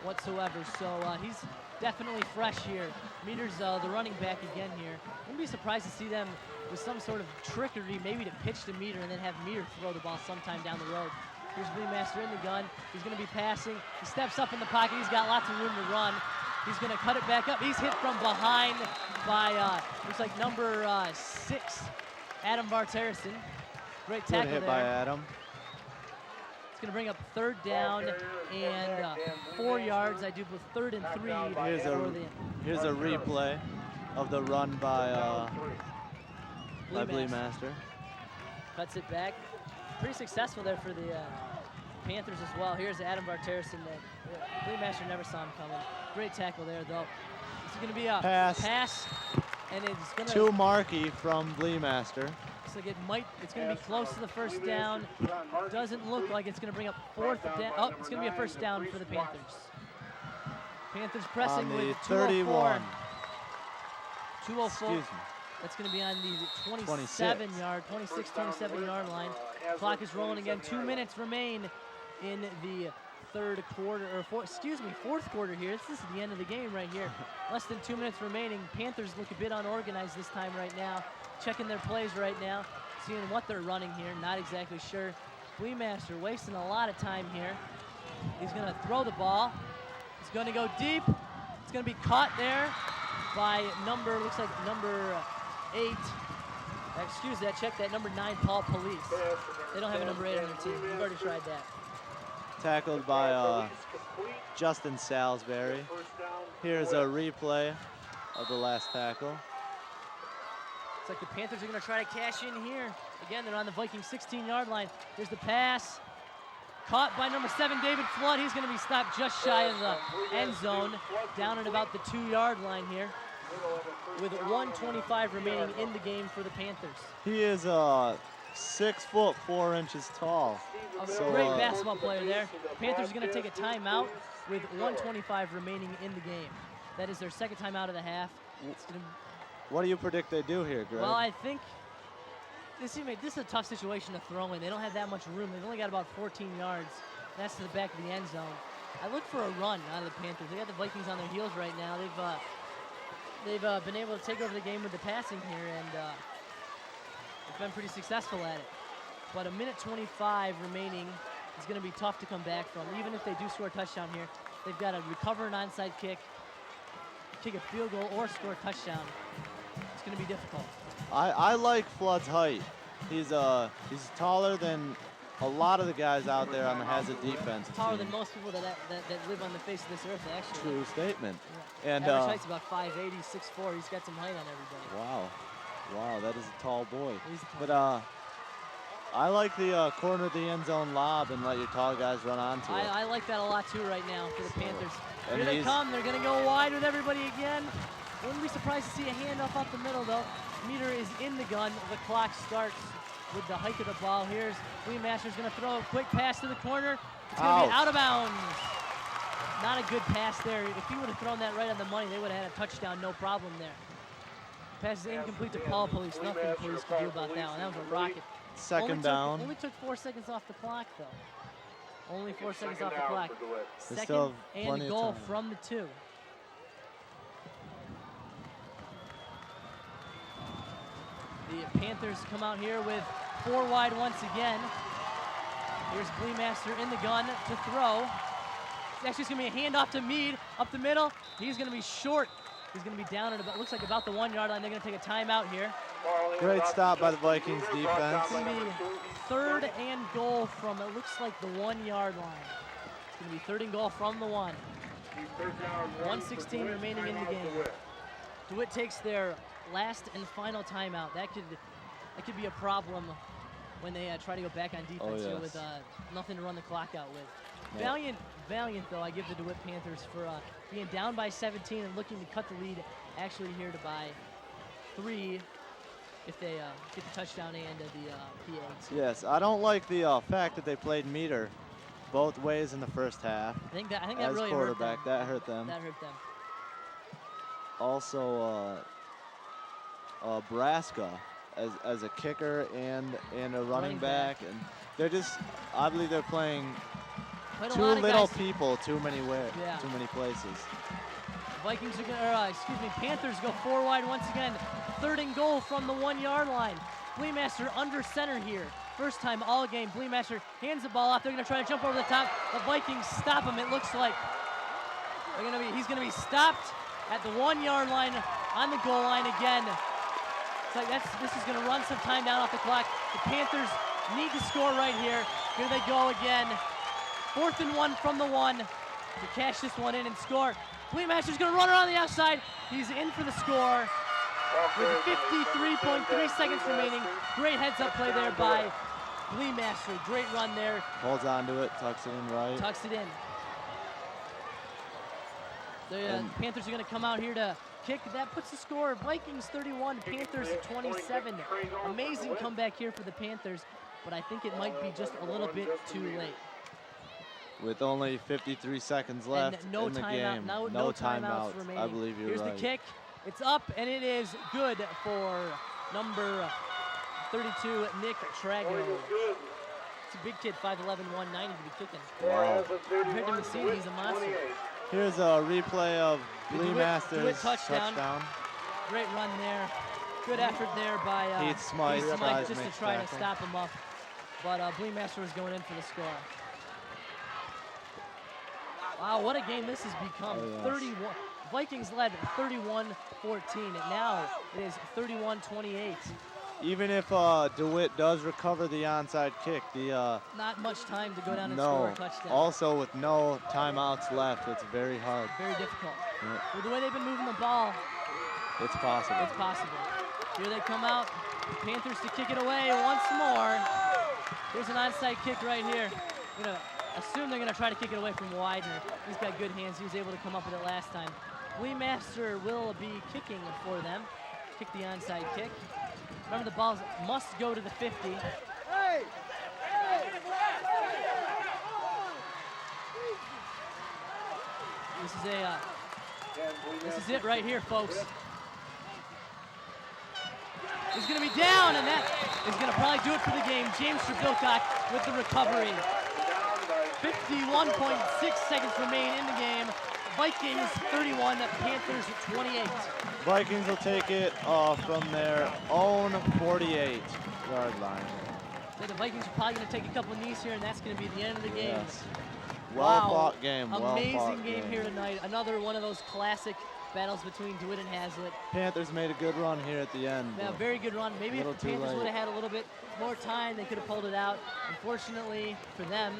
whatsoever. So he's definitely fresh here. Meter's the running back again here. Wouldn't be surprised to see them with some sort of trickery, maybe to pitch to Meter and then have Meter throw the ball sometime down the road. Here's Bleemaster in the gun. He's going to be passing. He steps up in the pocket. He's got lots of room to run. He's going to cut it back up. He's hit from behind by, looks like number 6, Adam Vartarison. Great tackle hit there. By Adam. It's going to bring up 3rd down and 4 yards. I do with 3rd and 3. Here's a replay of the run by Bleemaster. Cuts it back. Pretty successful there for the Panthers as well. Here's Adam Vartarison. Bleemaster never saw him coming. Great tackle there, though. It's going to be a pass, and it's going to to Markey from Bleemaster. Looks like it's going to be close to the 1st down. Doesn't look like it's going to bring up 4th down. Oh, it's going to be a 1st down for the Panthers. Panthers pressing on the with 31. 2:04. Excuse me. That's going to be on the 27-yard line. Clock is rolling again. 2 minutes remain in the 4th quarter here. This is the end of the game right here. Less than 2 minutes remaining. Panthers look a bit unorganized this time right now. Checking their plays right now, seeing what they're running here. Not exactly sure. Bleemaster wasting a lot of time here. He's going to throw the ball. He's going to go deep. It's going to be caught there by looks like number 8. Excuse that, check that, number 9, Paul Police. They don't have a number 8 on their team. We've already tried that. Tackled by Justin Salisbury. Here's a replay of the last tackle. Looks like the Panthers are going to try to cash in here. Again, they're on the Vikings 16-yard line. Here's the pass. Caught by number 7, David Flood. He's going to be stopped just shy of the end zone, down at about the 2-yard line here, with 1:25 remaining in the game for the Panthers. He is 6 foot 4 inches tall. A great basketball player there. Panthers are going to take a timeout with 1:25 remaining in the game. That is their second timeout of the half. What do you predict they do here, Greg? Well, I think this is a tough situation to throw in. They don't have that much room. They've only got about 14 yards. That's to the back of the end zone. I look for a run out of the Panthers. They got the Vikings on their heels right now. They've been able to take over the game with the passing here, and they've been pretty successful at it. But 1:25 remaining is going to be tough to come back from. Even if they do score a touchdown here, they've got to recover an onside kick, kick a field goal, or score a touchdown. It's going to be difficult. I like Flood's height. He's taller than a lot of the guys out there on the Hazard defense. Taller than most people that live on the face of this earth, actually. True statement. Yeah. And average height's about 5'8", 6'4". He's got some height on everybody. Wow, that is a tall boy. He's a tall But I like the corner of the end zone lob and let your tall guys run onto it. I like that a lot too right now for the Panthers. And Here they come. They're going to go wide with everybody again. Wouldn't be surprised to see a handoff up the middle, though. Meter is in the gun. The clock starts with the hike of the ball. Here's Master's going to throw a quick pass to the corner. It's going to be out of bounds. Not a good pass there. If he would have thrown that right on the money, they would have had a touchdown, no problem there. Pass is incomplete to Paul Police. Nothing Police could do about that one. That was a rocket. Second down. Only took 4 seconds off the clock, though. Only 4 seconds off the clock. Second and goal from the 2. The Panthers come out here with 4 wide once again. Here's Bleemaster in the gun to throw. Actually, it's going to be a handoff to Mead up the middle. He's going to be short. He's going to be down at about, looks like about the 1 yard line. They're going to take a timeout here. Great stop by the Vikings defense. It's going to be 3rd and goal from, it looks like the 1 yard line. It's going to be 3rd and goal from the 1. 1:16 remaining in the game. DeWitt takes their last and final timeout. That could be a problem when they try to go back on defense here with nothing to run the clock out with. Yeah. Valiant though, I give the DeWitt Panthers for being down by 17 and looking to cut the lead actually here to by 3 if they get the touchdown and the PA. Yes, I don't like the fact that they played meter both ways in the first half. I think that as really quarterback, hurt them. that hurt them. That hurt them. Also, Braska as a kicker and a running back, and they're just, I believe they're playing too little people, too many places. Vikings are going Panthers go 4 wide once again. 3rd and goal from the 1 yard line. Bleemaster under center here. First time all game. Bleemaster hands the ball off. They're going to try to jump over the top. The Vikings stop him. It looks like he's going to be stopped at the 1 yard line on the goal line again. It's like this is going to run some time down off the clock. The Panthers need to score right here. Here they go again. 4th and 1 from the 1 to cash this one in and score. Bleemaster's going to run around the outside. He's in for the score with 53.3 seconds remaining. Great heads-up play there by Bleemaster. Great run there. Holds on to it, tucks it in right. Tucks it in. The Panthers are going to come out here to kick. That puts the score Vikings 31, Panthers 27. Amazing comeback here for the Panthers, but I think it might be just a little bit too late. With only 53 seconds left in the game. No timeouts remaining. I believe you're right. Here's the kick. It's up, and it is good for number 32, Nick Trago. It's a big kid, 5'11", 190 to be kicking. Wow. Compared to Messina, he's a monster. Here's a replay of Bleemaster's touchdown. Great run there. Good effort there by Heath Smythe just to try to stop him up. But Bleemaster was going in for the score. Wow, what a game this has become. 31. Vikings led 31-14, and now it is 31-28. Even if DeWitt does recover the onside kick, not much time to go down and score a touchdown. Also with no timeouts left, it's very hard. Very difficult. Yep. With the way they've been moving the ball, It's possible. It's possible. Here they come out. The Panthers to kick it away once more. Here's an onside kick right here. I'm gonna assume they're gonna try to kick it away from Widener. He's got good hands. He was able to come up with it last time. Lee Master will be kicking for them. Kick the onside kick. Remember, the balls must go to the 50. This is it right here, folks. He's going to be down, and that is going to probably do it for the game. James Trebilcock with the recovery. 51.6 seconds remain in the game. Vikings 31, Panthers 28. Vikings will take it from their own 48-yard line. So the Vikings are probably going to take a couple of knees here, and that's going to be the end of the game. Yes. Well-fought game. Amazing game here tonight. Another one of those classic battles between DeWitt and Hazlitt. Panthers made a good run here at the end. Yeah, very good run. Maybe if the Panthers would have had a little bit more time, they could have pulled it out. Unfortunately for them,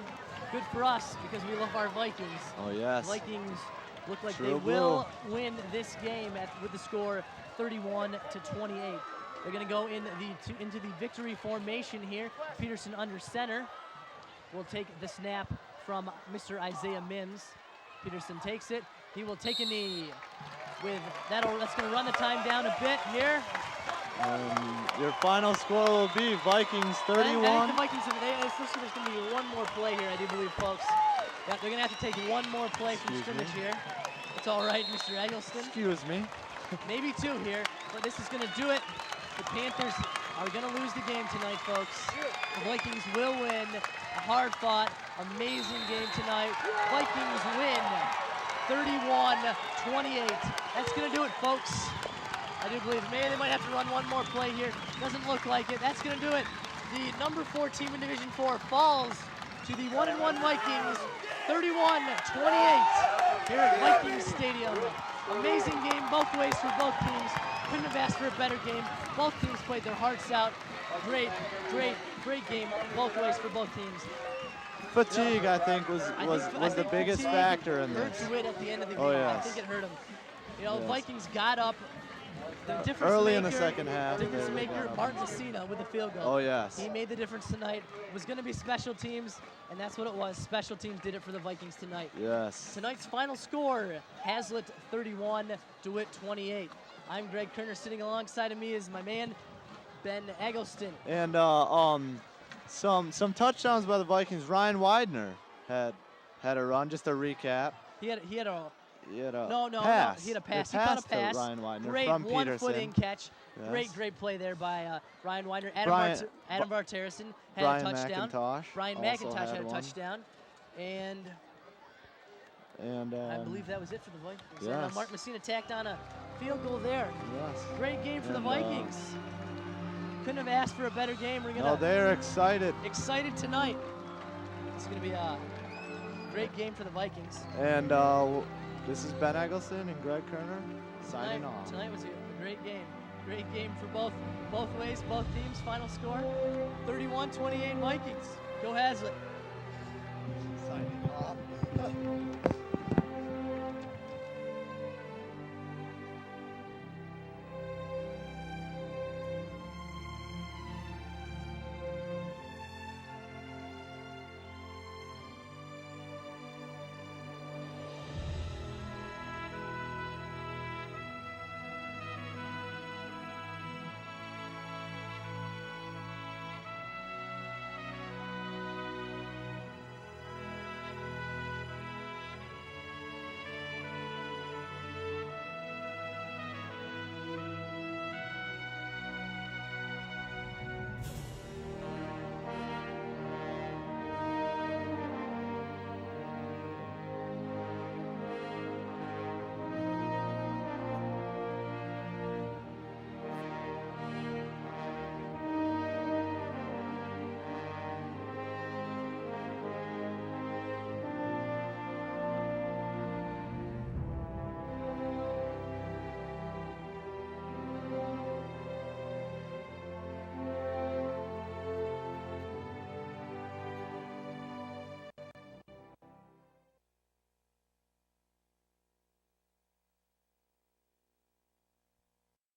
good for us because we love our Vikings. Oh, yes. Vikings look like True they blue. will win this game with the score 31-28. They're going to go into the victory formation here. Peterson under center will take the snap from Mr. Isaiah Mims. Peterson takes it. He will take a knee. That's going to run the time down a bit here. Your final score will be Vikings 31. I think the Vikings, there's going to be one more play here, I do believe, folks. Yeah, they're going to have to take one more play from scrimmage here. It's all right, Mr. Eggleston. Excuse me. Maybe two here, but this is going to do it. The Panthers are going to lose the game tonight, folks. The Vikings will win. A hard-fought, amazing game tonight. Vikings win 31-28. That's going to do it, folks. I do believe maybe they might have to run one more play here. Doesn't look like it. That's going to do it. The number 4 team in Division 4 falls to the 1-1 Vikings, 31-28 here at Vikings Stadium. Amazing game both ways for both teams. Couldn't have asked for a better game. Both teams played their hearts out. Great game both ways for both teams. Fatigue, I think, was the biggest factor in this. Hurt DeWitt at the end of the game. Oh, yes. I think it hurt him. Yes. Vikings got up. The difference Early maker, in the second half. Difference maker, Martin Messina with the field goal. Oh, yes. He made the difference tonight. It was going to be special teams, and that's what it was. Special teams did it for the Vikings tonight. Yes. Tonight's final score, Hazlitt 31, DeWitt 28. I'm Greg Kerner. Sitting alongside of me is my man, Ben Eggleston. And some touchdowns by the Vikings. Ryan Widener had a run. Just a recap. He had a pass. He had a pass. He caught a pass. To Ryan Widener great from Peterson. one-foot-in catch. Yes. Great play there by Ryan Widener. Adam Vartarison had Brian a touchdown. McIntosh Brian also McIntosh had a one. touchdown. And I believe that was it for the Vikings. Yes. And Mark Messina tacked on a field goal there. Yes. Great game for the Vikings. Couldn't have asked for a better game. They're excited. Excited tonight. It's going to be a great game for the Vikings. And this is Ben Eggleston and Greg Kerner signing off. Tonight was a great game. Great game for both ways, both teams. Final score, 31-28 Vikings. Go Hazlitt. Signing off.